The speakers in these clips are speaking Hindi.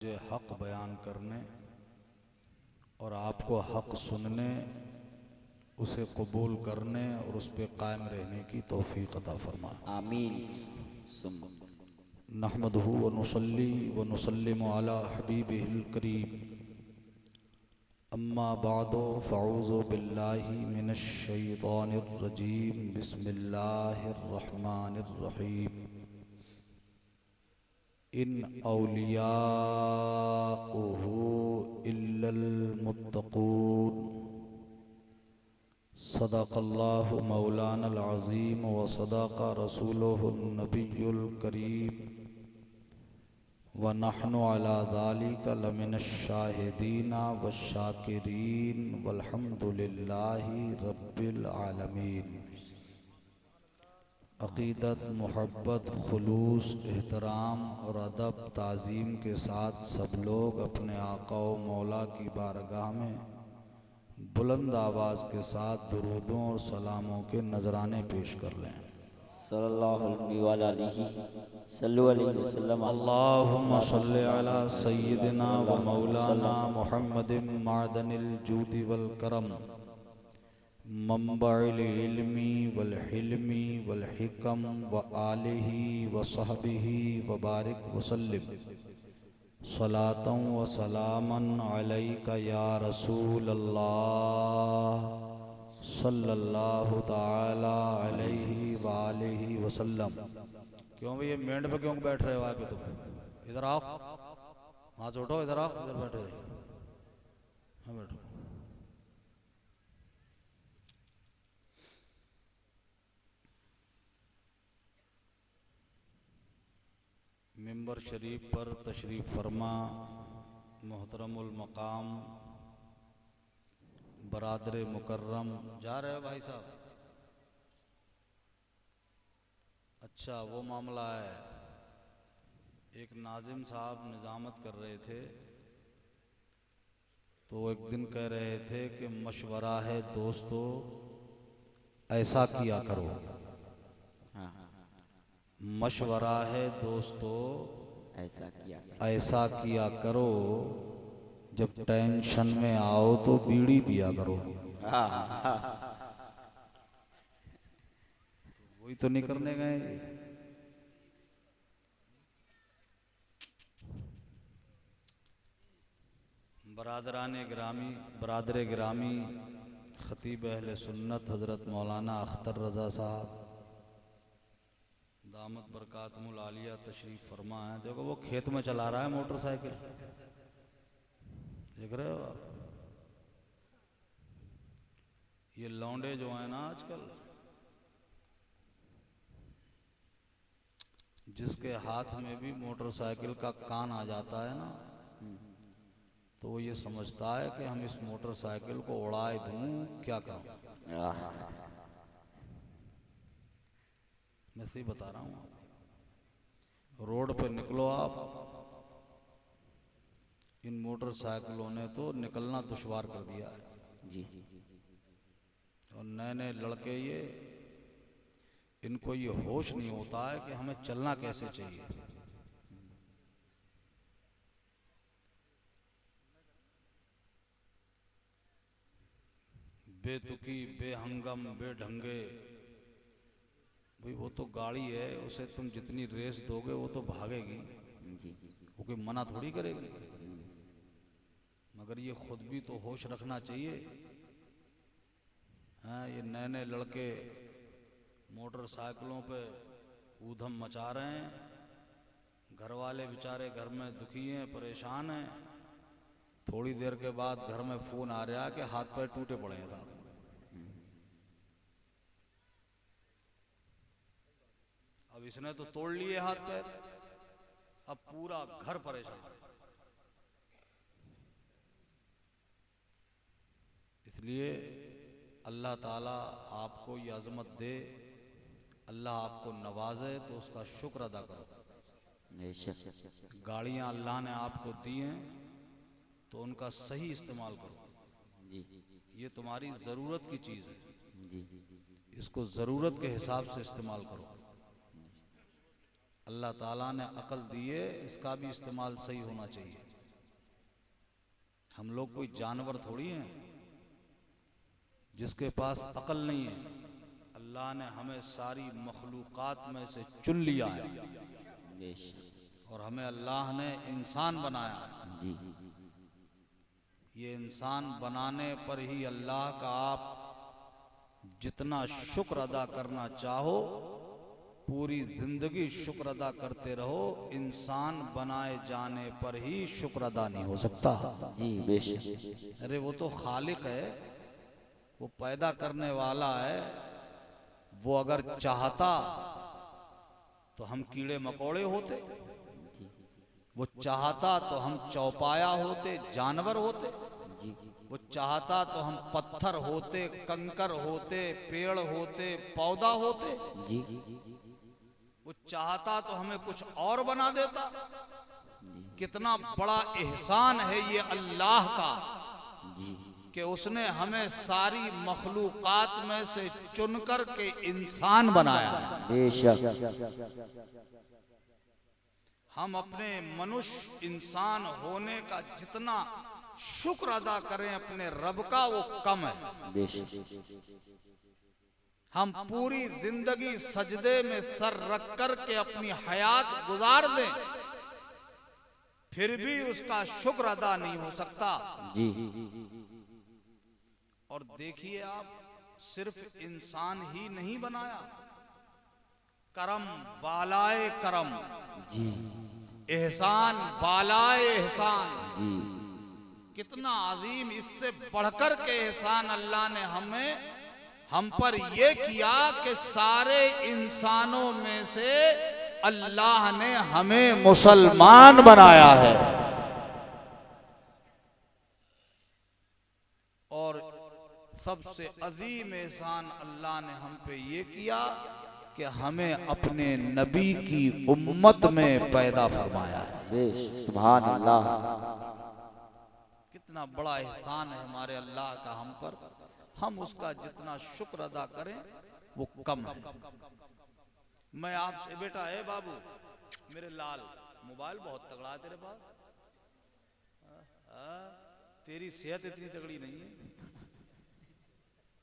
मुझे हक बयान करने और आपको हक सुनने, उसे कबूल करने और उस पर कायम रहने की तौफीक अता फरमाए। आमीन। नहमदहु व नुसल्ली व नुसल्लिमु अला हबीबिहिल करीम। अम्मा बादो फ़अऊज़ु बिल्लाहि मिनश शैतानिर रजीम। बिस्मिल्लाहिर रहमानिर रहीम। इन औलियाउहु इल्लल मुत्तक़ून। सदक़ल्लाहु मौलानल अज़ीम व सदक़ रसूलुहुन नबियुल करीम व नहनु अला ज़ालिका लमिनश शाहिदीन वश्शाकिरीन वल्हम्दुलिल्लाहि रब्बिल आलमीन। अक़ीदत, मोहब्बत, खुलूस, एहतराम और अदब ताज़ीम के साथ सब लोग अपने आका व मौला की बारगाह में बुलंद आवाज़ के साथ दुरूदों और सलामों के नजराने पेश कर लें। सल्लल्लाहु अलैहि वसल्लम। अल्लाहुम्मा सल्लि अला सय्यिदिना व मौलाना मुहम्मदिन मादनिल जूदि वल करम, मंबइल इल्मी वल हिल्मी वल हिकम व आलिही व सहबिही व बारिक वसल्लिम सलातन व सलामन अलैका या रसूल अल्लाह सल्लल्लाहु ताला अलैहि व आलिहि वसल्लम। क्यों भाई ये मेंढ पे क्यों बैठ रहे हो आके तुम? इधर आओ, हाथ उठो, इधर आओ, इधर बैठो, हाँ बैठो। मिंबर शरीफ पर तशरीफ़ फरमा मोहतरमुल मकाम बरादर मुकर्रम। जा रहे हो भाई साहब? अच्छा, वो मामला है, एक नाजिम साहब निज़ामत कर रहे थे तो एक दिन कह रहे थे कि मशवरा है दोस्तों ऐसा किया करो। मशवरा है दोस्तों ऐसा किया करो, जब टेंशन में आओ तो बीड़ी पिया करो। वही तो नहीं करने गए। बरादर गिरामी खतीब अहले सुन्नत हज़रत मौलाना अख्तर रज़ा साहब दामत बरकातुहुल आलिया तशरीफ़ फरमा है। देखो वो खेत में चला रहा है मोटरसाइकिल, देख रहे हो आप? ये लौंडे जो है ना आजकल, जिसके हाथ में भी मोटरसाइकिल का कान आ जाता है ना, तो वो ये समझता है कि हम इस मोटरसाइकिल को उड़ाए दूं, क्या करूं। मैं सही बता रहा हूं। रोड पे निकलो आप, इन मोटरसाइकिलों ने तो निकलना दुश्वार कर दिया है जी। और नए नए लड़के ये, इनको ये होश नहीं होता है कि हमें चलना कैसे चाहिए। बेतुकी, बेहंगम, बेढंगे, भाई वो तो गाड़ी है, उसे तुम जितनी रेस दोगे वो तो भागेगी, वो कोई मना थोड़ी करेगी। मगर ये खुद भी तो होश रखना चाहिए। हाँ, ये नए नए लड़के मोटरसाइकिलों पे ऊधम मचा रहे हैं, घर वाले बेचारे घर में दुखी हैं, परेशान हैं। थोड़ी देर के बाद घर में फोन आ रहा है कि हाथ पैर टूटे पड़े हैं साहब। अब इसने तो तोड़ लिए हाथ पैर, अब पूरा घर परेशान है। इसलिए अल्लाह ताला आपको ये अजमत दे, अल्लाह आपको नवाजे तो उसका शुक्र अदा करो। गाड़ियां अल्लाह ने आपको दी हैं तो उनका सही इस्तेमाल करो। ये तुम्हारी ज़रूरत की चीज़ है, इसको ज़रूरत के हिसाब से इस्तेमाल करो। अल्लाह ताला ने अकल दी है, इसका भी इस्तेमाल सही होना चाहिए। हम लोग कोई जानवर थोड़ी हैं जिसके पास अकल नहीं है। अल्लाह ने हमें सारी मखलूकात में से चुन लिया है और हमें अल्लाह ने इंसान बनाया है। जी ये इंसान बनाने पर ही अल्लाह का आप जितना शुक्र अदा करना चाहो, पूरी जिंदगी शुक्र अदा करते रहो, इंसान बनाए जाने पर ही शुक्र अदा नहीं हो सकता। जी बेशक। अरे वो तो खालिक है, वो पैदा करने वाला है। वो अगर चाहता तो हम कीड़े मकोड़े होते, वो चाहता तो हम चौपाया होते, जानवर होते, वो चाहता तो हम पत्थर होते, कंकर होते, पेड़ होते, पौधा होते, जी वो चाहता तो हमें कुछ और बना देता। कितना बड़ा एहसान है ये अल्लाह का कि उसने हमें सारी मखलूकात में से चुनकर के इंसान बनाया है। बेशक। हम अपने मनुष्य इंसान होने का जितना शुक्र अदा करें अपने रब का, वो कम है। बेशक। हम पूरी जिंदगी सजदे में सर रख कर के अपनी हयात गुजार दें, फिर भी उसका शुक्र अदा नहीं हो सकता। जी और देखिए आप, सिर्फ इंसान ही नहीं बनाया, करम बालाए करम, जी एहसान बालाए एहसान। जी कितना अजीम, इससे बढ़कर के एहसान अल्लाह ने हम पर ये किया कि सारे इंसानों में से अल्लाह ने हमें मुसलमान बनाया है। और सबसे अजीम एहसान अल्लाह ने हम पे ये किया कि हमें अपने नबी की उम्मत में पैदा फरमाया है। बेशक। सुभान अल्लाह। कितना बड़ा एहसान है हमारे अल्लाह का हम पर। हम उसका जितना शुक्र अदा करें वो कम है। मैं आपसे, बेटा है बाबू मेरे लाल, मोबाइल बहुत तगड़ा है तेरे पास। तेरी सेहत इतनी तगड़ी नहीं है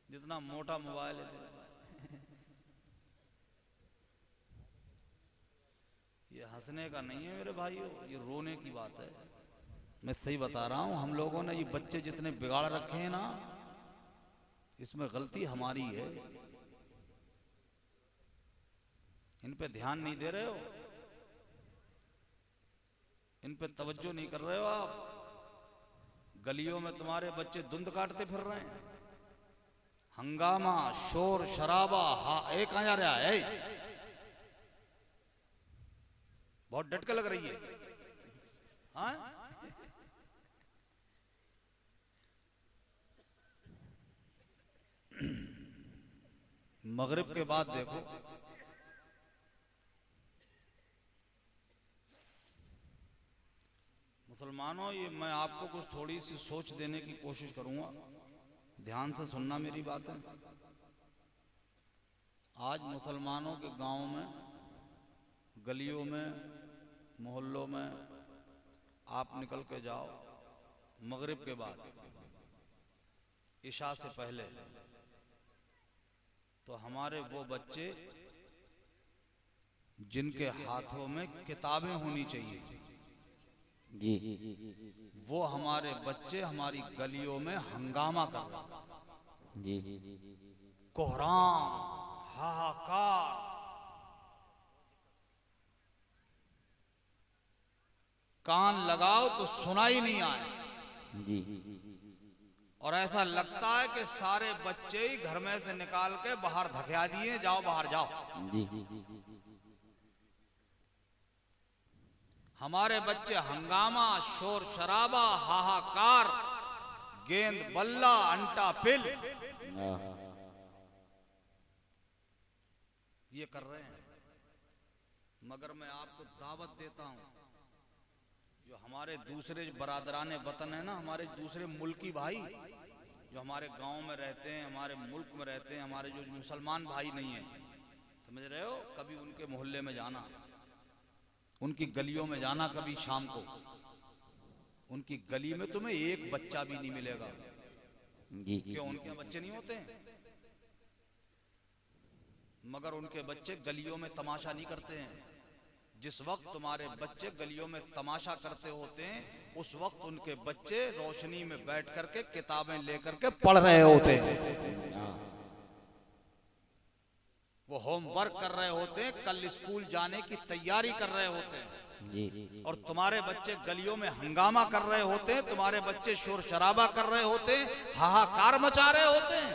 जितना मोटा मोबाइल है तेरे पास। ये हंसने का नहीं है मेरे भाइयों, ये रोने की बात है। मैं सही बता रहा हूं, हम लोगों ने ये बच्चे जितने बिगाड़ रखे हैं ना, इसमें गलती हमारी है। इन पे ध्यान नहीं दे रहे हो, इन पे तवज्जो नहीं कर रहे हो आप। गलियों में तुम्हारे बच्चे धुंध काटते फिर रहे हैं, हंगामा शोर शराबा। एक कहां जा रहा है? बहुत डट के लग रही है। हाँ? मगरिब के बाद देखो, मुसलमानों, ये मैं आपको कुछ थोड़ी सी सोच देने की कोशिश करूंगा, ध्यान से सुनना मेरी बातें। आज मुसलमानों के गांव में, गलियों में, मोहल्लों में आप निकल के जाओ, मगरिब के बाद, इशा से पहले, तो हमारे वो बच्चे जिनके हाथों में किताबें होनी चाहिए, जी वो हमारे बच्चे हमारी गलियों में हंगामा कर रहे हैं। जी कोहराम, हाहाकार, कान लगाओ तो सुनाई नहीं आए। जी और ऐसा लगता है कि सारे बच्चे ही घर में से निकाल के बाहर धकेला दिए, जाओ बाहर जाओ। जी हमारे बच्चे हंगामा, शोर शराबा, हाहाकार, गेंद बल्ला, अंटा पिल, ये कर रहे हैं। मगर मैं आपको दावत देता हूं, जो हमारे दूसरे बरादराने वतन है ना, हमारे दूसरे मुल्की भाई जो हमारे गांव में रहते हैं, हमारे मुल्क में रहते हैं, हमारे जो मुसलमान भाई नहीं है, समझ रहे हो, कभी उनके मोहल्ले में जाना, उनकी गलियों में जाना, कभी शाम को उनकी गली में तुम्हें एक बच्चा भी नहीं मिलेगा। जी क्यों, उनके बच्चे नहीं होते हैं? मगर उनके बच्चे गलियों में तमाशा नहीं करते हैं। जिस वक्त तुम्हारे बच्चे गलियों में तमाशा करते होते हैं, उस वक्त उनके बच्चे रोशनी में बैठ करके किताबें लेकर के पढ़ रहे होते हैं। वो होमवर्क कर रहे होते हैं, कल स्कूल जाने की तैयारी कर रहे होते हैं। जी। और तुम्हारे बच्चे गलियों में हंगामा कर रहे होते हैं, तुम्हारे बच्चे शोर शराबा कर रहे होते हैं, हाहाकार मचा रहे होते हैं।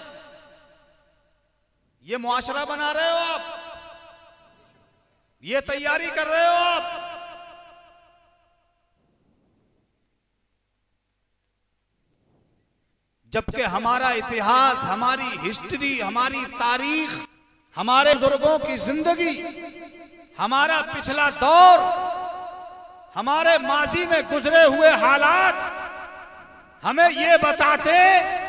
ये मुआशरा बना रहे हो आप, ये तैयारी कर रहे हो आप। जबकि हमारा इतिहास, हमारी हिस्ट्री, हमारी तारीख, हमारे बुजुर्गों की जिंदगी, हमारा पिछला दौर, हमारे माजी में गुजरे हुए हालात हमें ये बताते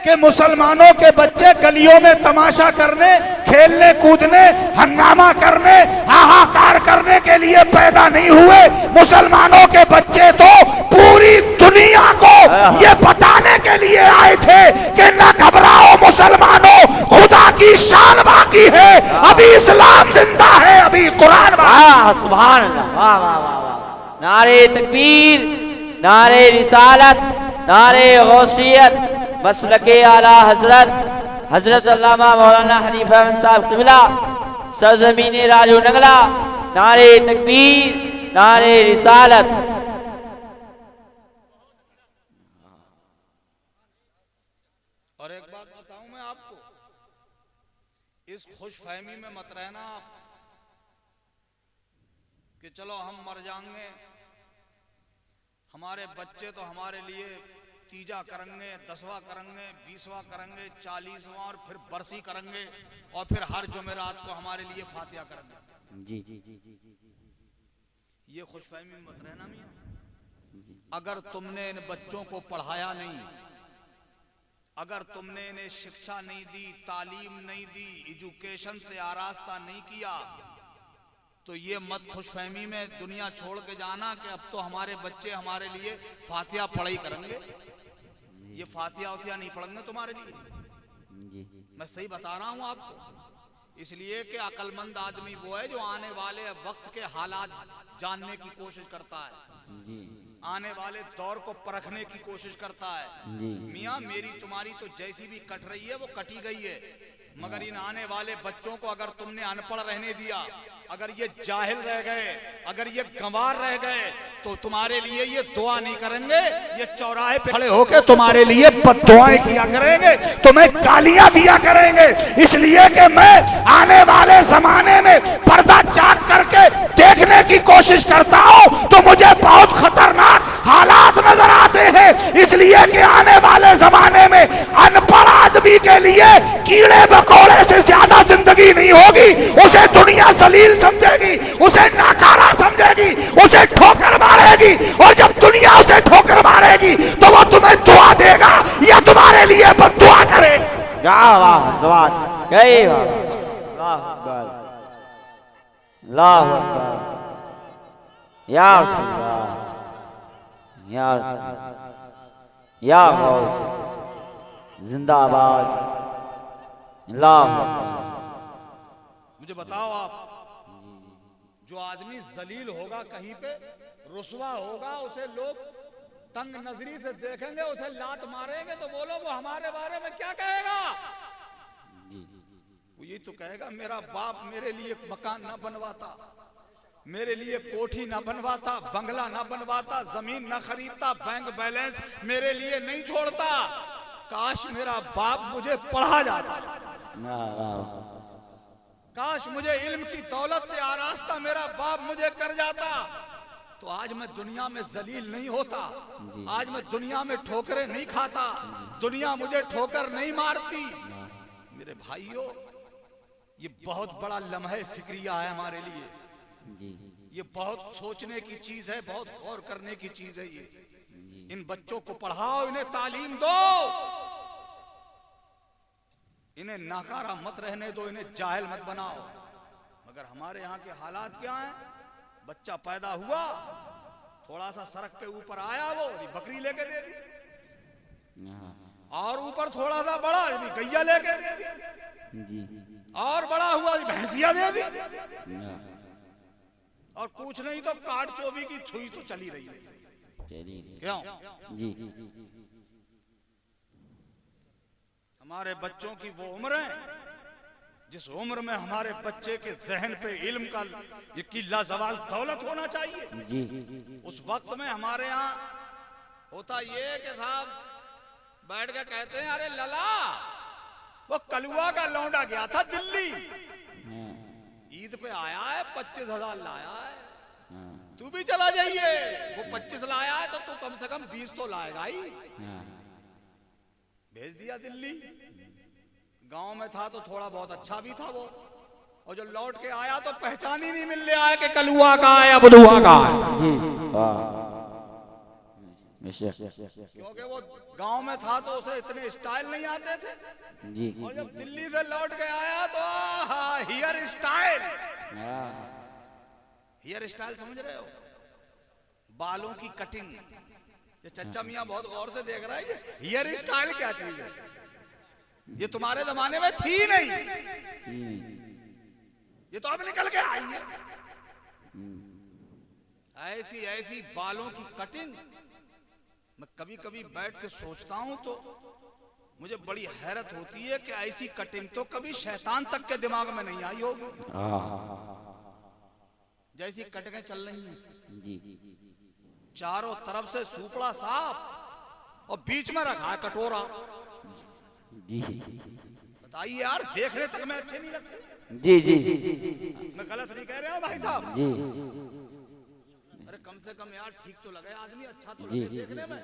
कि मुसलमानों के बच्चे गलियों में तमाशा करने, खेलने कूदने, हंगामा करने, हाहाकार करने के लिए पैदा नहीं हुए। मुसलमानों के बच्चे तो पूरी दुनिया को ये बताने के लिए आए थे कि न घबराओ मुसलमानों, खुदा की शान बाकी है, अभी इस्लाम जिंदा है, अभी कुरान। सुभान अल्लाह, वाह वाह वाह वाह। नारे तकबीर, नारे रिसालत, नारे गौसियत, मसलके आला हजरत हजरत अल्लामा मौलाना हनीफ अहमद साहब क़िबला, सरज़मीन राजू नगला। नारे तकबीर, नारे रिसालत। और एक बात बताऊं मैं आपको, इस खुशफहमी में मत रहना आप कि चलो हम मर जाएंगे, हमारे बच्चे तो हमारे लिए तीजा करेंगे, 10वां करेंगे, 20वां करेंगे, 40वां और फिर बरसी करेंगे, और फिर हर जुमेरात को हमारे लिए फातिहा करेंगे। जी जी जी जी जी। ये खुशफहमी में मत रहना मियां। अगर तुमने इन बच्चों को पढ़ाया नहीं, अगर तुमने इन्हें शिक्षा नहीं दी, तालीम नहीं दी, एजुकेशन से आरास्ता नहीं किया, तो ये मत खुशफहमी में दुनिया छोड़ के जाना कि अब तो हमारे बच्चे हमारे लिए फातिहा पढ़ाई करेंगे। ये फातिहा वातिहा नहीं पढ़ेंगे तुम्हारे लिए। मैं सही बता रहा हूं आपको। इसलिए कि अक्लमंद आदमी वो है जो आने वाले वक्त के हालात जानने की कोशिश करता है, आने वाले दौर को परखने की कोशिश करता है। मियाँ मेरी तुम्हारी तो जैसी भी कट रही है वो कटी गई है, मगर इन आने वाले बच्चों को अगर तुमने अनपढ़ रहने दिया, अगर ये जाहिल रह गए, अगर ये गंवार रह गए, तो तुम्हारे लिए ये दुआ नहीं करेंगे, ये चौराहे पे खड़े होकर तुम्हारे लिए बद्दुआएं किया करेंगे, तुम्हें गालियां दिया करेंगे। इसलिए कि मैं आने वाले जमाने में पर्दा चाक करके देखने की कोशिश करता हूं तो मुझे बहुत खतरनाक हालात नजर आते हैं। इसलिए कि आने वाले जमाने में अनपढ़ आदमी के लिए कीड़े मकोड़े से ज्यादा जिंदगी नहीं होगी। उसे दुनिया जलील समझेगी, उसे नाकारा समझेगी, उसे ठोकर मारेगी, और जब दुनिया उसे ठोकर मारेगी तो वो तुम्हें दुआ देगा या तुम्हारे लिए बद्दुआ करेगा। वाह जवान गई, वाह अल्लाह अकबर, अल्लाह अकबर, या रसूलल्लाह, या रसूलल्लाह, या गौस जिंदाबाद, अल्लाह अकबर। मुझे बताओ आप, जो आदमी जलील होगा, कहीं पे रुसवा होगा, उसे लोग तंग नजरी से देखेंगे, उसे लात मारेंगे, तो बोलो वो हमारे बारे में क्या कहेगा? वो ये तो कहेगा मेरा बाप मेरे लिए मकान ना बनवाता, मेरे लिए कोठी ना बनवाता, बंगला ना बनवाता, जमीन ना खरीदता, बैंक बैलेंस मेरे लिए नहीं छोड़ता, काश मेरा बाप मुझे पढ़ा जाता, काश मुझे इल्म की दौलत से आरास्ता मेरा बाप मुझे कर जाता, तो आज मैं दुनिया में जलील नहीं होता, आज मैं दुनिया में ठोकरें नहीं खाता, दुनिया मुझे ठोकर नहीं मारती। मेरे भाइयों, ये बहुत बड़ा लम्हे फिक्रिया है हमारे लिए, ये बहुत सोचने की चीज है, बहुत गौर करने की चीज है। ये इन बच्चों को पढ़ाओ, इन्हें तालीम दो, इन्हें नाकारा मत रहने दो, इन्हें जाहिल मत बनाओ। मगर हमारे यहाँ के हालात क्या हैं? बच्चा पैदा हुआ थोड़ा सा सड़क के ऊपर आया वो अभी बकरी लेके दे दी, और ऊपर थोड़ा सा बड़ा अभी गैया लेके दे दी, जी और बड़ा हुआ अभी भैंसिया दे दी, और कुछ नहीं तो काट चोबी की छुई तो चली रही है। क्यों? जी हमारे बच्चों की वो उम्र है जिस उम्र में हमारे बच्चे के जहन पे इल्म का की लाजवाल दौलत होना चाहिए। जी उस वक्त में हमारे यहाँ होता ये कि साहब बैठ के कहते हैं अरे लला वो कलुआ का लौंडा गया था दिल्ली, ईद पे आया है 25,000 लाया है, तू भी चला जाइए। वो 25 लाया है तो तू कम से कम 20 तो लाएगा ही। भेज दिया दिल्ली। गांव में था तो थोड़ा बहुत अच्छा भी था वो, और जो लौट के आया तो पहचान ही नहीं मिल रहा है कि कलुआ का है या बुधुआ का है। जी क्योंकि वो गांव में था तो उसे इतने स्टाइल नहीं आते थे, जी और जब दिल्ली से लौट के आया तो हेयर स्टाइल, हेयर स्टाइल समझ रहे हो, बालों की कटिंग। ये चच्चा मियां बहुत गौर से देख रहा है, हेयर स्टाइल क्या चीज है, ये तुम्हारे जमाने में थी नहीं, ये तो अब निकल के आई है। ऐसी ऐसी बालों की कटिंग। मैं कभी कभी बैठ के सोचता हूं तो मुझे बड़ी हैरत होती है कि ऐसी कटिंग तो कभी शैतान तक के दिमाग में नहीं आई होगी, जैसी कटिंगें चल रही हैं। जी चारों तरफ से सूपड़ा साफ और बीच में रखा है कटोरा। जी बताइए यार, देखने तक में अच्छे नहीं लगते। जी जी मैं गलत नहीं कह रहा हूं भाई साहब। जी अरे कम से कम यार ठीक तो लगे आदमी, अच्छा तो जी लगे जी देखने में।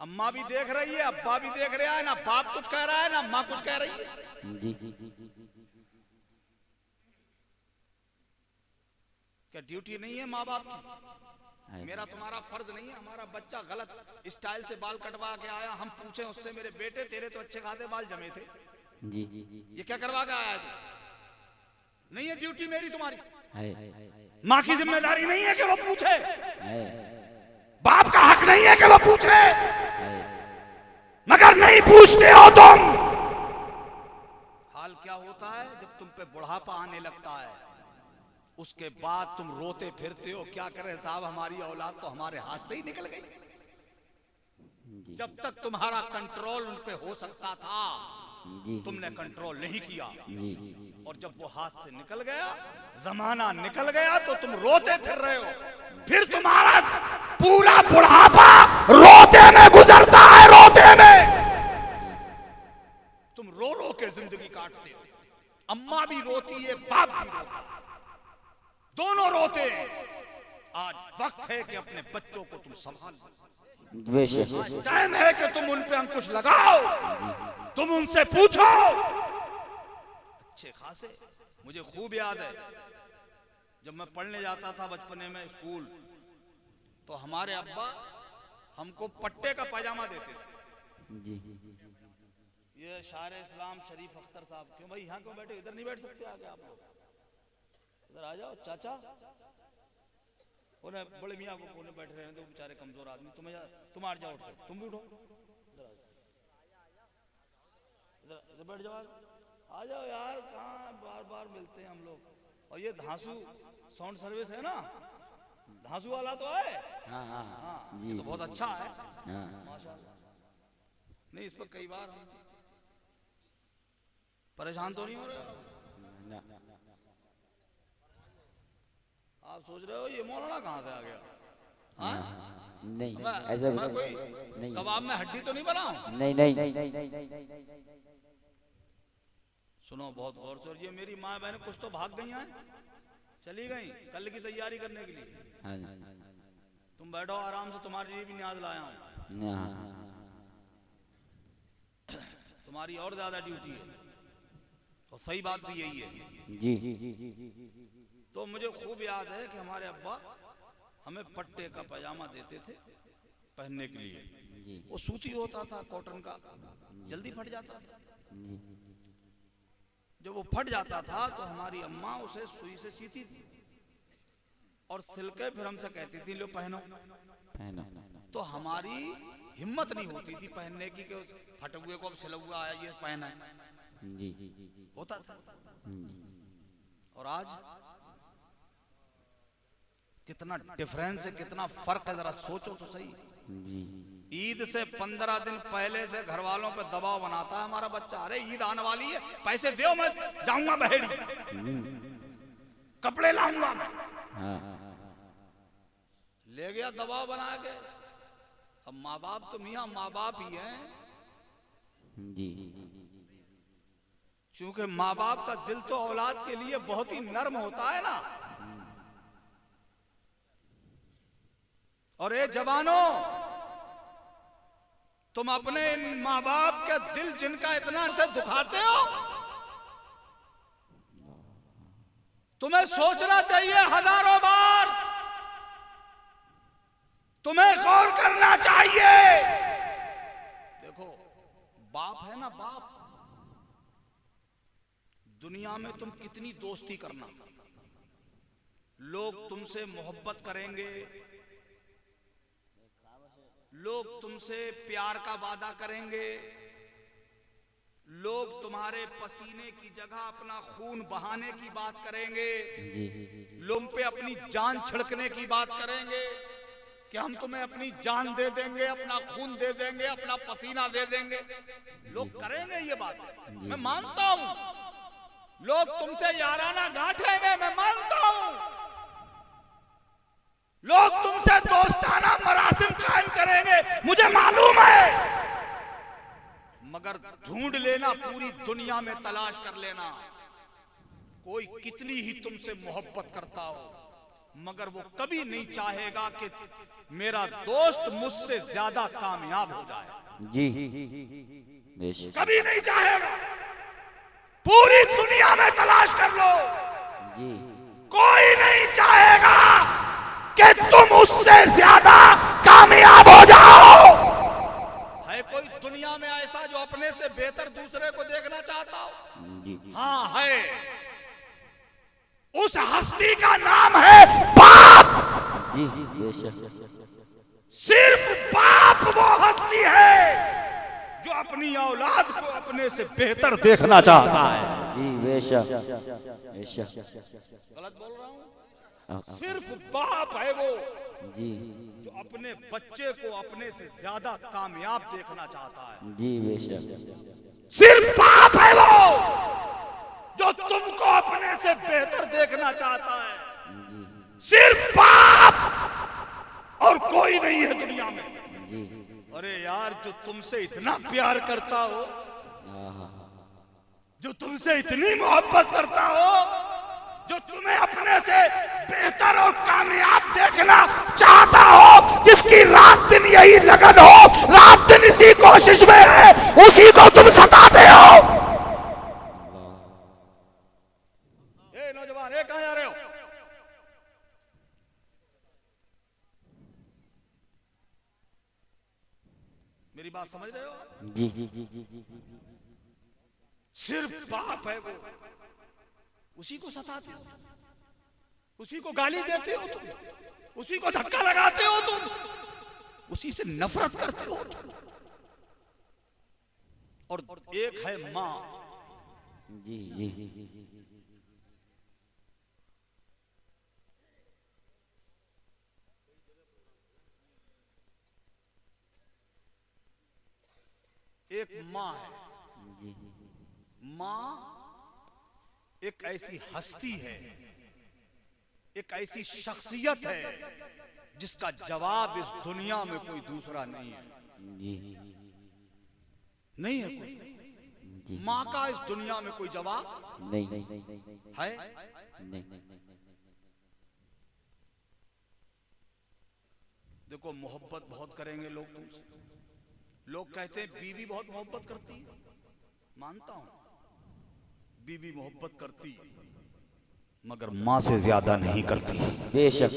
अम्मा भी देख रही है, अब्बा भी देख रहा है, ना बाप कुछ कह रहा है ना माँ कुछ कह रही है। जी क्या ड्यूटी नहीं है माँ बाप की? मेरा तुम्हारा फर्ज नहीं है, हमारा बच्चा गलत स्टाइल से बाल कटवा के आया, हम पूछे उससे मेरे बेटे तेरे तो अच्छे खासे बाल जमे थे, जी ये क्या करवा के आया तू? नहीं है ड्यूटी मेरी तुम्हारी। है माँ की जिम्मेदारी नहीं है कि वो पूछे, बाप का हक नहीं है कि वो पूछे, मगर नहीं पूछते हो तुम। हाल क्या होता है जब तुम पे बुढ़ापा आने लगता है, उसके बाद तुम रोते फिरते हो, क्या करें साहब हमारी औलाद तो हमारे हाथ से ही निकल गई। जब तक तुम्हारा कंट्रोल उन पे हो सकता था जी तुमने कंट्रोल नहीं किया, जी और जब वो हाथ से निकल गया, जमाना निकल गया, तो तुम रोते फिर रहे हो। फिर तुम्हारा पूरा बुढ़ापा रोते में गुजरता है, रोते में तुम रो रो के जिंदगी काटते हो। अम्मा भी रोती है, बाप भी रोता है, दोनों रोते हैं। आज वक्त है कि अपने बच्चों को तुम संभालो। टाइम है कि तुम उन पे अंकुश लगाओ, तुम उनसे पूछो। अच्छे खासे मुझे खूब याद है जब मैं पढ़ने जाता था बचपने में स्कूल, तो हमारे अब्बा हमको पट्टे का पायजामा देते थे। जी ये शायर इस्लाम शरीफ अख्तर साहब, क्यों भाई यहाँ क्यों बैठे, इधर नहीं बैठ सकते आगे आप लोग, इधर आ जाओ चाचा। उन्हें बड़े मियाँ को कोने बैठे रहने दो, बेचारे कमजोर आदमी, तुम आ जाओ, उठो, तुम भी उठो, इधर बैठ जाओ, आ जाओ यार, कहाँ बार बार मिलते हैं हम लोग। और ये धांसू साउंड सर्विस है ना, धांसू वाला तो है। हाँ ये तो बहुत अच्छा है माशाल्लाह। नहीं इस पर कई बार हम परेशान तो नहीं हो रहे? आप सोच रहे हो ये मौलाना कहाँ से आ गया? नहीं ऐसा कोई नहीं, कबाब में हड्डी तो नहीं बनाऊं? नहीं नहीं नहीं सुनो बहुत गौर से, ये मेरी माँ बहन कुछ तो भाग गई हैं, चली गई कल की तैयारी करने के लिए। तुम बैठो आराम से, तुम्हारे लिए भी न्याज लाया हूँ। तुम्हारी और ज्यादा ड्यूटी है, और सही बात भी यही है। जी तो मुझे खूब याद है कि हमारे अब्बा हमें पट्टे का पैजामा देते थे पहनने के लिए। वो सूती होता था, कॉटन का, जल्दी फट जाता था। जब वो फट जाता था तो हमारी अम्मा उसे सुई से सीती थी और सिल के फिर हमसे कहती थी लो पहनो। तो हमारी हिम्मत नहीं होती थी पहनने की कि उस फटे हुए को अब सिला हुआ आया ये पहना है। जी होता था। और आज कितना डिफरेंस है, कितना फर्क है, जरा सोचो तो सही। ईद से 15 दिन पहले से घर वालों पे दबाव बनाता है हमारा बच्चा, अरे ईद आने वाली है, पैसे दो मैं जाऊंगा बहेड़ी, कपड़े लाऊंगा मैं। ले गया दबाव बना के। अब माँ बाप तो मियाँ माँ बाप ही हैं जी, क्योंकि माँ बाप का दिल तो औलाद के लिए बहुत ही नर्म होता है ना। और ये जवानों, तुम अपने इन माँ बाप के दिल जिनका इतना से दुखाते हो, तुम्हें सोचना चाहिए हजारों बार, तुम्हें गौर करना चाहिए। देखो बाप है ना, बाप, दुनिया में तुम कितनी दोस्ती करना, लोग तुमसे मोहब्बत करेंगे, लोग तुमसे प्यार का वादा करेंगे, लोग तुम्हारे पसीने की जगह अपना खून बहाने की बात करेंगे, लोग पे अपनी जान छिड़कने की बात करेंगे कि हम तुम्हें अपनी जान दे देंगे, अपना खून दे देंगे, अपना पसीना दे देंगे। लोग करेंगे ये बात, मैं मानता हूं। लोग तुमसे याराना गांठेंगे, मैं मानता हूं। लोग तुमसे दोस्ताना मरासिम कायम करेंगे, मुझे मालूम है। मगर ढूंढ लेना, पूरी दुनिया में तलाश कर लेना, कोई कितनी ही तुमसे मोहब्बत करता हो, मगर वो कभी नहीं चाहेगा कि मेरा दोस्त मुझसे ज्यादा कामयाब हो जाए। जी, कभी नहीं चाहेगा। पूरी दुनिया में तलाश कर लो जी, कोई नहीं चाहेगा कि तुम उससे ज्यादा कामयाब हो जाओ। है कोई दुनिया में ऐसा जो अपने से बेहतर दूसरे को देखना चाहता हो? जी, हाँ है। उस हस्ती का नाम है बाप। जी, बेशक। सिर्फ बाप वो हस्ती है जो अपनी औलाद को अपने से बेहतर देखना चाहता है। जी, बेशक बेशक। गलत बोल रहा हूँ? सिर्फ बाप है वो जी, जो अपने बच्चे को अपने से ज्यादा कामयाब देखना चाहता है। जी, बेशक। सिर्फ बाप है वो जो तुमको अपने से बेहतर देखना चाहता है। सिर्फ बाप और कोई नहीं है दुनिया में। जी, अरे यार, जो तुमसे इतना प्यार करता हो, जो तुमसे इतनी मोहब्बत करता हो, जो तुम्हें अपने से बेहतर और कामयाब देखना चाहता हो, जिसकी रात दिन यही लगन हो, रात दिन इसी कोशिश में है, उसी को तुम सताते हो। ए नौजवान, ए कहां जा रहे हो? मेरी बात समझ रहे हो? जी, जी, जी, जी, जी, सिर्फ बाप है वो, उसी को सताते हो, उसी को गाली देते हो तुम, उसी को धक्का लगाते हो तुम, उसी से नफरत करते हो तुम। और एक है मां। जी, जी, जी, एक मां है। मां एक ऐसी हस्ती है, एक ऐसी शख्सियत है जिसका जवाब इस दुनिया में कोई दूसरा नहीं है। जी, नहीं है कोई। मां का इस दुनिया में कोई जवाब नहीं है। नहीं। देखो, मोहब्बत बहुत करेंगे लोग तुमसे। लोग कहते हैं बीवी बहुत मोहब्बत करती है। मानता हूं, बीवी मोहब्बत करती है, मगर मां से ज्यादा नहीं करती। बेशक।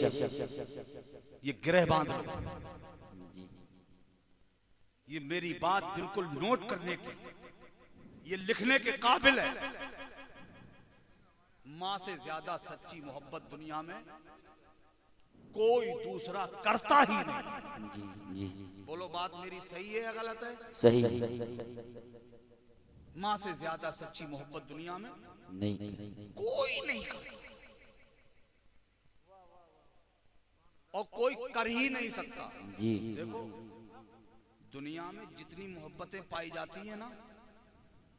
ये गिरह बांध लो, ये मेरी बात बिल्कुल नोट करने की, ये लिखने के काबिल है। माँ से ज्यादा सच्ची मोहब्बत दुनिया में कोई दूसरा करता ही नहीं। जी जी बोलो बात मेरी सही है या गलत है? सही माँ से ज्यादा सच्ची मोहब्बत दुनिया में नहीं कोई नहीं करता और कोई कर ही नहीं सकता। जी देखो दुनिया में जितनी मोहब्बतें पाई जाती हैं ना,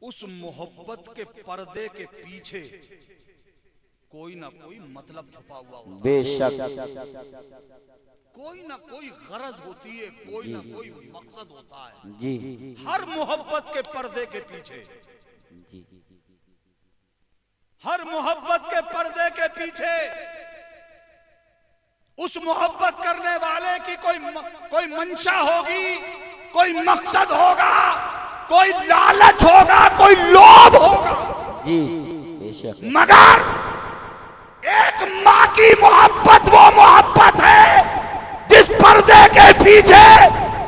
उस मोहब्बत के पर्दे के पीछे कोई ना कोई मतलब छुपा हुआ होता है, बेशक कोई ना कोई गरज होती है, कोई ना कोई मकसद होता है। जी हर मोहब्बत के पर्दे के पीछे, जी हर मोहब्बत के पर्दे के पीछे उस मोहब्बत करने वाले की कोई मंशा होगी, कोई मकसद होगा, कोई लालच होगा, कोई लोभ होगा। जी बेशक। मगर एक माँ की मोहब्बत वो मोहब्बत है जिस पर्दे के पीछे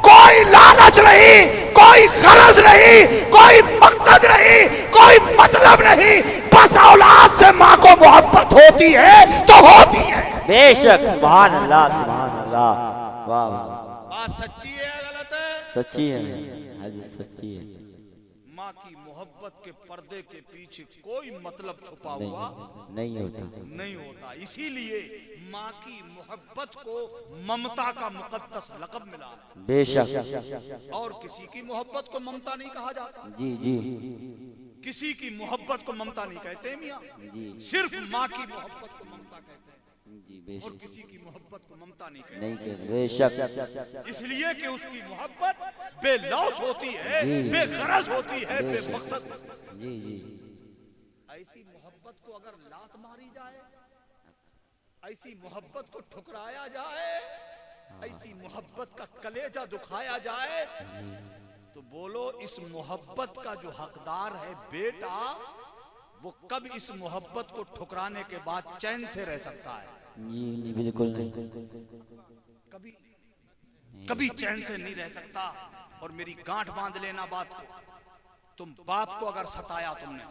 कोई लालच नहीं, कोई गरज नहीं, कोई मकसद नहीं, कोई मतलब नहीं, बस औलाद से माँ को मोहब्बत होती है तो होती है। बेशक सुभान अल्लाह सुभान अल्लाह। वाह वाह बात सच्ची है या गलत है? सच्ची है हाजी सच्ची है। माँ की मोहब्बत के पर्दे के पीछे कोई मतलब छुपा हुआ नहीं होता। नहीं होता। इसीलिए माँ की मोहब्बत को ममता का मुकद्दस लक़ब मिला है। बेशक। और किसी की मोहब्बत को ममता नहीं कहा जाता। जी जी किसी की मोहब्बत को ममता नहीं कहते मियाँ, जी सिर्फ माँ की मोहब्बत को ममता कहते हैं जी और बेशक किसी की मोहब्बत को ममता नहीं कहते। नहीं कहते। बेशक इसलिए कि उसकी मोहब्बत बेलौस होती है, बेगरज होती है, बेमकसद। जी जी ऐसी मोहब्बत को अगर लात मारी जाए, ऐसी मोहब्बत को ठुकराया जाए, ऐसी मोहब्बत का कलेजा दुखाया जाए, तो बोलो इस मोहब्बत का जो हकदार है बेटा, वो कब इस मोहब्बत को ठुकराने के बाद चैन से रह सकता है? जी नहीं बिल्कुल नहीं। कभी कभी चैन से नहीं रह सकता। और मेरी गांठ बांध लेना बात को, तुम बाप को अगर सताया तुमने,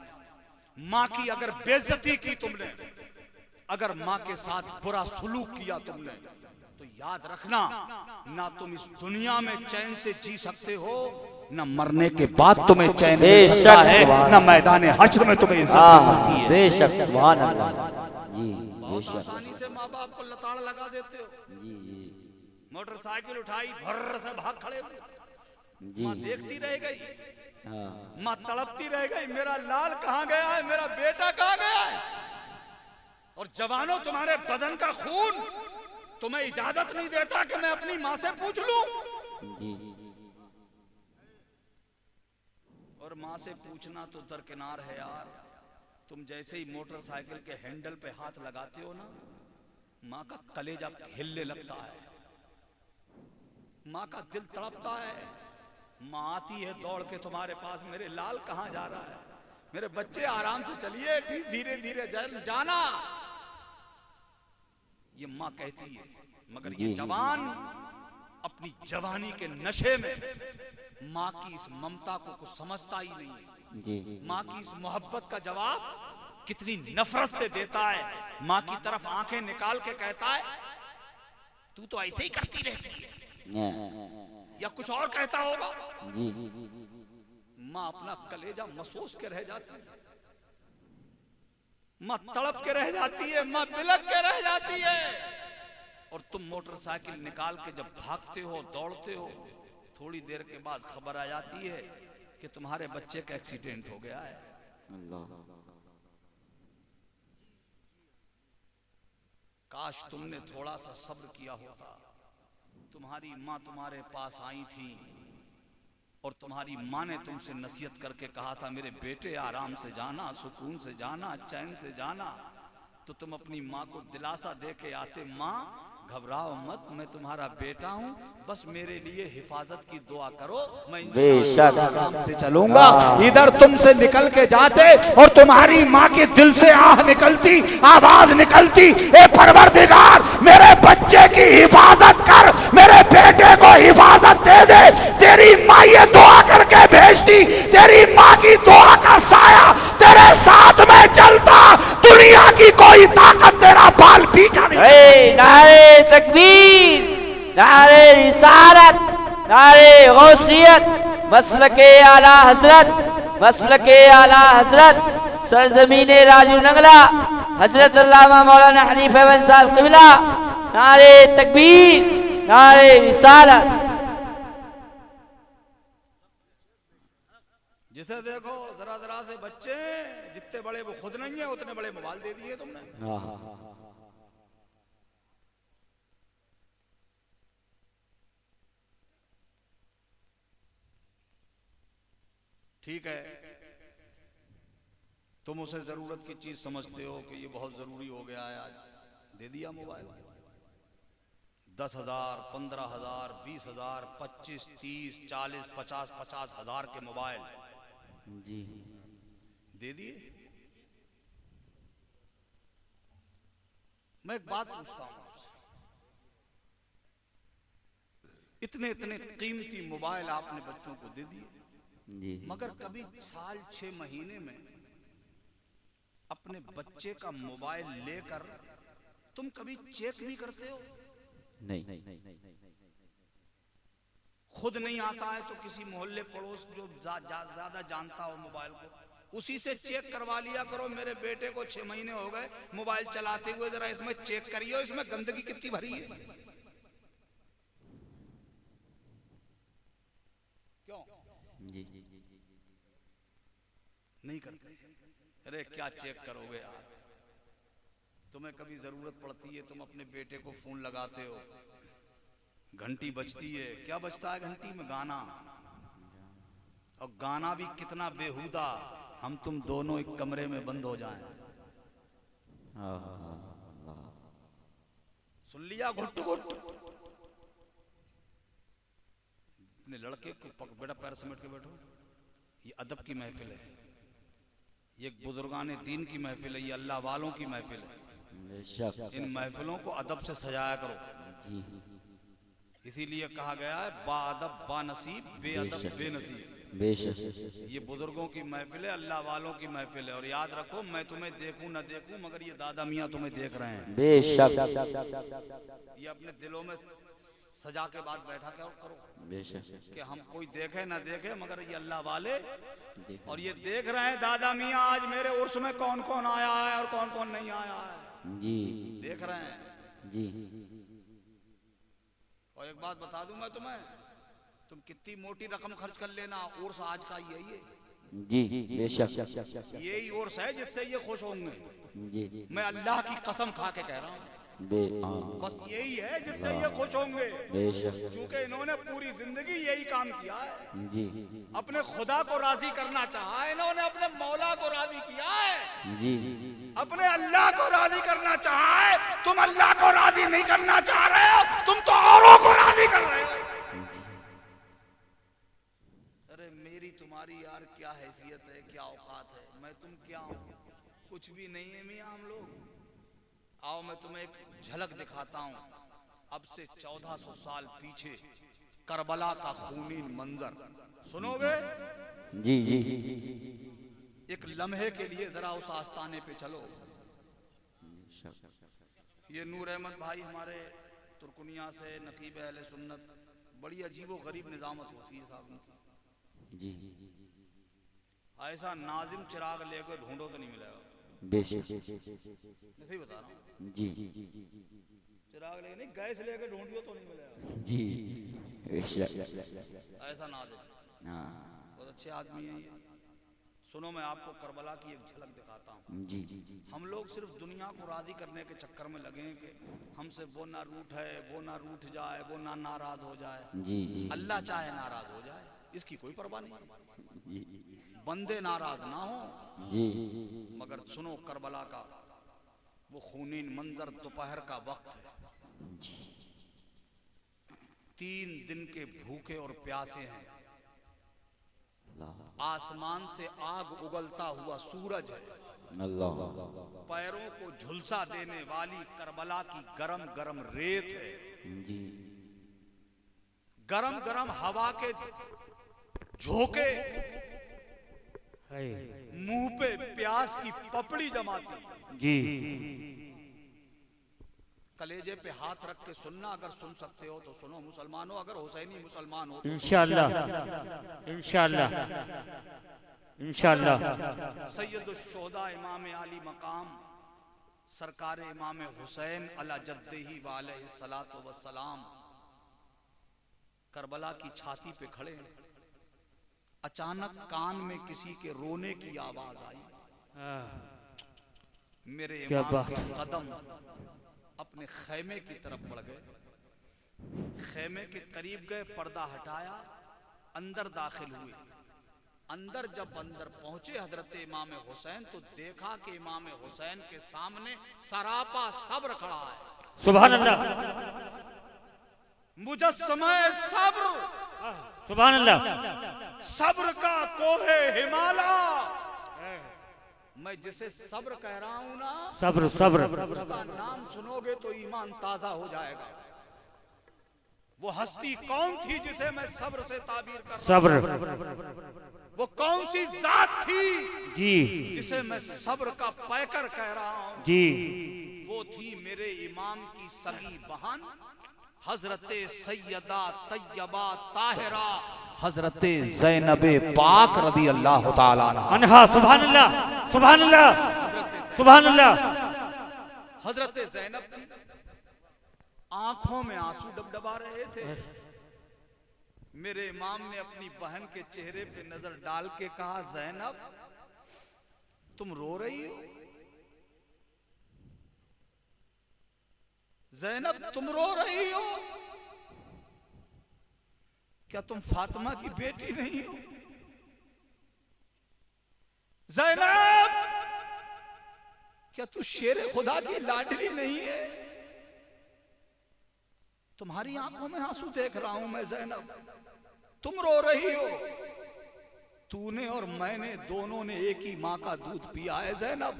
माँ की अगर बेइज्जती की तुमने, अगर माँ के साथ बुरा सुलूक किया तुमने, तो याद रखना ना तुम इस दुनिया में चैन से जी सकते हो, न मरने के बाद तुम्हें चैन मिल सकता है, न मैदान हश्र में तुम्हें इज्जत मिल सकती है। बेशक सुभान अल्लाह। जी बहुत बेशक। आसानी से माँ बाप को लताड़ लगा देते हो। जी जी मोटरसाइकिल उठाई भर्र से भाग खड़े हुए, जी माँ देखती रह गई, हाँ माँ तड़पती रह गई, मेरा लाल कहाँ गया है, मेरा बेटा कहाँ गया है। और जवानों, तुम्हारे बदन का खून तुम्हें इजाजत नहीं देता कि मैं अपनी माँ से पूछ लूं। जी और माँ से पूछना तो दरकिनार है यार, तुम जैसे ही मोटरसाइकिल के हैंडल पे हाथ लगाते हो ना, माँ का कलेजा हिलने लगता है, माँ का दिल तड़पता है। माँ आती है दौड़ के तुम्हारे पास, मेरे लाल कहाँ जा रहा है, मेरे बच्चे आराम से चलिए, धीरे धीरे जाना, ये माँ कहती है। मगर ये जवान अपनी जवानी के नशे में माँ की इस ममता को कुछ समझता ही नहीं। जी माँ की इस मोहब्बत का जवाब कितनी नफरत से देता है। माँ की तरफ आंखें निकाल के कहता है, तू तो ऐसे ही करती रहती है, या कुछ और कहता होगा। जी माँ अपना कलेजा महसूस के रह जाती है, माँ तड़प के रह जाती है, माँ बिलक के रह जाती है। और तुम मोटरसाइकिल निकाल के जब भागते हो, दौड़ते हो, थोड़ी देर के बाद खबर आ जाती है कि तुम्हारे बच्चे का एक्सीडेंट हो गया है। काश तुमने थोड़ा सा सब्र किया होता। तुम्हारी माँ तुम्हारे पास आई थी और तुम्हारी माँ ने तुमसे नसीहत करके कहा था, मेरे बेटे आराम से जाना, सुकून से जाना, चैन से जाना, तो तुम अपनी माँ को दिलासा दे के आते, माँ घबराओ मत, मैं तुम्हारा बेटा हूँ, बस मेरे लिए हिफाजत की दुआ करो, मैं बेशक आराम से चलूंगा। इधर तुमसे निकल के जाते और तुम्हारी माँ के दिल से आह निकलती, आवाज निकलती, ए परवरदिगार मेरे बच्चे की हिफाजत कर, मेरे बेटे को हिफाजत दे दे। तेरी माँ ये दुआ करके भेजती, तेरी माँ की दुआ का साया तेरे साथ में चलता, दुनिया की कोई ताकत तेरा बाल पीटा नहीं। नारे तकबीर, नारे रिसालत, नारे गौसियत, मसलके आला हजरत, मसलके आला हजरत, सरजमीन राजू नंगला, हजरत अल्लामा मौलाना हनीफ अहमद साहब क़िबला। नारे तकबीर, नारे रिसालत। जिसे देखो जरा जरा से बच्चे, जितने बड़े वो खुद नहीं है उतने बड़े मोबाइल दे दिए तुमने। ठीक है, तुम उसे जरूरत की चीज समझते हो कि ये बहुत जरूरी हो गया है, आज दे दिया मोबाइल। 10,000, 15,000, 20,000, 25, 30, 40, 50, 50,000 के मोबाइल जी दे दिए। मैं एक बात पूछता हूं आपसे, इतने इतने कीमती मोबाइल आपने बच्चों को दे दिए, मगर कभी साल 6 महीने में अपने बच्चे का मोबाइल लेकर तुम कभी चेक भी करते हो? नहीं। खुद नहीं आता है तो किसी मोहल्ले पड़ोस जो ज्यादा जानता हो मोबाइल को, उसी से चेक करवा लिया करो। मेरे बेटे को 6 महीने हो गए मोबाइल चलाते हुए, जरा इसमें चेक करियो, इसमें गंदगी कितनी भरी है। क्यों जी नहीं करते? अरे क्या चेक करोगे यार, तुम्हें कभी जरूरत पड़ती है, तुम अपने बेटे को फोन लगाते हो, घंटी बजती है, क्या बजता है घंटी में? गाना। और गाना भी कितना बेहुदा, हम तुम दोनों एक कमरे में बंद हो जाएं। सुन लिया घुट घुट। अपने लड़के को बेटा पैर समेट के बैठो, ये अदब की महफिल है, ये बुजुर्गाने दीन की महफिल है, ये अल्लाह वालों की महफिल है। इन महफिलों को अदब से सजाया करो। इसीलिए कहा गया है बाअदब बानसीब, बेअदब बेनसीब। ये बुजुर्गों की महफिल है, अल्लाह वालों की महफिल है। और याद रखो, मैं तुम्हें देखूं न देखूं, मगर ये दादा मियाँ तुम्हें देख रहे हैं। बेशक। ये अपने दिलों में सजा के बाद बैठा करो कि हम कोई देखे ना देखे, मगर ये अल्लाह वाले और ये देख रहे हैं दादा मियाँ आज मेरे उर्स में कौन कौन आया है और कौन कौन नहीं आया है, जी देख रहे हैं जी। और एक बात बता दूं मैं तुम्हें, तुम कितनी मोटी रकम खर्च कर लेना, उर्स आज का ही है ये। जी बेशक। यही उर्स है जिससे ये खुश होंगे। जी मैं अल्लाह की कसम खा के कह रहा हूँ, बस यही है जिससे ये खुश होंगे। क्योंकि इन्होंने पूरी जिंदगी यही काम किया है, जी अपने खुदा को राजी करना चाहा, इन्होंने अपने मौला को राजी किया है, जी अपने अल्लाह को राजी करना चाहा है। तुम अल्लाह को राजी नहीं करना चाह रहे हो, तुम तो औरों को राजी कर रहे हो। अरे मेरी तुम्हारी यार क्या हैसियत है, क्या औकात है, मैं तुम क्या हूं? कुछ भी नहीं है मियां हम लोग। आओ मैं तुम्हें एक झलक दिखाता हूं, अब से 1400 साल पीछे करबला का खूनी मंजर सुनोगे? जी जी। एक लम्हे के लिए जरा उस आस्ताने पे चलो। ये नूर अहमद भाई हमारे तुर्कनिया से, नकीब अहले सुन्नत, बड़ी अजीबो गरीब निजामत होती है साहब जी। ऐसा नाजिम चिराग लेकर ढूंढो तो नहीं मिलेगा। बेशक। सही बता रहा हूँ जी। चिराग लेके नहीं, गैस लेकर ढूंढियो तो नहीं मिलेगा जी बेशक। ऐसा नाजिम, बहुत अच्छे आदमी है ये। सुनो मैं आपको करबला की एक झलक दिखाता हूँ। जी। हम लोग सिर्फ दुनिया को राजी करने के चक्कर में लगे हैं कि हमसे वो ना रूठ है, वो ना रूठ जाए, वो ना नाराज हो जाए। जी जी। अल्लाह चाहे नाराज हो जाए, इसकी कोई परवाह नहीं, बंदे नाराज ना हो जी। मगर सुनो करबला का वो खूनीन मंजर, दोपहर का वक्त है, 3 दिन के भूखे और प्यासे हैं, आसमान से आग उगलता हुआ सूरज है, अल्लाह, पैरों को झुलसा देने वाली करबला की गरम गरम रेत है जी। गरम गरम हवा के झोंके मुंह पे प्यास की पपड़ी जमाती। जी कलेजे पे हाथ रख के सुनना, अगर सुन सकते हो तो सुनो मुसलमानों, अगर हुसैनी मुसलमान हो तो इंशाअल्लाह इंशाअल्लाह इंशाअल्लाह। सैयदुश्शोहदा इमाम आली मकाम सरकार इमाम हुसैन अला जद्दही वालैहिस्सलातु वस्सलाम करबला की छाती पे खड़े हैं। अचानक कान में किसी के रोने की आवाज आई। मेरे इमाम के कदम अपने खैमे की तरफ बढ़ गए। खैमे के करीब गए, पर्दा हटाया, अंदर दाखिल हुए। अंदर जब अंदर पहुंचे हजरत इमाम हुसैन तो देखा कि इमाम हुसैन के सामने सरापा सब्र खड़ा है। सुभान अल्लाह मुजस्समा सब्र, सुभान अल्लाह। सब्र का कोहे हिमालय। मैं जिसे सब्र कह रहा हूं ना, सब्र सब्र, उसका नाम सुनोगे तो ईमान ताजा हो जाएगा। वो हस्ती कौन थी जिसे मैं सब्र से ताबीर कर रहा हूं? सब्र। वो कौन सी जात थी जी जिसे मैं सब्र का पैकर कह रहा हूं? जी वो थी मेरे इमाम की सगी बहन हजरत सैयदा तैयबा ताहिरा हजरत ज़ैनबे पाक रदी अल्लाह ताला अन्हा। सुभान अल्लाह सुभान अल्लाह सुभान अल्लाह। हजरत ज़ैनब थी, आंखों में आंसू डबडबा रहे थे। मेरे इमाम ने अपनी बहन के चेहरे पे नजर डाल के कहा, ज़ैनब तुम रो रही हो? ज़ैनब तुम रो रही हो? क्या तुम फातिमा की बेटी नहीं हो? ज़ैनब क्या तू शेर खुदा की लाडली नहीं है? तुम्हारी आंखों में आंसू देख रहा हूं मैं ज़ैनब, तुम रो रही हो। तूने और मैंने दोनों ने एक ही मां का दूध पिया है ज़ैनब।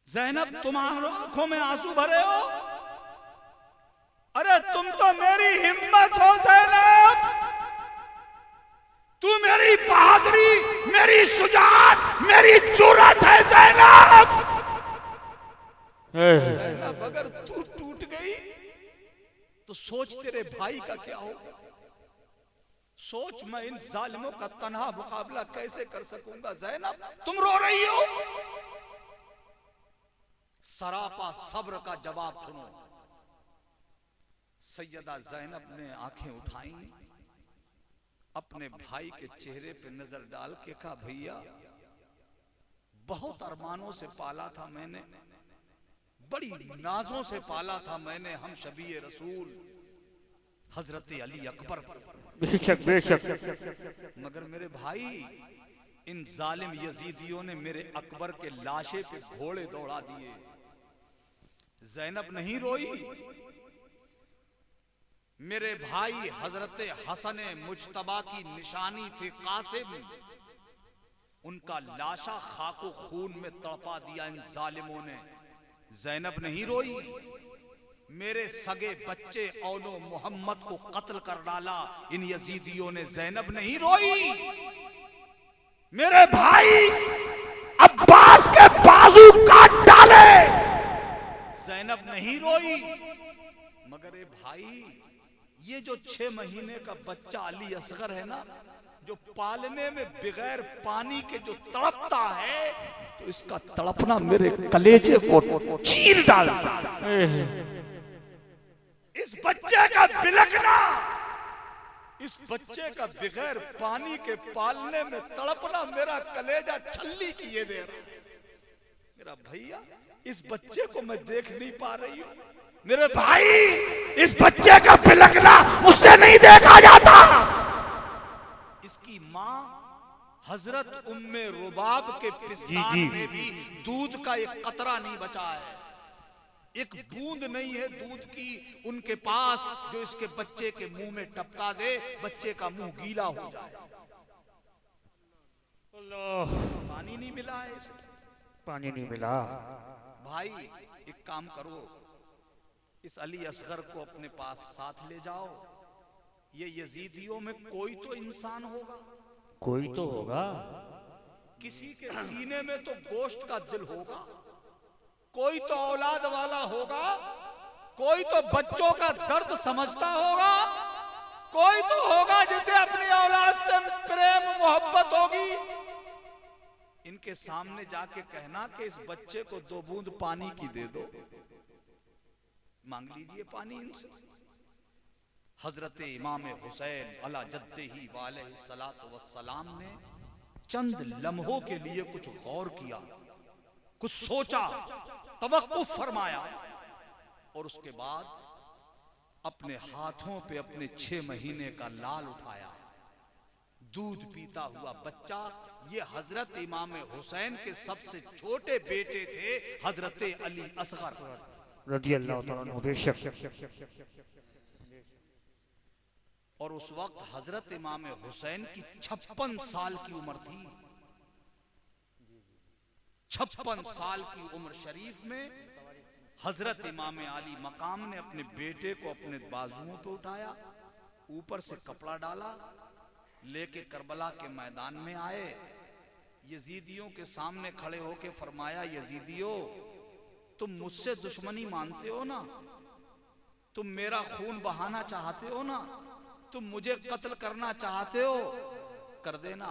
ज़ैनब तुम्हारी आंखों में आंसू भरे हो? अरे तुम तो मेरी हिम्मत हो ज़ैनब, तू मेरी बहादुरी, मेरी शुजाअत, मेरी जुर्रत है ज़ैनब। ज़ैनब अगर तू टूट गई तो सोच तेरे भाई का क्या होगा। सोच मैं इन जालिमों का तन्हा मुकाबला कैसे कर सकूंगा। ज़ैनब तुम रो रही हो? सरापा सब्र का जवाब सुनो। सैयदा ज़ैनब ने आंखें उठाई, अपने भाई के चेहरे पे नजर डाल के कहा, भैया बहुत अरमानों से पाला था मैंने, बड़ी नाजों से पाला था मैंने हम शबी रसूल हजरत अली अकबर को। बेशक बेशक। मगर मेरे भाई इन जालिम यजीदियों ने मेरे अकबर के लाशे पे घोड़े दौड़ा दिए। ज़ैनब नहीं रोई। मेरे भाई हजरत हसन मुज्तबा की निशानी थे कासिम, उनका लाशा खाको खून में तड़पा दिया इन जालिमों ने। ज़ैनब नहीं रोई। मेरे सगे बच्चे औलो मोहम्मद को कत्ल कर डाला इन यजीदियों ने। ज़ैनब नहीं रोई। मेरे भाई अब्बास के बाजू काट डाले, ज़ैनब नहीं रोई। मगर ए भाई ये जो 6 महीने का बच्चा अली असगर है ना, जो पालने में बगैर पानी के जो तड़पता है, तो इसका तड़पना मेरे कलेजे को चीर डालता। इस बच्चे का बिलखना, इस बच्चे का बगैर पानी के पालने में तड़पना मेरा कलेजा छल्ली किए दे रहा। मेरा भैया इस बच्चे को मैं देख नहीं पा रही हूं। मेरे भाई इस बच्चे का बिलखना मुझसे नहीं देखा जाता। इसकी मां हजरत उम्मे रुबाब के पिस्तान में भी दूध का एक कतरा नहीं बचा है, एक बूंद नहीं है दूध की उनके पास जो इसके बच्चे के मुंह में टपका दे, बच्चे का मुंह गीला हो जाए। पानी नहीं मिला है इसे, पानी नहीं मिला। भाई एक काम करो, इस अली असगर को अपने पास साथ ले जाओ। ये यजीदियों में कोई तो इंसान होगा कोई तो होगा। किसी के सीने में तो गोश्त का दिल होगा, कोई तो औलाद वाला होगा, कोई तो बच्चों का दर्द समझता होगा, कोई तो होगा जिसे अपनी औलाद से प्रेम मोहब्बत होगी। इनके सामने जाके कहना कि इस बच्चे को 2 बूंद पानी की दे दो, मांग लीजिए पानी इनसे। हजरत इमाम हुसैन अला जद्दही वालैहिस्सलातु वस्सलाम ने चंद लम्हों के लिए कुछ गौर किया, कुछ सोचा, तवक्कुफ फरमाया और उसके बाद अपने हाथों पे अपने 6 महीने का लाल उठाया, दूध पीता हुआ बच्चा। ये हजरत इमाम हुसैन के सबसे छोटे बेटे थे, हजरत अली असगर रज़ियल्लाहु तआला अन्हु। बेशक। और उस वक्त हजरत इमाम हुसैन की 56 साल की उम्र थी। 56 साल की उम्र शरीफ में हजरत इमाम अली मकाम ने अपने बेटे को अपने बाजुओं पे उठाया, ऊपर से कपड़ा डाला, लेके करबला के मैदान में आए। यजीदियों के सामने खड़े होके फरमाया, यजीदियों तुम मुझसे दुश्मनी मानते हो ना, तुम मेरा खून बहाना चाहते हो ना, तुम मुझे कत्ल करना चाहते हो, कर देना,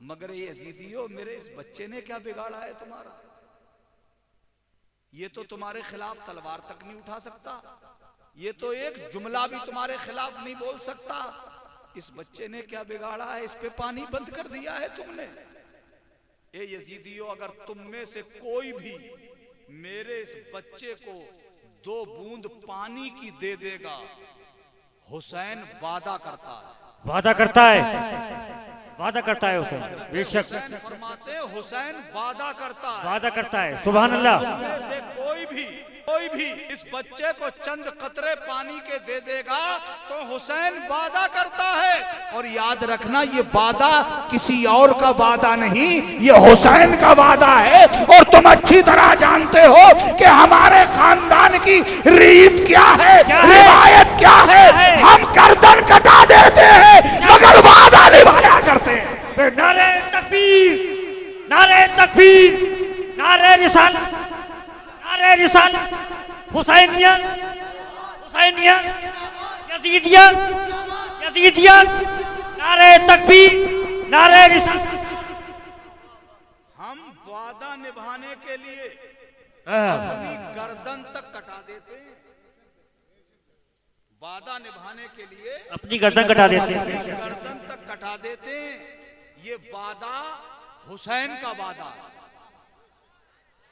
मगर ये यजीदियों मेरे इस बच्चे ने क्या बिगाड़ा है तुम्हारा? ये तो तुम्हारे खिलाफ तलवार तक नहीं उठा सकता, ये तो एक जुमला भी तुम्हारे खिलाफ नहीं बोल सकता, इस बच्चे ने क्या बिगाड़ा है? इस पे पानी बंद कर दिया है तुमने। ए यजीदियों, अगर तुम में से कोई भी मेरे इस बच्चे को 2 बूंद पानी की दे देगा, हुसैन वादा करता है। वादा करता है, वादा करता है हुसैन। बेशक। हुसैन फरमाते हैं, हुसैन वादा करता है, वादा करता है। सुभान अल्लाह। में से कोई भी इस बच्चे को चंद कतरे पानी के दे देगा तो हुसैन वादा करता है। और याद रखना, ये वादा किसी और का वादा नहीं, ये हुसैन का वादा है। और तुम अच्छी तरह जानते हो कि हमारे खानदान की रीत क्या है, रिवायत क्या है। हम गर्दन कटा देते हैं मगर वादा निभाया करते हैं। नारे तकबीर, नारे तकबीर, नारे रिसालत, नारे रिसालत, हुसैनिया, हुसैनिया, यजीदिया, यजीदिया, नारे तकबीर, नारे रिसालत। हम वादा निभाने के लिए अपनी गर्दन तक कटा देते हैं, वादा निभाने के लिए अपनी गर्दन कटा देते हैं। गर्दन तक कटा देते हैं। ये वादा हुसैन का वादा है।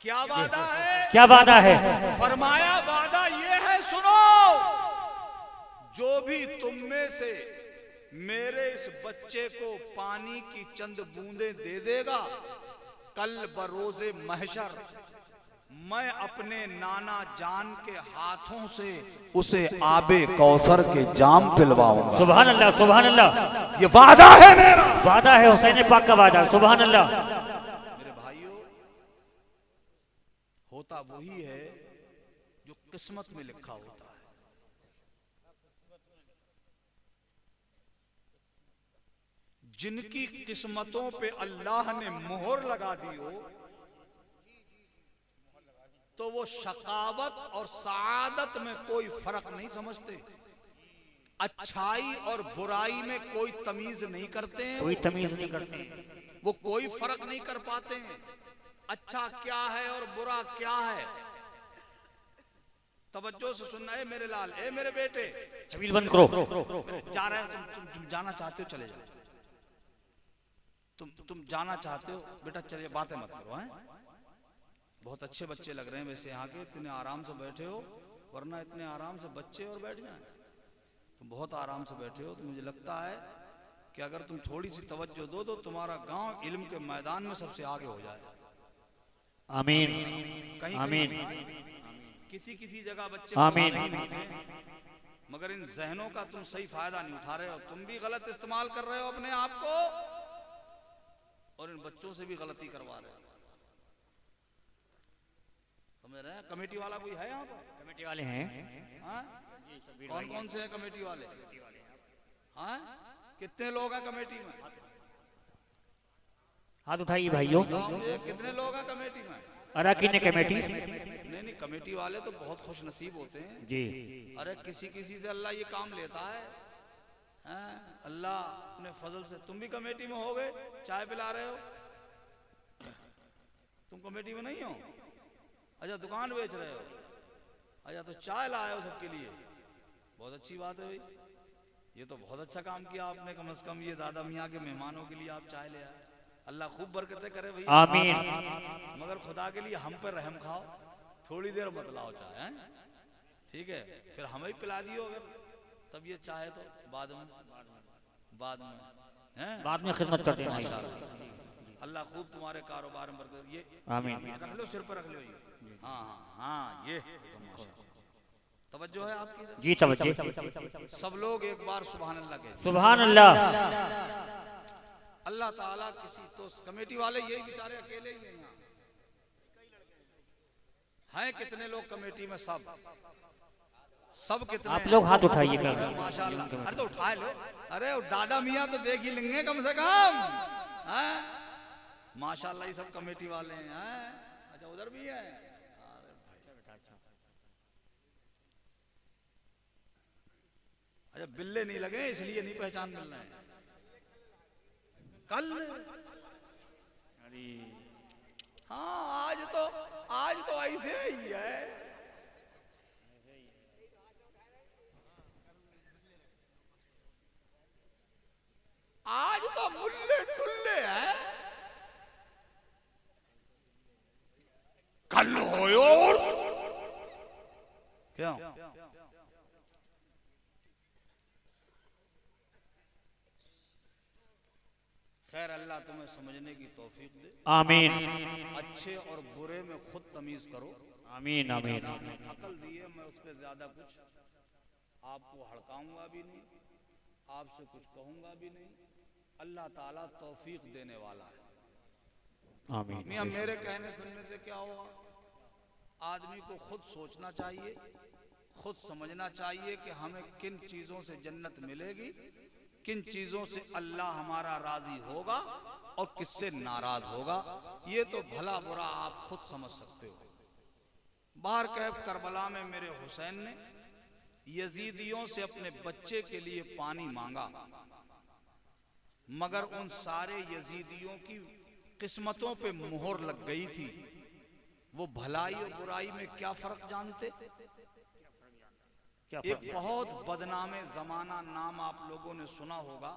क्या वादा है? क्या वादा है? फरमाया वादा ये है, सुनो, जो भी तुम में से मेरे इस बच्चे को पानी की चंद बूंदें दे देगा, कल बरोज़े महशर मैं अपने नाना जान के हाथों से उसे आबे कौसर के जाम पिलवाऊंगा। सुभान अल्लाह, सुभान अल्लाह। ये वादा है मेरा, वादा है हुसैन पाक का वादा। सुभान अल्लाह। मेरे भाइयों, होता वही है जो किस्मत में लिखा होता है। जिनकी किस्मतों पे अल्लाह ने मोहर लगा दी हो, तो वो शकावत और सआदत में कोई फर्क नहीं समझते, अच्छाई और बुराई में कोई तमीज नहीं करते हैं, कोई तमीज नहीं करते, वो कोई फर्क नहीं कर पाते हैं, अच्छा क्या है और बुरा क्या है। तवज्जो से सुनना है मेरे लाल, ए मेरे बेटे, छबील बंद करो। जा रहे हो तुम जाना चाहते हो चले जाओ, तुम जाना चाहते हो बेटा चलिए, बातें मत करो। हैं बहुत अच्छे बच्चे लग रहे हैं वैसे यहाँ के, इतने आराम से बैठे हो, वरना इतने आराम से बच्चे और बैठ जाएं। तुम बहुत आराम से बैठे हो, तो मुझे लगता है कि अगर तुम थोड़ी सी तवज्जो दो तो तुम्हारा गांव इल्म के मैदान में सबसे आगे हो जाए। आमीन, कहीं आमीन, किसी किसी जगह बच्चे आमीन। मगर इन जहनों का तुम सही फायदा नहीं उठा रहे हो, तुम भी गलत इस्तेमाल कर रहे हो अपने आप को और इन बच्चों से भी गलती करवा रहे हो। समझ रहे हैं? कमेटी वाला कोई है यहाँ पर? कमेटी वाले हैं। हाँ? कौन कौन से हैं कमेटी वाले? हाँ? कितने लोग हैं कमेटी में? हाथ उठाइए भाइयों। ये कितने लोग हैं कमेटी में? अराकीन कमेटी। नहीं, कमेटी वाले तो बहुत खुश नसीब होते हैं जी। अरे किसी से अल्लाह ये काम लेता है, हैं? अल्लाह अपने फजल से। तुम भी कमेटी में हो गए, चाय पिला रहे हो। तुम कमेटी में नहीं हो? अच्छा, दुकान बेच रहे हो? अच्छा, तो चाय लाए हो सबके लिए, बहुत अच्छी बात है भाई। ये तो बहुत अच्छा काम किया आपने, कम से कम ये दादा मियाँ के मेहमानों के लिए आप चाय ले आए। अल्लाह खूब बरकतें करे भैया, आमीन। मगर खुदा के लिए हम पर रहम खाओ, थोड़ी देर मत लाओ चाय, हैं? ठीक है, फिर हमें ही पिला दियो अगर तब ये चाहे तो बाद में हैं? बाद में खिदमत कर देना। अल्लाह खूब तुम्हारे कारोबार में बरकत। ये आमीन। रख लो, सिर पर रख लो ये। हाँ, ये तवज्जो है आपकी? जी तवज्जो। सब लोग एक बार सुभान अल्लाह के। सुभान अल्लाह। अल्लाह ताला किसी तो कमेटी वाले यही बेचारे अकेले ही हैं यहाँ, हैं कितने लोग कमेटी में? सब कितने? आप लोग हाथ उठाइए कर। माशाल्लाह। अरे तो उठा लो। अरे दादा मियाँ तो देख ही लेंगे कम से कम, हैं? माशाल्लाह, ये सब कमेटी वाले हैं। अच्छा, उधर भी है। अच्छा, बिल्ले नहीं लगे इसलिए नहीं पहचान मिल रहे हैं। कल हाँ, आज तो ऐसे ही है। आज तो मुल्ले टुल्ले हैं, कल होयो क्यों? खैर, अल्लाह तुम्हें समझने की तौफीक दे। आमीन। अच्छे और बुरे में खुद तमीज करो। आमीन आमीन। अकल दिए, मैं उस पर ज्यादा कुछ आपको हड़काऊंगा भी नहीं, आपसे कुछ कहूंगा भी नहीं। अल्लाह ताला तौफीक देने वाला है। आमीन। मियां, मेरे कहने सुनने से क्या होगा? आदमी को खुद सोचना चाहिए, खुद समझना चाहिए कि हमें किन चीजों से जन्नत मिलेगी, किन चीजों से अल्लाह हमारा राजी होगा और किससे नाराज होगा। ये तो भला बुरा आप खुद समझ सकते हो। बाहर कैफ करबला में मेरे हुसैन ने यजीदियों से अपने बच्चे के लिए पानी मांगा, मगर उन सारे यजीदियों की किस्मतों पे मोहर लग गई थी। वो भलाई और बुराई में क्या फर्क जानते? एक बहुत बदनामे जमाना नाम आप लोगों ने सुना होगा,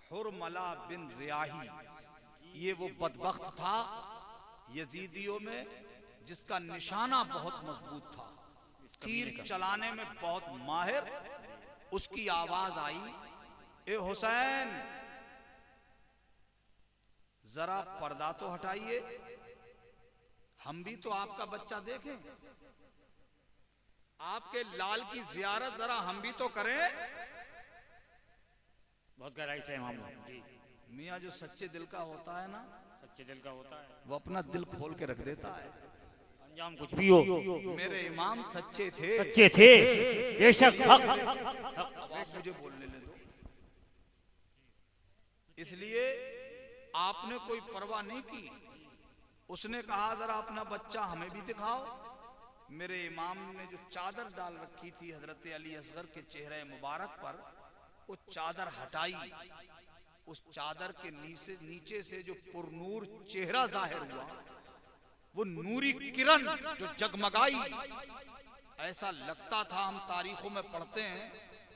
हुरमला बिन रियाही। ये वो बदबख्त था यजीदियों में जिसका निशाना बहुत मजबूत था, तीर चलाने में बहुत माहिर। उसकी आवाज आई, ए हुसैन, जरा पर्दा तो हटाइए, हम भी तो आपका बच्चा देखें, आपके लाल की जियारत जरा हम भी तो करें। बहुत गहराई से हम जी। मियाँ जो सच्चे दिल का होता है ना, सच्चे दिल का होता है, वो अपना दिल खोल के रख देता है। अंजाम कुछ भी हो। मेरे इमाम सच्चे थे, सच्चे थे बेशक। हक आप मुझे बोलने ले दो। इसलिए आपने कोई परवाह नहीं की। उसने कहा जरा अपना बच्चा हमें भी दिखाओ। मेरे इमाम ने जो चादर डाल रखी थी हजरत अली असगर के चेहरे मुबारक पर, वो चादर हटाई। उस चादर के नीचे से जो पुरनूर चेहरा जाहिर हुआ, वो नूरी किरण जो जगमगाई, ऐसा लगता था, हम तारीखों में पढ़ते हैं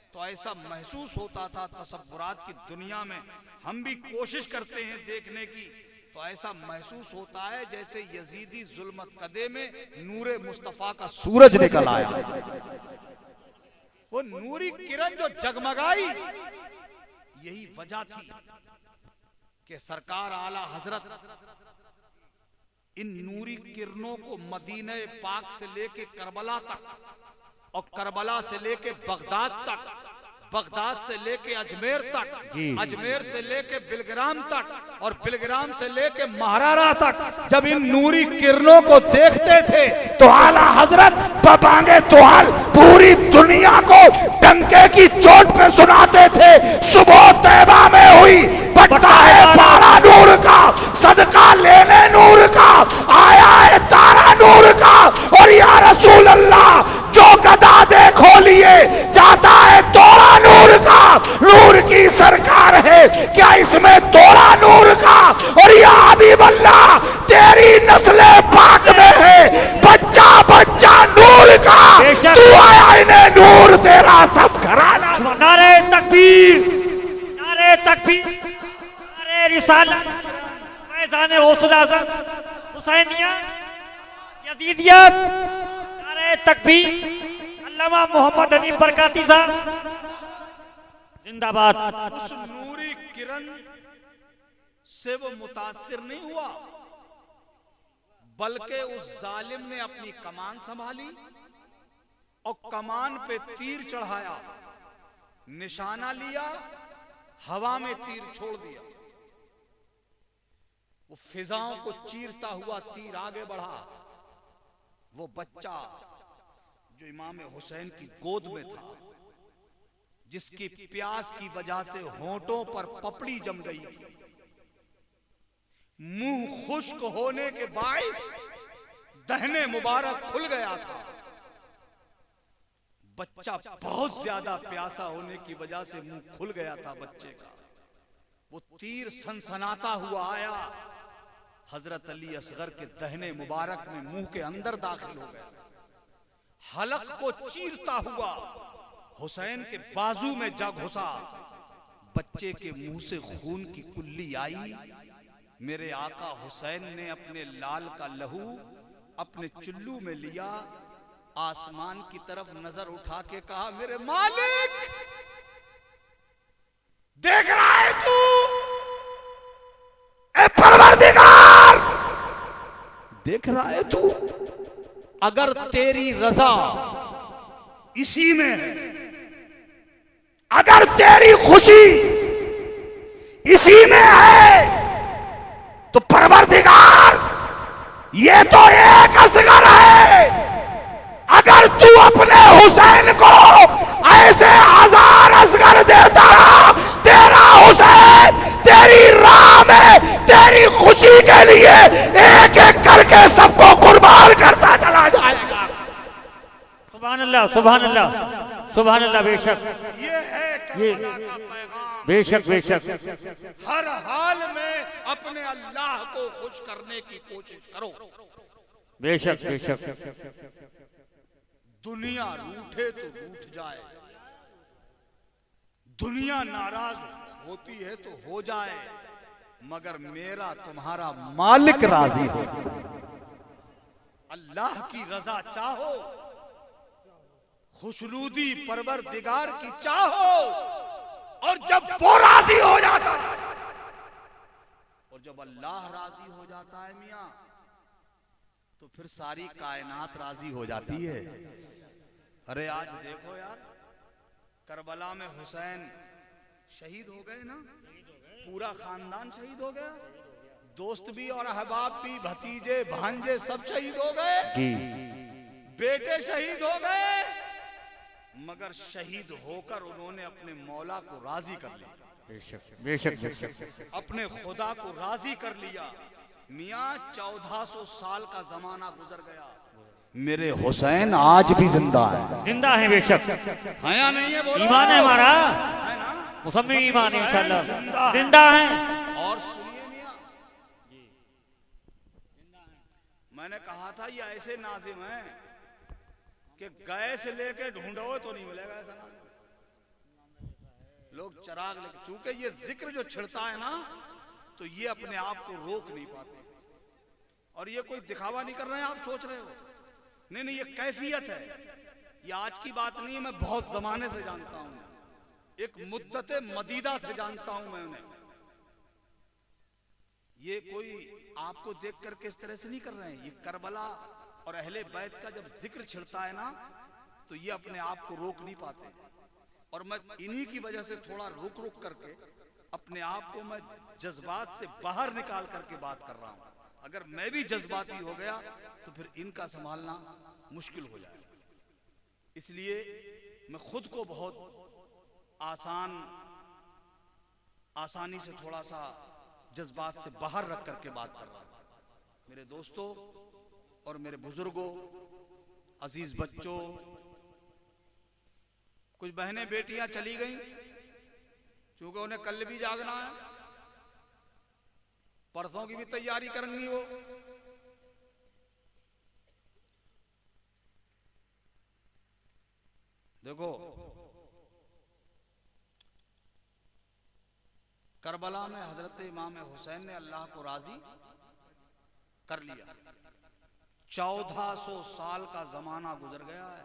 तो ऐसा महसूस होता था, तसव्वुरात की दुनिया में हम भी कोशिश करते हैं देखने की, तो ऐसा महसूस होता है जैसे यजीदी जुल्मत कदे में नूरे मुस्तफा का सूरज निकल आया। वो नूरी किरण जो जगमगाई, यही वजह थी कि सरकार आला हजरत इन नूरी किरणों को मदीने पाक से लेके करबला तक और करबला से लेके बगदाद तक बगदाद से लेके अजमेर तक, अजमेर से लेके बिलग्राम तक और बिलग्राम से लेके महारारा तक जब इन नूरी किरणों को देखते थे तो आला हजरत बबांगे तोहाल पूरी दुनिया को डंके की चोट पे सुनाते थे। सुबह तैबा में हुई बटता है पारा नूर का, सदका लेने नूर का, आया है तारा नूर का। और या रसूल अल्लाह जो गदा देखो लिए जाता है तोड़ा नूर का, नूर की सरकार है क्या इसमें तोड़ा नूर का। और या हबीब अल्लाह तेरी नस्ले पाक में है बच्चा बच्चा नूर का, तू आया इन्हें नूर तेरा सब घराना। नारे तकबीर, नारे तकबीर, नारे रिसालत, फैज़ान गौसुल आज़म, हुसैनिया, यजीदियत, नारे तकबीर, अल्लामा मोहम्मद हनीफ बरकाती साहब जिंदाबाद। उस नूरी किरण से वो मुतासिर नहीं हुआ, बल्कि उस जालिम ने अपनी कमान संभाली और कमान पे तीर चढ़ाया, निशाना लिया, हवा में तीर छोड़ दिया। वो फिजाओं को चीरता हुआ तीर आगे बढ़ा। वो बच्चा जो इमाम हुसैन की गोद में था, जिसकी प्यास की वजह से होंठों पर पपड़ी जम गई थी, मुंह खुश्क होने के बाइस दहने मुबारक खुल गया था। बच्चा बहुत ज्यादा प्यासा होने की वजह से मुंह खुल गया था बच्चे का। वो तीर सनसनाता हुआ आया, हजरत अली असगर के दहने मुबारक में मुंह के अंदर दाखिल हो गया। हलक को चीरता हुआ हुसैन के बाजू में जा घुसा। बच्चे के मुंह से खून की कुल्ली आई। मेरे आका हुसैन ने अपने लाल का लहू अपने चुल्लू में लिया, आसमान की तरफ नजर उठा के कहा, मेरे मालिक देख रहा है तू, ए परवरदिगार देख रहा है तू, अगर तेरी रजा इसी में है, अगर तेरी खुशी इसी में है, तो परवरदिगार ये तो एक असगर है। अगर तू अपने हुसैन को ऐसे हजार असगर देता, तेरा हुसैन तेरी राह में तेरी खुशी के लिए एक एक करके सबको कुर्बान करता चला जाएगा। सुभान अल्लाह, सुभान अल्लाह, सुभान अल्लाह। बेशक ये है करबला का पैगाम। बेशक बेशक। हर हाल में अपने अल्लाह को खुश करने की कोशिश करो। बेशक बेशक। दुनिया रूठे तो रूठ जाए, दुनिया नाराज होती है तो हो जाए, मगर मेरा तुम्हारा मालिक राजी हो। अल्लाह की रजा चाहो, खुशनूदी परवरदिगार की चाहो, और जब वो राजी हो जाता और जब अल्लाह राजी हो जाता है मियां, तो फिर सारी कायनात राजी हो जाती है। अरे आज देखो यार, करबला में हुसैन शहीद हो गए ना, पूरा खानदान शहीद हो गया, दोस्त भी और अहबाब भी, भतीजे भांजे सब शहीद हो गए, बेटे शहीद हो गए, मगर शहीद होकर उन्होंने अपने मौला को राजी कर लिया। बेशक बेशक बेशक। अपने खुदा को राजी कर लिया। मियाँ 1400 साल का जमाना गुजर गया, मेरे हुसैन आज भी जिंदा है। जिंदा है बेशक। है या नहीं है? बोलो। ईमान है हमारा, है ना? मुसम्मी ईमान है इंशाल्लाह, जिंदा जिंदा है। और सुनिए मियाँ, मैंने कहा था ये ऐसे नाजिम हैं कि गए से लेके ढूंढो तो नहीं मिलेगा ऐसा नाजिम। लोग चिराग लेके, चूंकि ये जिक्र जो छिड़ता है ना, तो ये अपने आप को रोक नहीं पाते। और ये कोई दिखावा नहीं कर रहे हैं, आप सोच रहे हो, नहीं नहीं, ये कैफियत है। ये आज की बात नहीं है, मैं बहुत जमाने से जानता हूं, एक मुद्दत मदीदा से जानता हूं मैं उन्हें। ये कोई आपको देखकर किस तरह से नहीं कर रहे हैं। ये करबला और अहले बैत का जब जिक्र छिड़ता है ना, तो ये अपने आप को रोक नहीं पाते। और मैं इन्हीं की वजह से थोड़ा रुक रुक करके अपने आप को मैं जज्बात से बाहर निकाल करके बात कर रहा हूं। अगर मैं भी जज्बाती हो गया तो फिर इनका संभालना मुश्किल हो जाएगा। इसलिए मैं खुद को बहुत आसानी से थोड़ा सा जज्बात से बाहर रख करके बात कर रहा हूं। मेरे दोस्तों और मेरे बुजुर्गों, अजीज बच्चों, कुछ बहनें बेटियां चली गई क्योंकि उन्हें कल भी जागना है, परसों की भी तैयारी करेंगी वो। देखो, करबला में हजरत इमाम हुसैन ने अल्लाह को राजी कर लिया। 1400 साल का जमाना गुजर गया है।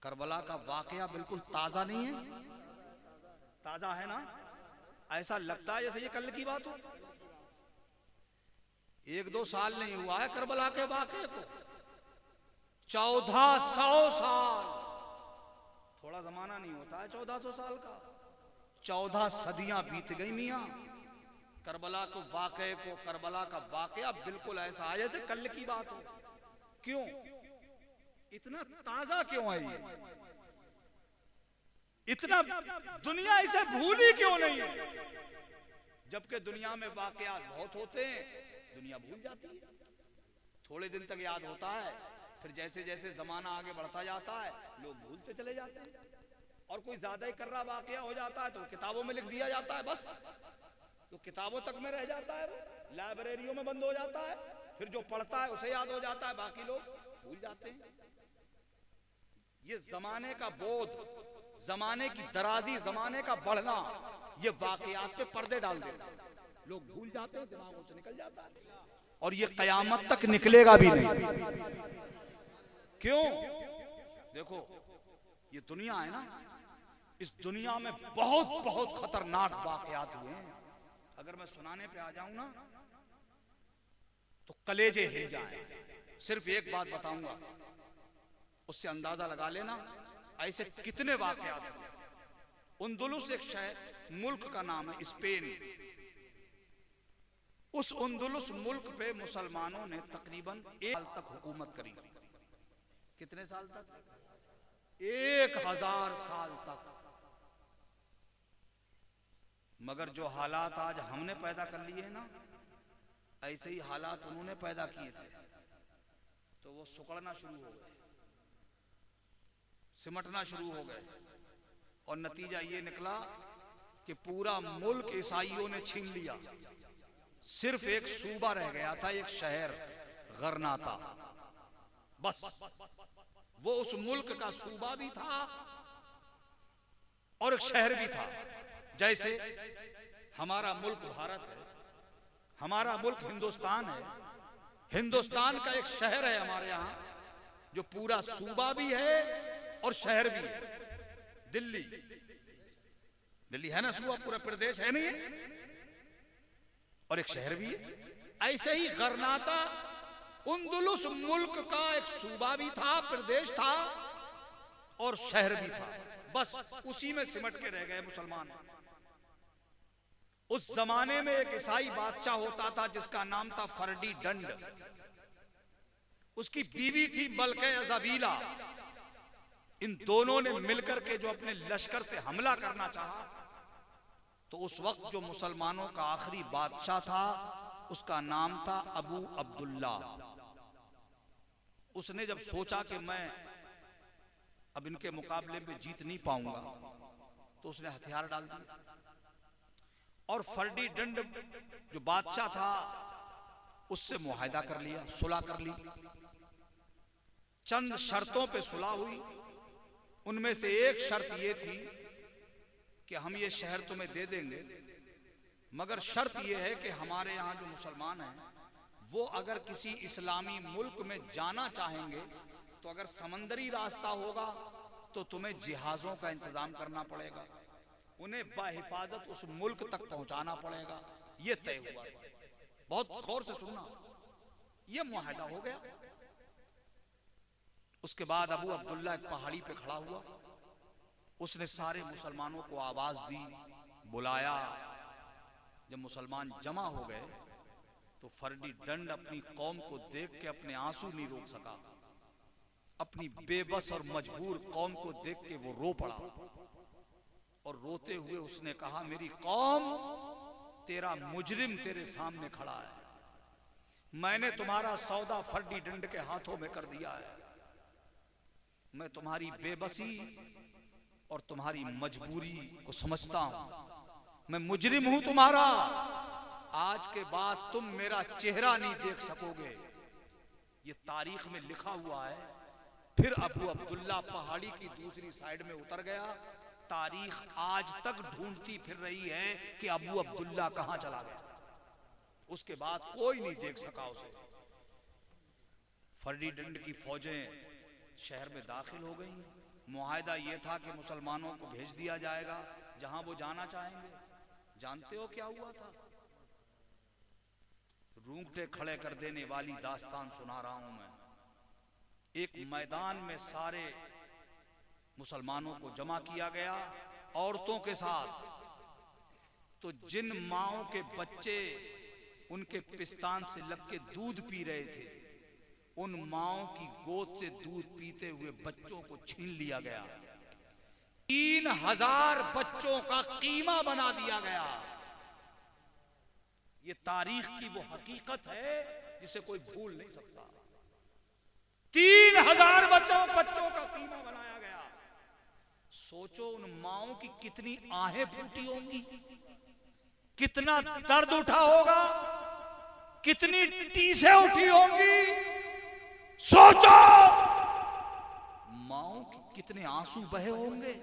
करबला का वाकया बिल्कुल ताजा नहीं है, ताजा है ना? ऐसा लगता है जैसे ये कल की बात हो। 1-2 साल नहीं हुआ है करबला के वाकये को, 1400 साल। थोड़ा जमाना नहीं होता है 1400 साल का, 14 सदियां बीत गई मियां। करबला को वाकये को, करबला का वाकया बिल्कुल ऐसा है जैसे कल की बात हो। क्यों इतना ताजा क्यों है ये? इतना दुनिया इसे भूली क्यों नहीं है? जबकि दुनिया में वाकयात बहुत होते हैं, दुनिया भूल जाती है। थोड़े दिन तक याद होता है, फिर जैसे जैसे जमाना आगे बढ़ता जाता है लोग भूलते चले जाते हैं। और कोई ज्यादा ही कर्रा वाकया हो जाता है तो किताबों में लिख दिया जाता है, बस तो किताबों तक में रह जाता है, वो लाइब्रेरियों में बंद हो जाता है। फिर जो पढ़ता है उसे याद हो जाता है, बाकी लोग भूल जाते हैं। ये जमाने का बोध, जमाने की दराजी, जमाने का बढ़ना, ये वाकयात पे पर्दे डाल देता है, लोग भूल जाते हैं, दिमागों से निकल जाता है। और ये कयामत तक निकलेगा भी नहीं। क्यों? देखो, ये दुनिया है ना, इस दुनिया में बहुत बहुत खतरनाक वाकयात हुए हैं। अगर मैं सुनाने पे आ जाऊं ना तो कलेजे हिल जाएं। सिर्फ एक बात बताऊंगा, उससे अंदाजा लगा लेना ऐसे कितने वाकयात हुए। उंदुलुस एक शहर, मुल्क का नाम है, स्पेन। उस उंदुलुस मुल्क पे मुसलमानों ने तकरीबन 1 साल तक हुकूमत करी। कितने साल तक? 1000 साल तक। मगर जो हालात आज हमने पैदा कर लिए हैं ना, ऐसे ही हालात उन्होंने पैदा किए थे, तो वो सुकड़ना शुरू हो गए, सिमटना शुरू हो गए। और नतीजा ये निकला कि पूरा मुल्क ईसाइयों ने छीन लिया। सिर्फ एक सूबा रह गया था, एक शहर गरनाता, बस। वो उस मुल्क का सूबा भी था और एक शहर भी था। जैसे हमारा मुल्क भारत है, हमारा मुल्क हिंदुस्तान है, हिंदुस्तान का एक शहर है हमारे यहां जो पूरा सूबा भी है और शहर भी है, दिल्ली। दिल्ली है ना सूबा, पूरा प्रदेश है नहीं है, और एक शहर भी है। ऐसे ही गरनाता उंदुलुस मुल्क का एक सूबा भी था, प्रदेश था और शहर भी था, बस उसी में सिमट के रह गए मुसलमान। उस जमाने में एक ईसाई बादशाह होता था जिसका नाम था फर्डिनैंड। उसकी बीवी थी मलके अज़ाबीला। इन दोनों ने मिलकर के जो अपने लश्कर से हमला करना चाहा, तो उस वक्त जो मुसलमानों का आखिरी बादशाह था उसका नाम था अबू अब्दुल्ला। उसने जब सोचा कि मैं अब इनके मुकाबले में जीत नहीं पाऊंगा, तो उसने हथियार डाल दिए और फर्डिनैंड जो बादशाह था उससे मुआहदा कर लिया, सुलह कर ली। चंद शर्तों पे सुलह हुई। उनमें से एक शर्त ये थी कि हम ये शहर तुम्हें दे देंगे, मगर शर्त ये है कि हमारे यहाँ जो मुसलमान हैं वो अगर किसी इस्लामी मुल्क में जाना चाहेंगे तो अगर समंदरी रास्ता होगा तो तुम्हें जिहाजों का इंतजाम करना पड़ेगा, उन्हें बाहिफाजत उस मुल्क तक पहुंचाना पड़ेगा। ये तय हुआ। बहुत गौर से सुनना, ये मुआहदा हो गया। उसके बाद अबू अब्दुल्ला एक पहाड़ी पे खड़ा हुआ, उसने सारे मुसलमानों को आवाज दी, बुलाया। जब मुसलमान जमा हो गए तो फर्डिनैंड अपनी कौम को देख के अपने आंसू नहीं रोक सका। अपनी बेबस और मजबूर कौम को देख के वो रो पड़ा और रोते हुए उसने कहा, मेरी कौम, तेरा मुजरिम तेरे सामने खड़ा है। मैंने तुम्हारा सौदा फर्डिनैंड के हाथों में कर दिया है। मैं तुम्हारी बेबसी और तुम्हारी मजबूरी को समझता हूं। मैं मुजरिम हूं तुम्हारा। आज के बाद तुम मेरा चेहरा नहीं देख सकोगे। ये तारीख में लिखा हुआ है। फिर अबू अब्दुल्ला पहाड़ी की दूसरी साइड में उतर गया। तारीख आज तक ढूंढती फिर रही है कि अबू अब्दुल्ला कहां चला गया। उसके बाद कोई नहीं देख सका उसे। फर्डिनैंड की फौजें शहर में दाखिल हो गई। मुआहदा यह था कि मुसलमानों को भेज दिया जाएगा जहां वो जाना चाहेंगे। जानते हो क्या हुआ था? रूंगटे खड़े कर देने वाली दास्तान सुना रहा हूं मैं। एक मैदान में सारे मुसलमानों को जमा किया गया औरतों के साथ। तो जिन माओं के बच्चे उनके पिस्तान से लग के दूध पी रहे थे, उन माओं की गोद से दूध पीते हुए बच्चों को छीन लिया गया। 3000 बच्चों का कीमा बना दिया गया। ये तारीख की वो हकीकत है जिसे कोई भूल नहीं सकता। 3000 बच्चों का कीमा बनाया गया। सोचो उन माओं की कितनी आहें फूटी होंगी, कितना दर्द उठा होगा, कितनी टीसें उठी होंगी। सोचो माओं के कितने आंसू बहे होंगे।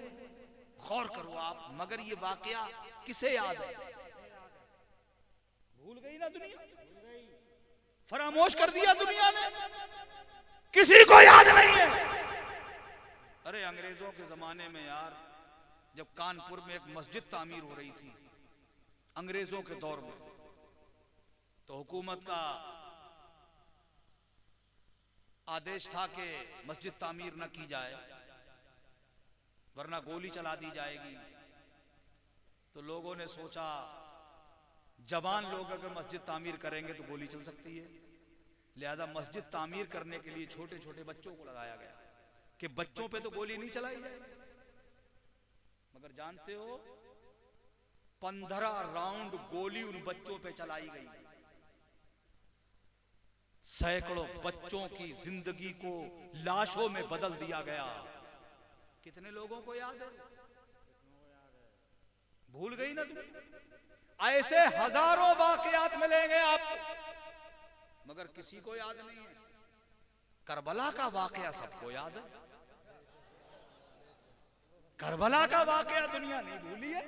गौर करो आप। मगर ये वाकया किसे याद है? भूल गई ना दुनिया, फरामोश कर दिया दुनिया ने, किसी को याद नहीं है। अरे अंग्रेजों के जमाने में यार, जब कानपुर में एक मस्जिद तामीर हो रही थी अंग्रेजों के दौर में, तो हुकूमत का आदेश था कि मस्जिद तामीर न की जाए वरना गोली चला दी जाएगी। तो लोगों ने सोचा जवान लोग अगर मस्जिद तामीर करेंगे तो गोली चल सकती है, लिहाजा मस्जिद तामीर करने के लिए छोटे छोटे बच्चों को लगाया गया कि बच्चों पे तो गोली नहीं चलाई जाए। मगर जानते हो 15 राउंड गोली उन बच्चों पे चलाई गई। सैकड़ों बच्चों की जिंदगी को लाशों में बदल दिया गया। कितने लोगों को याद है? भूल गई ना तुम? ऐसे हजारों वाकयात मिलेंगे आपको, मगर किसी को याद नहीं है। करबला का वाकया सबको याद है। करबला का वाकया दुनिया नहीं भूली है।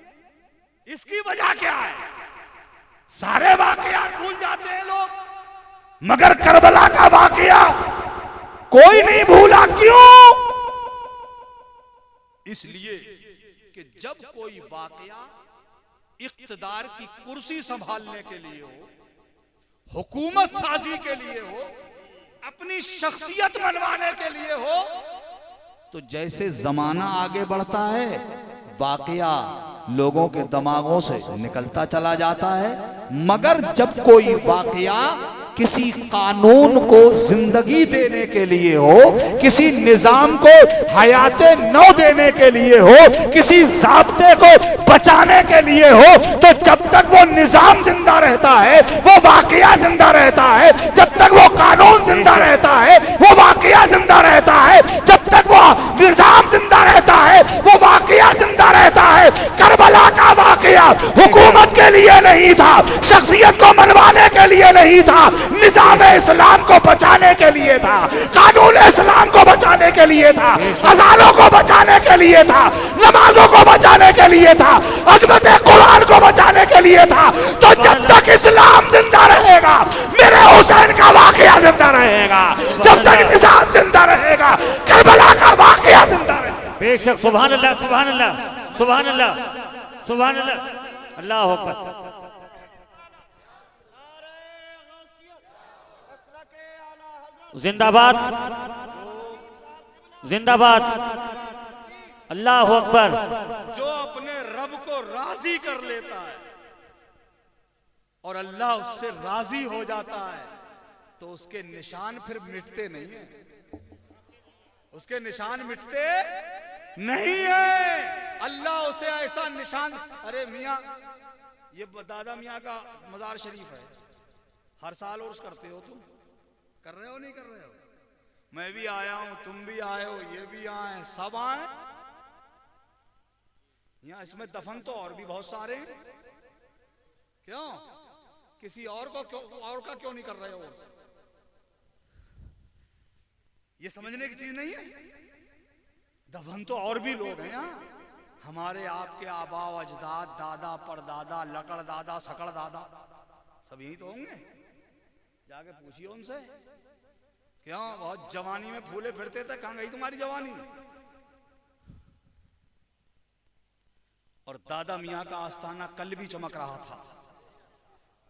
इसकी वजह क्या है? सारे वाकयात भूल जाते हैं लोग, मगर करबला का वाकया कोई नहीं भूला। क्यों? इसलिए कि जब कोई वाकया इख्तिदार की कुर्सी संभालने के लिए हो, हुकूमत साजी के लिए हो, अपनी शख्सियत बनवाने के लिए हो, तो जैसे जमाना आगे बढ़ता है वाकया लोगों के दिमागों से निकलता चला जाता है। मगर जब कोई वाकया किसी कानून को जिंदगी देने के लिए हो, किसी निजाम को हयाते नौ देने के लिए हो, किसी ज़ाब्ते को बचाने के लिए हो, तो जब तक वो निजाम जिंदा रहता है वो वाकया जिंदा रहता है। जब तक वो कानून जिंदा रहता है वो वाकया जिंदा रहता है। जब तक वो निजाम जिंदा रहता है वो वाकया जिंदा रहता है। करबला का वाकया हुकूमत के लिए नहीं था, शख्सियत को मनवाने के लिए नहीं था, निजाम इस्लाम को बचाने के लिए था, कानून इस्लाम को बचाने के लिए था, अज़ानों को बचाने के लिए था, नमाजों को बचाने के लिए था, अज़मत कुरान को बचाने के लिए था। तो जब तक इस्लाम जिंदा रहेगा मेरे हुसैन का वाकया जिंदा रहेगा। जब तक निजाम जिंदा रहेगा करबला का वाकया जिंदा रहेगा। बेशक। सुभान अल्लाह, सुभान अल्लाह, सुभान अल्लाह, सुभान अल्लाह, अल्लाह अकबर। जिंदाबाद। जिंदाबाद। अल्लाह अकबर। जो अपने रब को राजी कर लेता है और अल्लाह उससे राजी हो जाता है तो उसके निशान फिर मिटते नहीं है, उसके निशान मिटते नहीं है। अल्लाह उसे ऐसा निशान, अरे मियाँ ये दादा मियाँ का मजार शरीफ है, हर साल उर्स करते हो तुम, कर रहे हो नहीं कर रहे हो? मैं भी आया हूं, तुम भी आए हो, ये भी आए, सब आए। यहाँ इसमें दफन तो और भी बहुत सारे हैं, क्यों किसी और को क्यों, और का क्यों नहीं कर रहे हो? ये समझने की चीज नहीं है। दफन तो और भी लोग हैं यहाँ, हमारे आपके आबा अजदाद, दादा परदादा, लकड़ दादा, सकड़ दादा, सब यही तो होंगे। जाके पूछिए उनसे, क्यों बहुत जवानी में फूले फिरते थे, कहां गई तुम्हारी जवानी? और दादा मियाँ का आस्थाना कल भी चमक रहा था,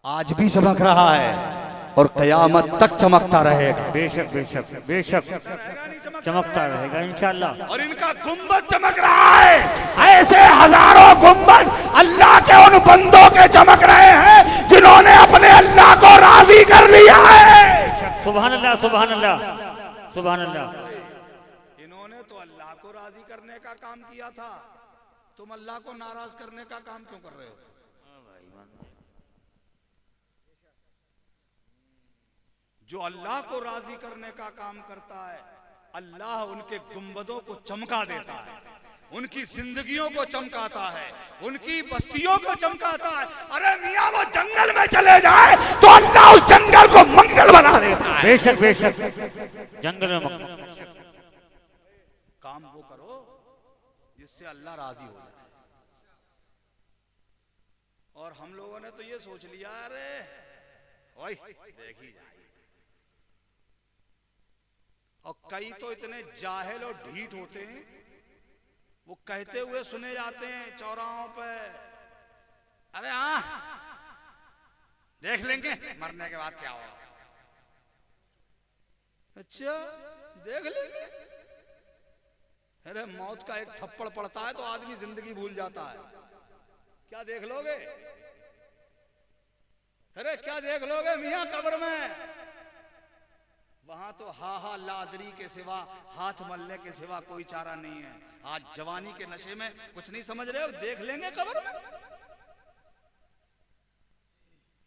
आज भी चमक रहा है और कयामत तक चमकता रहेगा। बेशक बेशक बेशक चमकता रहेगा इंशाअल्लाह। और इनका गुंबद चमक रहा है, ऐसे हजारों गुंबद अल्लाह के उन बंदों के चमक रहे हैं जिन्होंने अपने अल्लाह को राजी कर लिया है। सुभान अल्लाह सुभान अल्लाह सुभान अल्लाह। इन्होंने तो अल्लाह को राजी करने का काम किया था, तुम अल्लाह को नाराज करने का काम क्यों कर रहे हो? जो अल्लाह को राजी करने का काम करता है, अल्लाह उनके गुंबदों को चमका देता है, उनकी जिंदगियों को चमकाता है, उनकी बस्तियों को चमकाता है। अरे मियाँ वो जंगल में चले जाए तो अल्लाह उस जंगल को मंगल बना देता है। बेशक बेशक जंगल में काम वो करो जिससे अल्लाह राजी हो जाए। और हम लोगों ने तो ये सोच लिया, अरे ओए देखी जाए। और कई तो इतने जाहिल और ढीठ होते हैं, वो कहते हुए सुने जाते हैं चौराहों पे, अरे हाँ देख लेंगे मरने के बाद क्या होगा। अच्छा देख लेंगे? अरे मौत का एक थप्पड़ पड़ता है तो आदमी जिंदगी भूल जाता है, क्या देख लोगे? अरे क्या देख लोगे मियाँ कब्र में? वहां तो हा हा लादरी के सिवा, हाथ मलने के सिवा कोई चारा नहीं है। आज जवानी के नशे में कुछ नहीं समझ रहे हो, देख लेंगे कब्र में।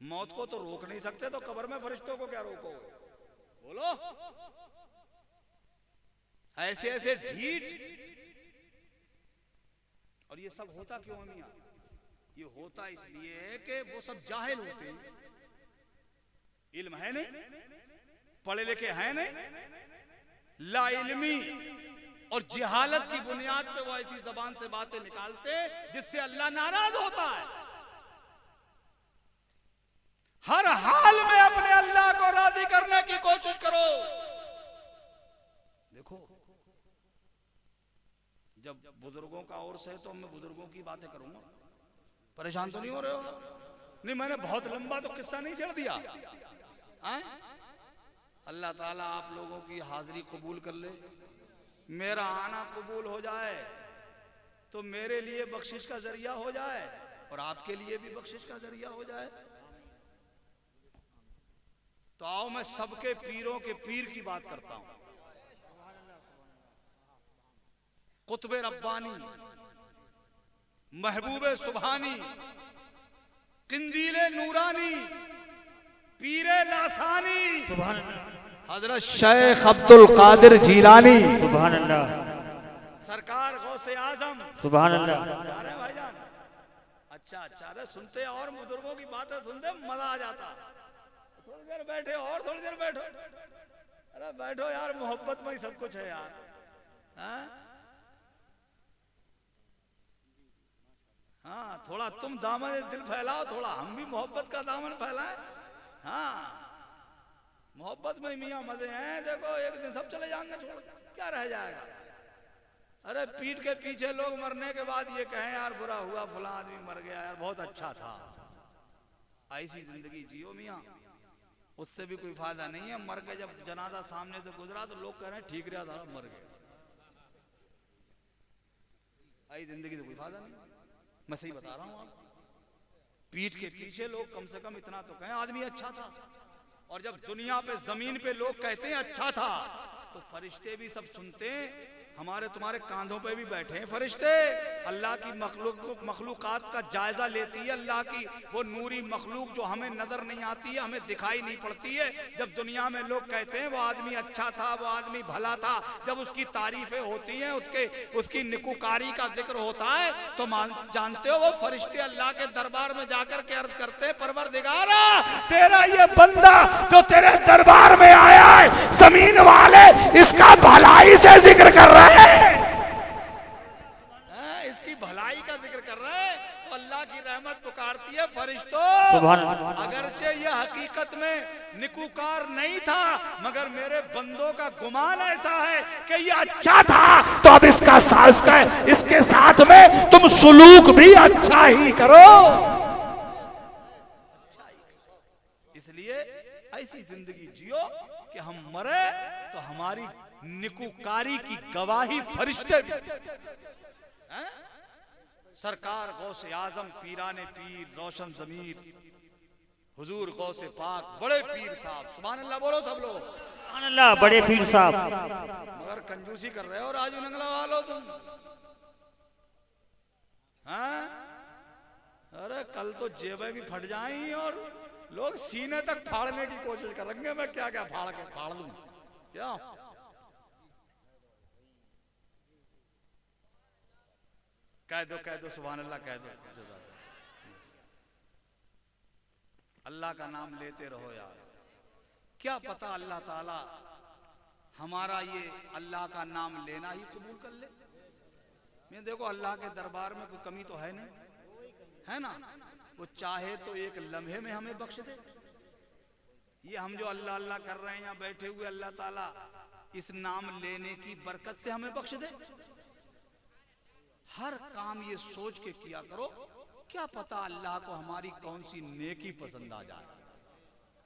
मौत को तो रोक नहीं सकते, तो कब्र में फरिश्तों को क्या रोको? बोलो। ऐसे ऐसे ढीठ। और ये सब होता क्यों है मियां? ये होता इसलिए कि वो सब जाहिल होते हैं, इल्म है नहीं, पढ़े लिखे हैं नहीं, लाइल्मी और जिहालत की बुनियाद पे वो ऐसी जबान से बातें निकालते जिससे अल्लाह नाराज होता है। हर हाल में अपने अल्लाह को राजी करने की कोशिश करो। देखो जब बुजुर्गों का और से तो मैं बुजुर्गों की बातें करूंगा, परेशान तो नहीं हो रहे हो? नहीं, मैंने बहुत लंबा तो किस्सा नहीं छेड़ दिया। अल्लाह ताला आप लोगों की हाजिरी कबूल कर ले, मेरा आना कबूल हो जाए तो मेरे लिए बख्शिश का जरिया हो जाए और आपके लिए भी बख्शिश का जरिया हो जाए। तो आओ मैं सबके पीरों के पीर की बात करता हूं। कुतुबे रब्बानी, महबूबे सुभानी, किंदीले नूरानी, पीरे लासानी, सुभान हजरत शेख अब्दुल कादिर जीलानी, सुभान अल्लाह, सरकार गौसे आजम, सुभान अल्लाह। अरे भाईजान अच्छा अच्छा, अरे सुनते और बुजुर्गों की बातें सुनते मजा आ जाता। थोड़ी देर बैठे और थोड़ी देर बैठो, अरे बैठो यार, मोहब्बत में ही सब कुछ है यार। हाँ थोड़ा तुम दामन दिल फैलाओ, थोड़ा हम भी मोहब्बत का दामन फैलाएं। हाँ मोहब्बत में मियाँ मजे हैं। देखो एक दिन सब चले जाएंगे, छोड़ क्या रह जाएगा। अरे पीठ के पीछे लोग मरने के बाद ये कहें यार बुरा हुआ, फला आदमी मर गया यार, बहुत अच्छा था। ऐसी जिंदगी जियो मियाँ, उससे भी कोई फायदा नहीं है। मर के जब जनाजा सामने से गुजरा तो लोग कह रहे हैं ठीक रहा था, मर गया। आई जिंदगी तो कोई फायदा नहीं। मैं सही बता रहा हूं आप, पीठ के पीछे लोग कम से कम इतना तो कहें आदमी अच्छा था। और जब दुनिया पे जमीन पे लोग कहते हैं अच्छा था, तो फरिश्ते भी सब सुनते हैं, हमारे तुम्हारे कांधों पे भी बैठे हैं फरिश्ते। अल्लाह की मखलूकात का जायजा लेती है, अल्लाह की वो नूरी मखलूक जो हमें नजर नहीं आती है, हमें दिखाई नहीं पड़ती है। जब दुनिया में लोग कहते हैं वो आदमी अच्छा था, वो आदमी भला था, जब उसकी तारीफें होती हैं, उसकी निकुकारी का जिक्र होता है, तो जानते हो वो फरिश्ते अल्लाह के दरबार में जाकर के अर्ज करते हैं, परवरदिगारा तेरा ये बंदा जो तेरे दरबार में आया है, जमीन वाले इसका भलाई से जिक्र कर रहे हैं, इसकी भलाई का जिक्र कर रहे हैं। तो अल्लाह की रहमत पुकारती है, फरिश्तों अगरचे यह हकीकत में निकुकार नहीं था, मगर मेरे बंदों का गुमान ऐसा है कि ये अच्छा था, तो अब इसके साथ में तुम सुलूक भी अच्छा ही करो। इसलिए ऐसी जिंदगी जियो कि हम मरे तो हमारी निकुकारी की गवाही फरिश्ते भी। सरकार गौसे आजम पीराने पीर रोशन जमीर हुजूर गौसे पाक बड़े पीर साहब, सुभान अल्लाह बोलो सब लोग, सुभान अल्लाह, बड़े पीर साहब। मगर कंजूसी कर रहे हो राजू नंगला वालों तुम। हाँ, अरे कल तो जेबें भी फट जाएंगी और लोग सीने तक फाड़ने की कोशिश करेंगे। मैं क्या क्या फाड़ दूं क्या? कह दो सुभान अल्लाह कह दो। अल्लाह का नाम लेते रहो यार, क्या पता अल्लाह ताला हमारा ये अल्लाह का नाम लेना ही कबूल कर ले। मैं देखो अल्लाह के दरबार में कोई कमी तो है नहीं, है ना? वो चाहे तो एक लम्हे में हमें बख्श दे। ये हम जो अल्लाह अल्लाह कर रहे हैं यहाँ बैठे हुए, अल्लाह ताला इस नाम लेने की बरकत से हमें बख्श दे। हर काम ये सोच के किया करो, क्या पता अल्लाह को हमारी कौन सी नेकी पसंद आ जाए।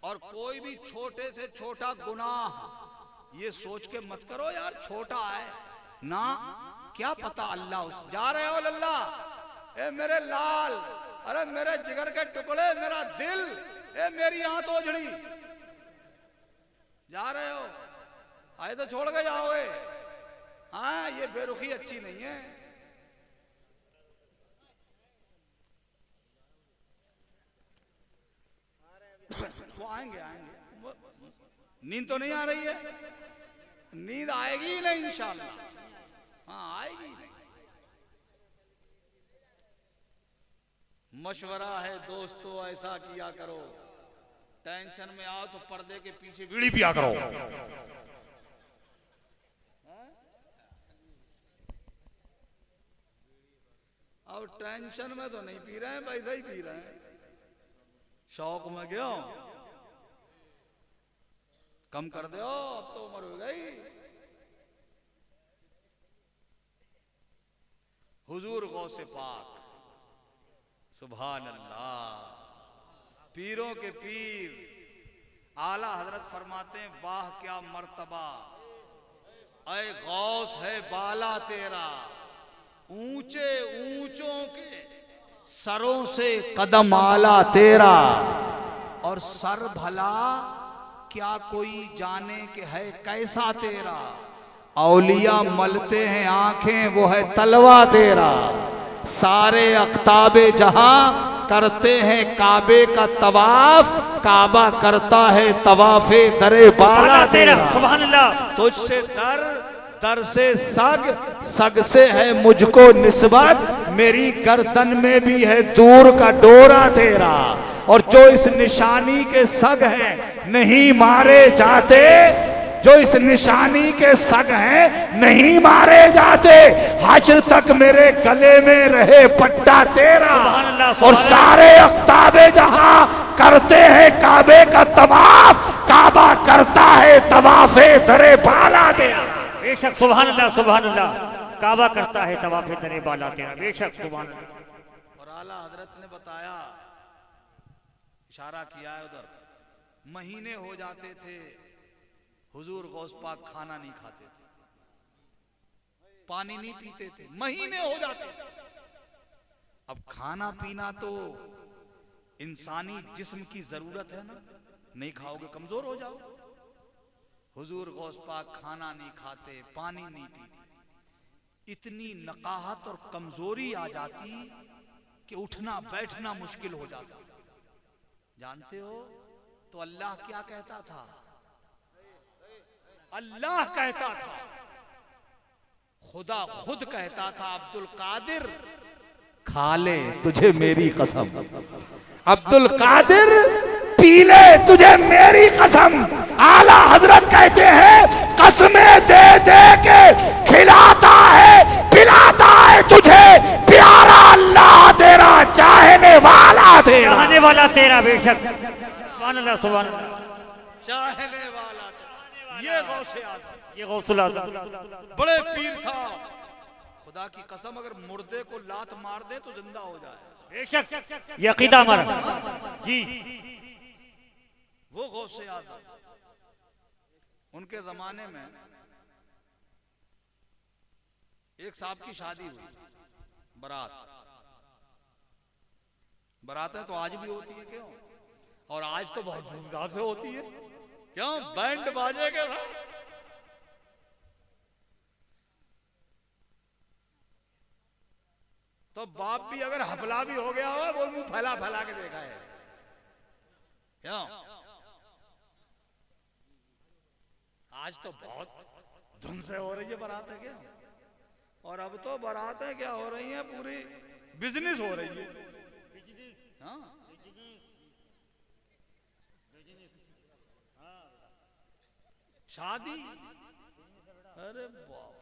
और कोई भी छोटे से छोटा गुनाह ये सोच के मत करो यार छोटा है ना, क्या पता अल्लाह जा रहे हो लल्ला, ए मेरे लाल, अरे मेरे जिगर के टुकड़े, मेरा दिल, ए मेरी आंत ओझड़ी, जा रहे हो, आए तो छोड़ के जाओगे। हाँ, ये बेरुखी अच्छी नहीं है। वो आएंगे नींद तो नहीं आ रही है, नींद आएगी ही नहीं इंशाल्लाह। हाँ आएगी नहीं। मशवरा है दोस्तों ऐसा किया करो, टेंशन में आओ तो पर्दे के पीछे बीड़ी पिया करो। अब टेंशन में तो नहीं पी रहे हैं, वैसे ही पी रहे हैं, शौक में क्यों? कम कर दो, अब तो उम्र हो गई। हुजूर गौसे पाक सुभान अल्लाह, पीरों के पीर आला हजरत फरमाते हैं, वाह क्या मर्तबा, ऐ गौस है बाला तेरा, ऊंचे ऊंचों के सरों से कदम आला तेरा, और सर भला क्या कोई जाने के है कैसा तेरा, औलिया मलते हैं आंखें वो है तलवा तेरा, सारे अख्ताबे जहां करते हैं काबे का तवाफ, काबा करता है तवाफे दरे बाला तेरा, सुभान अल्लाह। तुझसे दर से सग से है मुझको निस्बत, मेरी गर्दन में भी है दूर का डोरा तेरा, और जो इस निशानी के सग हैं नहीं मारे जाते, जो इस निशानी के सग हैं नहीं मारे जाते, हश्र तक मेरे गले में रहे पट्टा तेरा, और सारे अख्ताबे जहां करते हैं काबे का तवाफ, काबा करता है तवाफे दरे बाला तेरा। बेशक सुभान अल्लाह, सुभान अल्लाह, काबा करता है तवाफे दरे बाला तेरा, बेशक सुभान अल्लाह। और आला हजरत ने बताया, इशारा किया है उधर, महीने हो जाते थे हुजूर गौस पाक खाना नहीं खाते थे, पानी नहीं पीते थे, महीने हो जाते थे। अब खाना पीना तो इंसानी जिस्म की जरूरत है ना, नहीं खाओगे कमजोर हो जाओ। हुजूर गौस पाक खाना नहीं खाते, पानी नहीं पीते, इतनी नकाहत और कमजोरी आ जाती कि उठना बैठना मुश्किल हो जाता। जानते हो तो अल्लाह क्या कहता था? अल्लाह कहता था, खुदा खुद कहता था, अब्दुल कादिर खा ले तुझे मेरी कसम, अब्दुल कादिर पी ले तुझे मेरी कसम। आला हजरत कहते हैं कसमें दे दे के खिलाता है पिलाता है तुझे, प्यारा अल्लाह तेरा चाहने वाला तेरा, चाहने वाला तेरा बेशक। सुभान अल्लाह, सुभान अल्लाह। चाहने वाला तेरा। ये गौसे आज़म, ये गौसुल आज़म, बड़े पीर साहब, खुदा की कसम अगर मुर्दे को लात मार दे तो जिंदा हो जाए, बेशक ये अकीदा हमारा जी। वो गौसे आज़म। उनके जमाने में एक साहब की शादी हुई, बारातें तो आज भी होती है, क्यों? और आज तो बहुत धूमधाम से होती है, क्यों? बैंड बाजे के साथ। तो बाप भी अगर हफला भी हो गया हो, वो मुंह फैला फैला के देखा है, क्यों? आज तो बहुत धुन से हो रही है बारातें, क्या? और अब तो बारातें क्या हो रही हैं, पूरी बिजनेस हो रही है। हाँ, शादी, अरे बाप,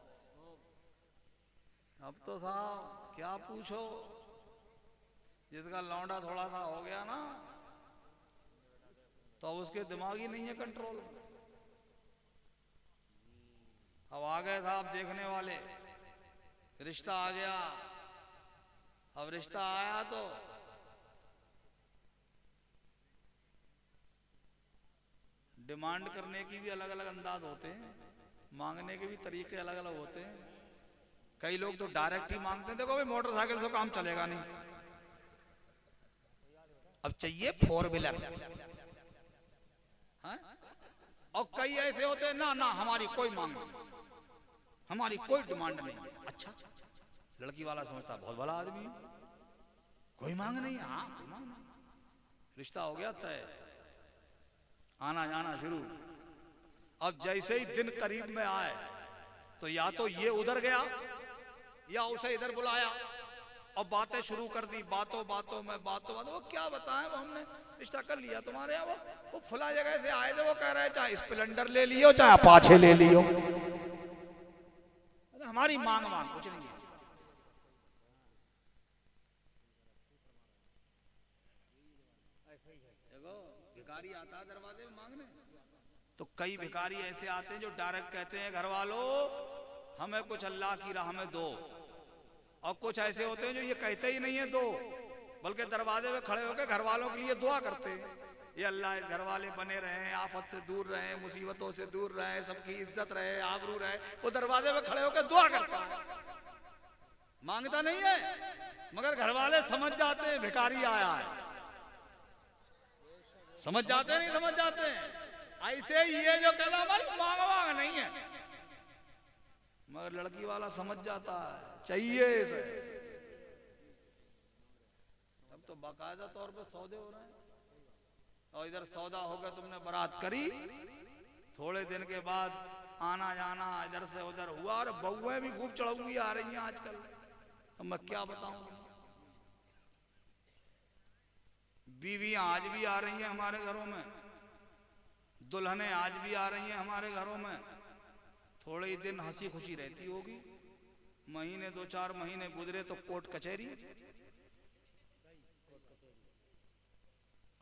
अब तो साहब क्या पूछो, जिसका लौंडा थोड़ा सा हो गया ना तो उसके दिमाग ही नहीं है कंट्रोल। अब आ गए साहब देखने वाले, रिश्ता आ गया। अब रिश्ता आया तो डिमांड करने की भी अलग अलग अंदाज होते हैं, मांगने के भी तरीके अलग अलग होते हैं। कई लोग तो डायरेक्ट ही मांगते हैं, देखो भाई मोटरसाइकिल से काम चलेगा नहीं, अब चाहिए 4 व्हीलर। और कई ऐसे होते हैं, ना ना हमारी कोई मांग नहीं, हमारी कोई डिमांड नहीं है। अच्छा, लड़की वाला समझता बहुत भला आदमी है, कोई मांग नहीं। हाँ, कोई मांग नहीं। रिश्ता हो गया तय, आना जाना शुरू। अब जैसे ही दिन करीब में आए तो या तो ये उधर गया या उसे इधर बुलाया और बातें शुरू कर दी। बातों बातों में वो क्या बताएं, वो हमने रिश्ता कर लिया तुम्हारे यहाँ, वो फला जगह से आए थे, वो कह रहे हैं चाहे स्प्लेंडर ले लियो चाहे अपाचे ले लियो, हमारी मांग कुछ नहीं है। देखो भिखारी आता है दरवाजे में मांगने, तो कई भिखारी ऐसे आते हैं जो डायरेक्ट कहते हैं घर वालों हमें कुछ अल्लाह की राह में दो, और कुछ ऐसे होते हैं जो ये कहते ही नहीं है दो, बल्कि दरवाजे में खड़े होकर घर वालों के लिए दुआ करते हैं, ये अल्लाह घर वाले बने रहे, आफत से दूर रहे, मुसीबतों से दूर रहे, सबकी इज्जत रहे, आबरू रहे। वो दरवाजे में खड़े होकर दुआ करता है, मांगता नहीं है, मगर घर वाले समझ जाते हैं भिखारी आया है, समझ जाते नहीं समझ जाते हैं। ऐसे ही ये जो कहता हमारी मांग नहीं है, मगर लड़की वाला समझ जाता है चाहिए इसे। अब तो बाकायदा तौर पे सौदे हो रहे हैं, और इधर सौदा होगा, तुमने बारात करी, थोड़े दिन के बाद आना जाना इधर से उधर हुआ, और बहुएं भी खूब चढ़ौगी आ रही हैं आजकल। अब मैं क्या बताऊं, बीवियां आज भी आ रही हैं हमारे घरों में, दुल्हनें आज भी आ रही हैं हमारे घरों में। थोड़े ही दिन हंसी खुशी रहती होगी, महीने 2-4 महीने गुजरे तो कोर्ट कचहरी,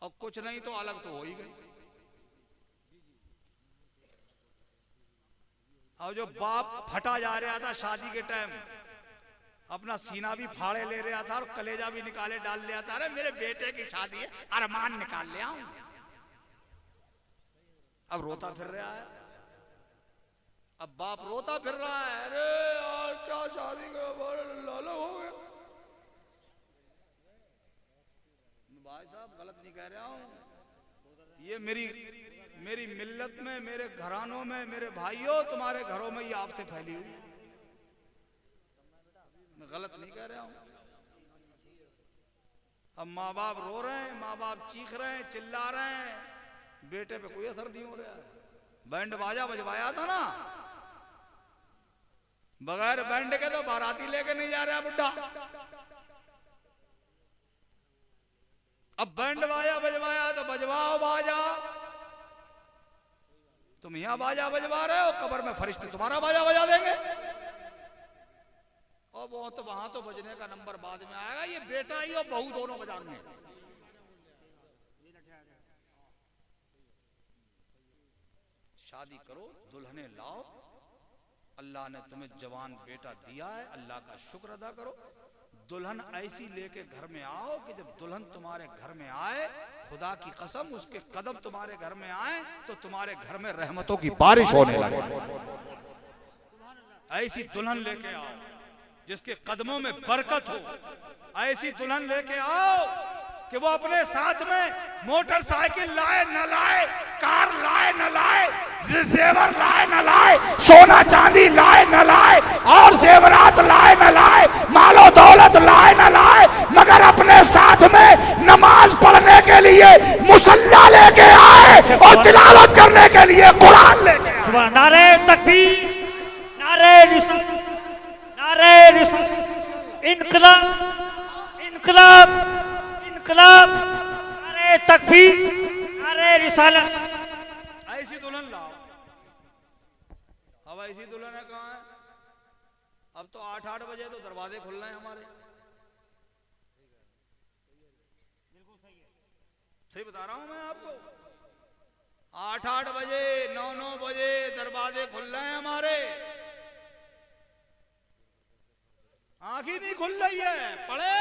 और कुछ नहीं तो अलग तो हो ही गई। और जो बाप फटा जा रहा था शादी के टाइम, अपना सीना भी फाड़े ले रहा था और कलेजा भी निकाले डाल लिया था, अरे मेरे बेटे की शादी है, अरमान निकाल ले आऊं, अब रोता फिर रहा है। अब बाप रोता फिर रहा है, अरे यार क्या शादी का लाला हो गया। भाई साहब गलत नहीं कह रहा हूं, ये मेरी मिल्लत में, मेरे घरानों में, मेरे भाइयों तुम्हारे घरों में ये आफतें फैली हुई, मैं गलत नहीं कह रहा हूं। अब माँ बाप रो रहे हैं, माँ बाप चीख रहे हैं, चिल्ला रहे हैं, बेटे पे कोई असर नहीं हो रहा है। बैंड बाजा बजवाया था ना, बगैर बैंड के तो बाराती लेके नहीं जा रहा बुड्ढा। अब बैंड बाजा बजवाया तो बजवाओ बाजा। तुम यहां बाजा बजवा रहे हो, कब्र में फरिश्ते तुम्हारा बाजा बजा देंगे। और वो तो वहां तो बजने का नंबर बाद में आएगा, ये बेटा ही और बहू दोनों बजाएंगे। शादी करो, दुल्हने लाओ, अल्लाह ने तुम्हें जवान बेटा दिया है, अल्लाह का शुक्र अदा करो। दुल्हन ऐसी लेके घर में आओ कि जब दुल्हन तुम्हारे घर में आए, खुदा की कसम उसके कदम तुम्हारे घर में आए तो तुम्हारे घर में रहमतों की बारिश होने लगे। ऐसी दुल्हन लेके आओ जिसके कदमों में बरकत हो। ऐसी दुल्हन लेके आओ कि वो अपने साथ में मोटरसाइकिल लाए न लाए, कार लाए न लाए, जेवर लाए न लाए, सोना चांदी लाए न लाए, और जेवरात लाए न लाए, मालो दौलत लाए न लाए, मगर अपने साथ में नमाज पढ़ने के लिए मुसल्ला लेके आए और तिलावत करने के लिए कुरान लेके आए। नारे तकबीर, नारे रिसालत, नारे रिसालत, इनकलाब, इनकलाब, इनकलाब, नारे तकबीर, नारे रिसालत। ऐसी दुल्हन लाओ। अब ऐसी दुल्हन है कहाँ है? अब तो 8-8 बजे तो दरवाजे खुल रहे हैं हमारे। सही बता रहा हूं मैं आपको, 8-8 बजे 9-9 बजे दरवाजे खुल रहे हैं हमारे। आंख ही नहीं खुल रही है, पढ़े।